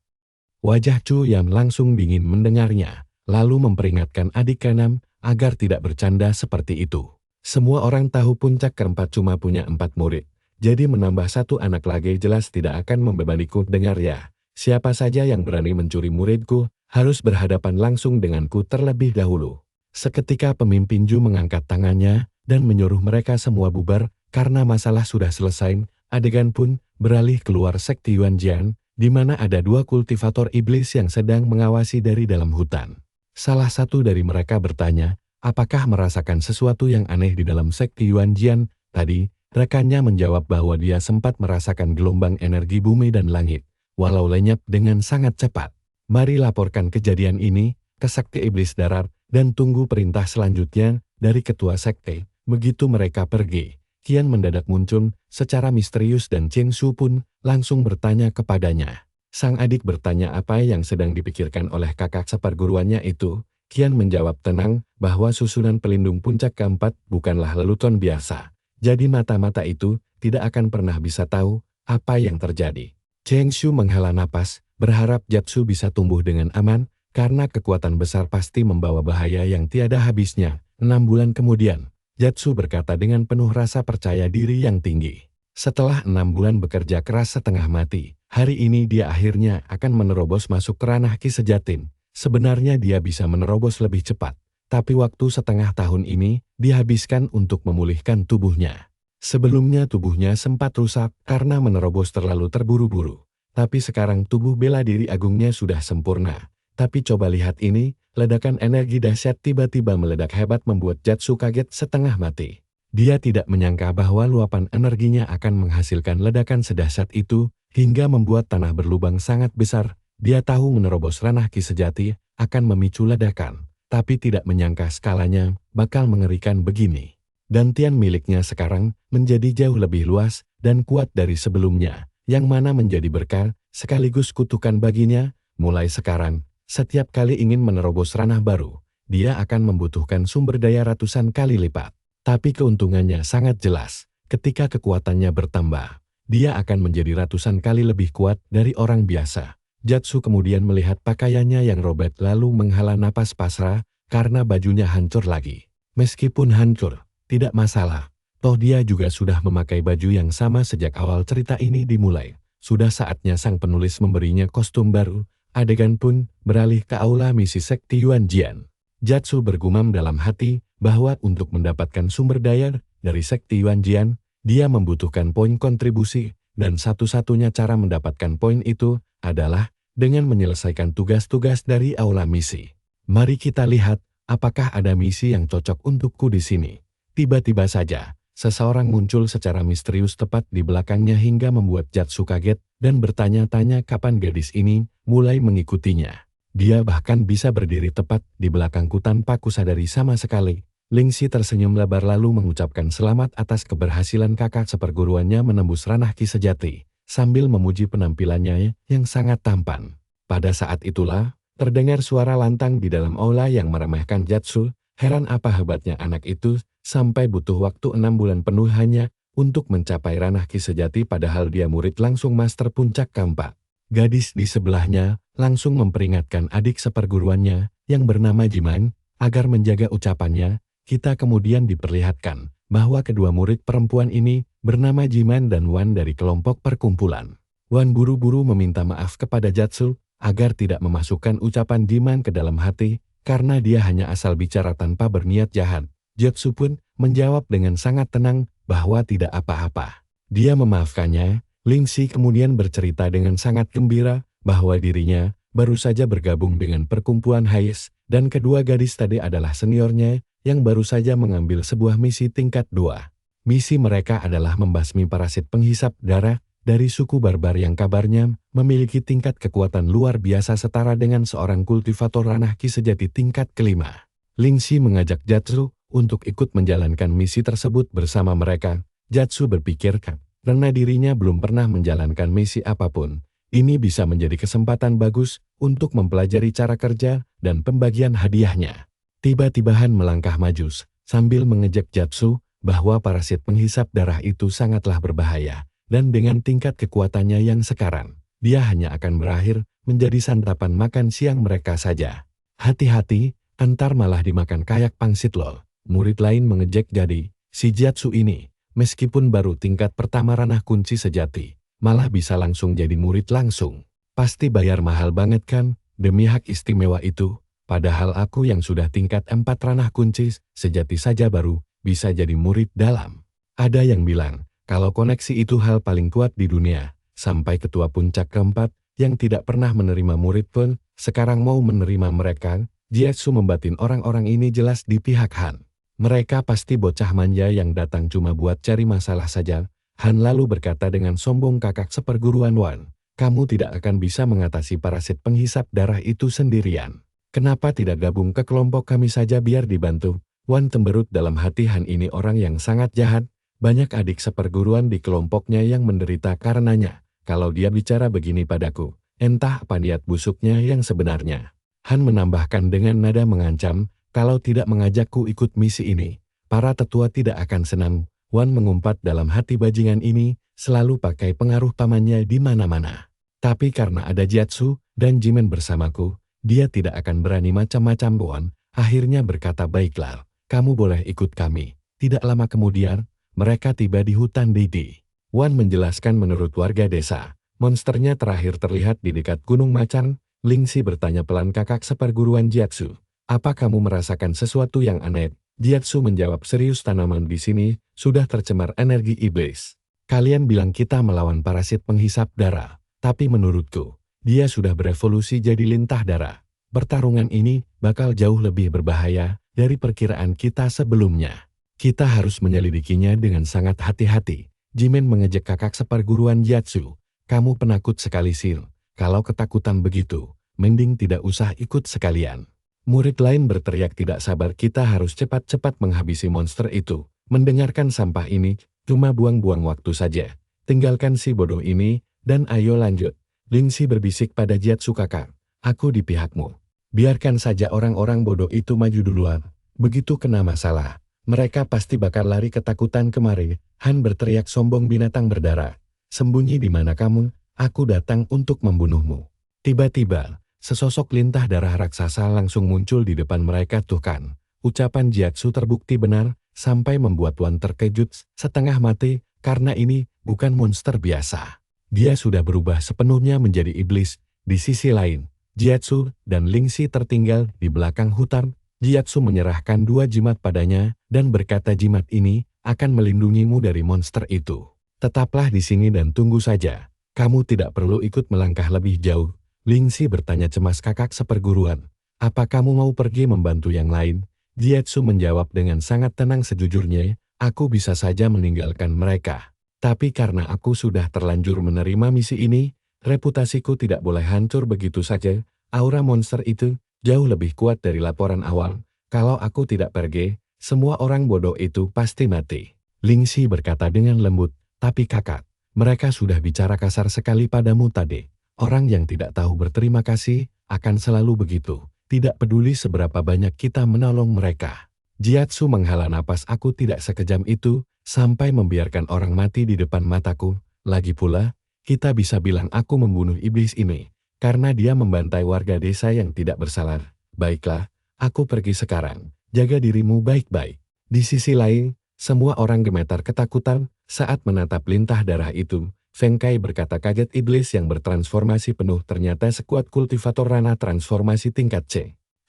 Wajah Chu Yan langsung dingin mendengarnya, lalu memperingatkan adik keenam agar tidak bercanda seperti itu. Semua orang tahu puncak keempat cuma punya 4 murid. Jadi menambah 1 anak lagi jelas tidak akan membebaniku. Dengar ya, siapa saja yang berani mencuri muridku harus berhadapan langsung denganku terlebih dahulu. Seketika pemimpin Ju mengangkat tangannya dan menyuruh mereka semua bubar karena masalah sudah selesai. Adegan pun beralih keluar sekte Yuanjian, di mana ada 2 kultivator iblis yang sedang mengawasi dari dalam hutan. Salah satu dari mereka bertanya, apakah merasakan sesuatu yang aneh di dalam sekte Yuanjian tadi? Rekannya menjawab bahwa dia sempat merasakan gelombang energi bumi dan langit, walau lenyap dengan sangat cepat. Mari laporkan kejadian ini ke sekte iblis darat dan tunggu perintah selanjutnya dari ketua sekte. Begitu mereka pergi, Qian mendadak muncul secara misterius dan Cheng Su pun langsung bertanya kepadanya. Sang adik bertanya apa yang sedang dipikirkan oleh kakak seperguruannya itu. Qian menjawab tenang bahwa susunan pelindung puncak keempat bukanlah lelucon biasa. Jadi mata-mata itu tidak akan pernah bisa tahu apa yang terjadi. Cheng Su menghela napas, berharap Jatsu bisa tumbuh dengan aman, karena kekuatan besar pasti membawa bahaya yang tiada habisnya. 6 bulan kemudian, Jatsu berkata dengan penuh rasa percaya diri yang tinggi. Setelah 6 bulan bekerja keras setengah mati, hari ini dia akhirnya akan menerobos masuk ke ranah Ki Sejatin. Sebenarnya dia bisa menerobos lebih cepat, tapi waktu setengah tahun ini dihabiskan untuk memulihkan tubuhnya. Sebelumnya tubuhnya sempat rusak karena menerobos terlalu terburu-buru. Tapi sekarang tubuh bela diri agungnya sudah sempurna. Tapi coba lihat ini, ledakan energi dahsyat tiba-tiba meledak hebat membuat Jatsu kaget setengah mati. Dia tidak menyangka bahwa luapan energinya akan menghasilkan ledakan sedahsyat itu, hingga membuat tanah berlubang sangat besar. Dia tahu menerobos ranah Ki Sejati akan memicu ledakan, tapi tidak menyangka skalanya bakal mengerikan begini. Dan tian miliknya sekarang menjadi jauh lebih luas dan kuat dari sebelumnya, yang mana menjadi berkah sekaligus kutukan baginya. Mulai sekarang, setiap kali ingin menerobos ranah baru, dia akan membutuhkan sumber daya ratusan kali lipat. Tapi keuntungannya sangat jelas, ketika kekuatannya bertambah, dia akan menjadi ratusan kali lebih kuat dari orang biasa. Jatsu kemudian melihat pakaiannya yang robek lalu menghela napas pasrah, karena bajunya hancur lagi. Meskipun hancur, tidak masalah. Toh dia juga sudah memakai baju yang sama sejak awal cerita ini dimulai. Sudah saatnya sang penulis memberinya kostum baru. Adegan pun beralih ke aula misi sekte Yuanjian. Jatsu bergumam dalam hati bahwa untuk mendapatkan sumber daya dari sekte Yuanjian, dia membutuhkan poin kontribusi dan satu-satunya cara mendapatkan poin itu adalah dengan menyelesaikan tugas-tugas dari aula misi. Mari kita lihat apakah ada misi yang cocok untukku di sini. Tiba-tiba saja, seseorang muncul secara misterius tepat di belakangnya hingga membuat Jatsu kaget dan bertanya-tanya kapan gadis ini mulai mengikutinya. Dia bahkan bisa berdiri tepat di belakangku tanpa kusadari sama sekali. Lingxi tersenyum lebar lalu mengucapkan selamat atas keberhasilan kakak seperguruannya menembus ranah Ki sejati, sambil memuji penampilannya yang sangat tampan. Pada saat itulah, terdengar suara lantang di dalam aula yang meremehkan Jatsu. Heran apa hebatnya anak itu sampai butuh waktu 6 bulan penuh hanya untuk mencapai ranah Ki sejati padahal dia murid langsung master puncak keempat. Gadis di sebelahnya langsung memperingatkan adik seperguruannya yang bernama Jiman agar menjaga ucapannya. Kita kemudian diperlihatkan bahwa kedua murid perempuan ini bernama Jiman dan Wan dari kelompok perkumpulan. Wan buru-buru meminta maaf kepada Jatsu agar tidak memasukkan ucapan Jiman ke dalam hati karena dia hanya asal bicara tanpa berniat jahat. Jatsu pun menjawab dengan sangat tenang bahwa tidak apa-apa. Dia memaafkannya. Lingxi kemudian bercerita dengan sangat gembira bahwa dirinya baru saja bergabung dengan perkumpulan Hayes dan kedua gadis tadi adalah seniornya yang baru saja mengambil sebuah misi tingkat 2. Misi mereka adalah membasmi parasit penghisap darah dari suku barbar yang kabarnya memiliki tingkat kekuatan luar biasa setara dengan seorang kultivator ranah Ki sejati tingkat kelima. Lingxi mengajak Jatsu untuk ikut menjalankan misi tersebut bersama mereka. Jatsu berpikir karena dirinya belum pernah menjalankan misi apapun, ini bisa menjadi kesempatan bagus untuk mempelajari cara kerja dan pembagian hadiahnya. Tiba-tiba Han melangkah maju sambil mengejek Jatsu bahwa parasit penghisap darah itu sangatlah berbahaya dan dengan tingkat kekuatannya yang sekarang, dia hanya akan berakhir menjadi santapan makan siang mereka saja. Hati-hati, antar malah dimakan kayak pangsit loh. Murid lain mengejek jadi, si Jatsu ini, meskipun baru tingkat pertama ranah kunci sejati, malah bisa langsung jadi murid langsung. Pasti bayar mahal banget kan, demi hak istimewa itu. Padahal aku yang sudah tingkat 4 ranah kunci sejati saja baru bisa jadi murid dalam. Ada yang bilang, kalau koneksi itu hal paling kuat di dunia, sampai ketua puncak keempat yang tidak pernah menerima murid pun, sekarang mau menerima mereka. Jatsu membatin orang-orang ini jelas di pihak Han. Mereka pasti bocah manja yang datang cuma buat cari masalah saja. Han lalu berkata dengan sombong kakak seperguruan Wan, kamu tidak akan bisa mengatasi parasit penghisap darah itu sendirian. Kenapa tidak gabung ke kelompok kami saja biar dibantu? Wan temberut dalam hati Han ini orang yang sangat jahat. Banyak adik seperguruan di kelompoknya yang menderita karenanya. Kalau dia bicara begini padaku, entah apa niat busuknya yang sebenarnya. Han menambahkan dengan nada mengancam, kalau tidak mengajakku ikut misi ini, para tetua tidak akan senang. Wan mengumpat dalam hati bajingan ini, selalu pakai pengaruh pamannya di mana-mana. Tapi karena ada Jatsu dan Jimen bersamaku, dia tidak akan berani macam-macam. Wan akhirnya berkata baiklah, kamu boleh ikut kami. Tidak lama kemudian, mereka tiba di hutan Didi. Wan menjelaskan menurut warga desa, monsternya terakhir terlihat di dekat Gunung Macan. Lingxi bertanya pelan kakak seperguruan Jatsu, apa kamu merasakan sesuatu yang aneh? Jatsu menjawab serius, tanaman di sini sudah tercemar energi iblis. Kalian bilang kita melawan parasit penghisap darah, tapi menurutku, dia sudah berevolusi jadi lintah darah. Pertarungan ini bakal jauh lebih berbahaya dari perkiraan kita sebelumnya. Kita harus menyelidikinya dengan sangat hati-hati. Jimen mengejek kakak seperguruan Jatsu. Kamu penakut sekali Sil. Kalau ketakutan begitu, mending tidak usah ikut sekalian. Murid lain berteriak tidak sabar, kita harus cepat-cepat menghabisi monster itu. Mendengarkan sampah ini, cuma buang-buang waktu saja. Tinggalkan si bodoh ini, dan ayo lanjut. Lingxi berbisik pada Jatsu kakak, aku di pihakmu. Biarkan saja orang-orang bodoh itu maju duluan. Begitu kena masalah, mereka pasti bakal lari ketakutan kemari. Han berteriak sombong, binatang berdarah. Sembunyi di mana kamu? Aku datang untuk membunuhmu. Tiba-tiba, sesosok lintah darah raksasa langsung muncul di depan mereka. Tuh kan, ucapan Jatsu terbukti benar, sampai membuat Wan terkejut setengah mati, karena ini bukan monster biasa. Dia sudah berubah sepenuhnya menjadi iblis. Di sisi lain, Jatsu dan Lingxi tertinggal di belakang hutan. Jatsu menyerahkan 2 jimat padanya dan berkata, jimat ini akan melindungimu dari monster itu. Tetaplah di sini dan tunggu saja. Kamu tidak perlu ikut melangkah lebih jauh. Lingxi bertanya cemas kakak seperguruan. Apa kamu mau pergi membantu yang lain? Jietsu menjawab dengan sangat tenang sejujurnya, aku bisa saja meninggalkan mereka. Tapi karena aku sudah terlanjur menerima misi ini, reputasiku tidak boleh hancur begitu saja. Aura monster itu jauh lebih kuat dari laporan awal. Kalau aku tidak pergi, semua orang bodoh itu pasti mati. Lingxi berkata dengan lembut, tapi kakak, mereka sudah bicara kasar sekali padamu tadi. Orang yang tidak tahu berterima kasih akan selalu begitu. Tidak peduli seberapa banyak kita menolong mereka. Jiatsu menghela napas, aku tidak sekejam itu, sampai membiarkan orang mati di depan mataku. Lagi pula, kita bisa bilang aku membunuh iblis ini, karena dia membantai warga desa yang tidak bersalah. Baiklah, aku pergi sekarang. Jaga dirimu baik-baik. Di sisi lain, semua orang gemetar ketakutan saat menatap lintah darah itu. Feng Kai berkata kaget, iblis yang bertransformasi penuh ternyata sekuat kultivator ranah transformasi tingkat C.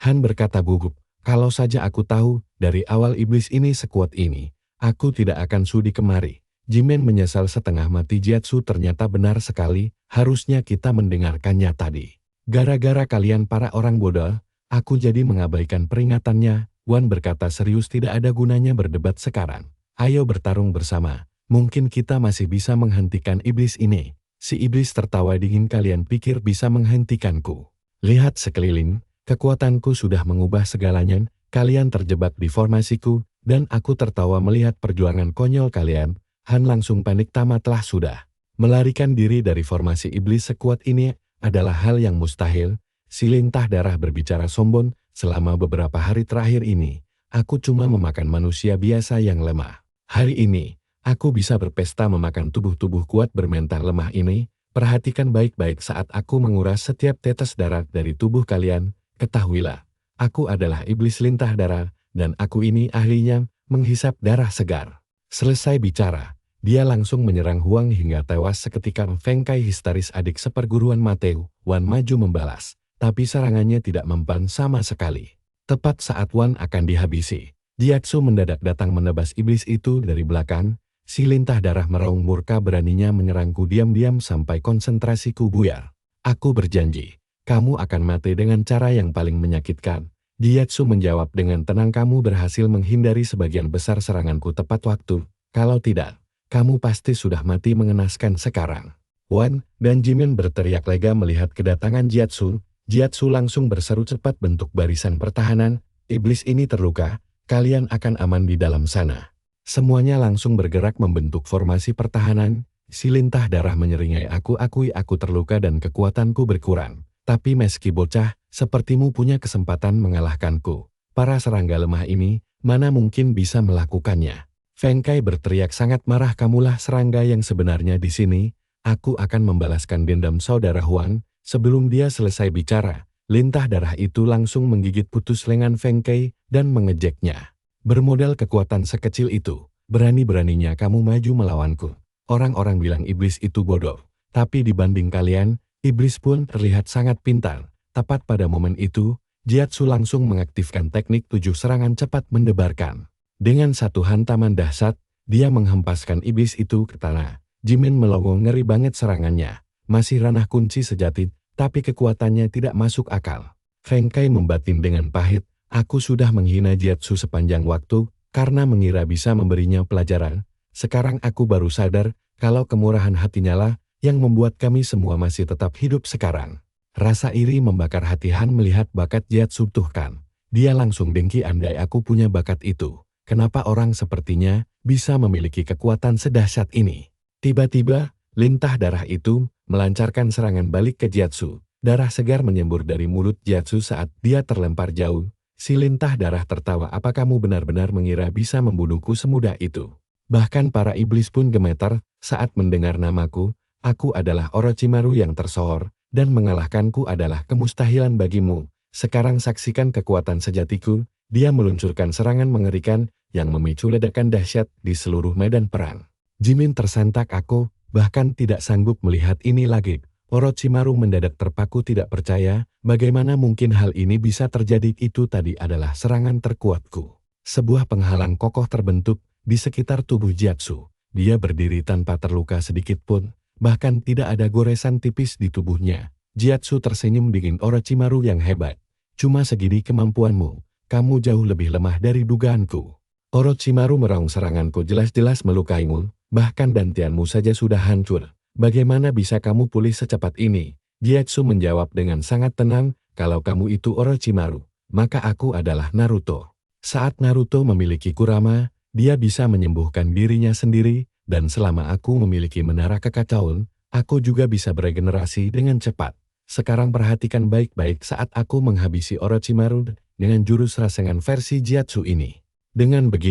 Han berkata gugup, kalau saja aku tahu dari awal iblis ini sekuat ini, aku tidak akan sudi kemari. Jimen menyesal setengah mati. Jiatsu ternyata benar sekali, harusnya kita mendengarkannya tadi. Gara-gara kalian para orang bodoh, aku jadi mengabaikan peringatannya. Wan berkata serius, tidak ada gunanya berdebat sekarang. Ayo bertarung bersama. Mungkin kita masih bisa menghentikan iblis ini. Si iblis tertawa dingin, kalian pikir bisa menghentikanku? Lihat sekeliling, kekuatanku sudah mengubah segalanya. Kalian terjebak di formasiku, dan aku tertawa melihat perjuangan konyol kalian. Han langsung panik, tamatlah sudah. Melarikan diri dari formasi iblis sekuat ini adalah hal yang mustahil. Si lintah darah berbicara sombong, selama beberapa hari terakhir ini, aku cuma memakan manusia biasa yang lemah. Hari ini, aku bisa berpesta memakan tubuh-tubuh kuat bermental lemah ini. Perhatikan baik-baik saat aku menguras setiap tetes darah dari tubuh kalian. Ketahuilah, aku adalah iblis lintah darah, dan aku ini ahlinya menghisap darah segar. Selesai bicara, dia langsung menyerang Huang hingga tewas seketika. Feng Kai histeris, adik seperguruan Mateo. Wan maju membalas, tapi serangannya tidak mempan sama sekali. Tepat saat Wan akan dihabisi, Jiatsu mendadak datang menebas iblis itu dari belakang. Si lintah darah meraung murka, beraninya menyerangku diam-diam sampai konsentrasiku buyar. Aku berjanji, kamu akan mati dengan cara yang paling menyakitkan. Jiatsu menjawab dengan tenang, kamu berhasil menghindari sebagian besar seranganku tepat waktu. Kalau tidak, kamu pasti sudah mati mengenaskan sekarang. Wan dan Jimin berteriak lega melihat kedatangan Jiatsu. Jiatsu langsung berseru, cepat bentuk barisan pertahanan, iblis ini terluka, kalian akan aman di dalam sana. Semuanya langsung bergerak membentuk formasi pertahanan. Si lintah darah menyeringai, aku akui aku terluka dan kekuatanku berkurang. Tapi meski bocah, sepertimu punya kesempatan mengalahkanku. Para serangga lemah ini, mana mungkin bisa melakukannya. Feng Kai berteriak sangat marah, kamulah serangga yang sebenarnya di sini. Aku akan membalaskan dendam saudara Huang. Sebelum dia selesai bicara, lintah darah itu langsung menggigit putus lengan Feng Kai dan mengejeknya. Bermodal kekuatan sekecil itu, berani-beraninya kamu maju melawanku. Orang-orang bilang iblis itu bodoh, tapi dibanding kalian, iblis pun terlihat sangat pintar. Tepat pada momen itu, Jiatsu langsung mengaktifkan teknik 7 serangan cepat mendebarkan. Dengan satu hantaman dahsyat, dia menghempaskan iblis itu ke tanah. Jimin melongo, ngeri banget serangannya. Masih ranah kunci sejati, tapi kekuatannya tidak masuk akal. Feng Kai membatin dengan pahit, aku sudah menghina Jiatsu sepanjang waktu, karena mengira bisa memberinya pelajaran. Sekarang aku baru sadar, kalau kemurahan hatinya lah, yang membuat kami semua masih tetap hidup sekarang. Rasa iri membakar hati Han melihat bakat Jiatsu tuhkan. Dia langsung dengki, andai aku punya bakat itu. Kenapa orang sepertinya bisa memiliki kekuatan sedahsyat ini? Tiba-tiba, lintah darah itu melancarkan serangan balik ke Jiatsu. Darah segar menyembur dari mulut Jiatsu saat dia terlempar jauh. Si lintah darah tertawa, apa kamu benar-benar mengira bisa membunuhku semudah itu? Bahkan para iblis pun gemetar saat mendengar namaku. Aku adalah Orochimaru yang tersohor, dan mengalahkanku adalah kemustahilan bagimu. Sekarang saksikan kekuatan sejatiku. Dia meluncurkan serangan mengerikan yang memicu ledakan dahsyat di seluruh medan perang. Jimin tersentak, aku bahkan tidak sanggup melihat ini lagi. Orochimaru mendadak terpaku tidak percaya, bagaimana mungkin hal ini bisa terjadi, itu tadi adalah serangan terkuatku. Sebuah penghalang kokoh terbentuk di sekitar tubuh Jiatsu. Dia berdiri tanpa terluka sedikit pun, bahkan tidak ada goresan tipis di tubuhnya. Jiatsu tersenyum dingin. Orochimaru yang hebat. Cuma segini kemampuanmu, kamu jauh lebih lemah dari dugaanku. Orochimaru meraung, seranganku jelas-jelas melukaimu, bahkan dantianmu saja sudah hancur. Bagaimana bisa kamu pulih secepat ini? Jiatsu menjawab dengan sangat tenang, kalau kamu itu Orochimaru, maka aku adalah Naruto. Saat Naruto memiliki Kurama, dia bisa menyembuhkan dirinya sendiri, dan selama aku memiliki menara kekacauan, aku juga bisa beregenerasi dengan cepat. Sekarang perhatikan baik-baik saat aku menghabisi Orochimaru dengan jurus rasengan versi Jiatsu ini. Dengan begitu,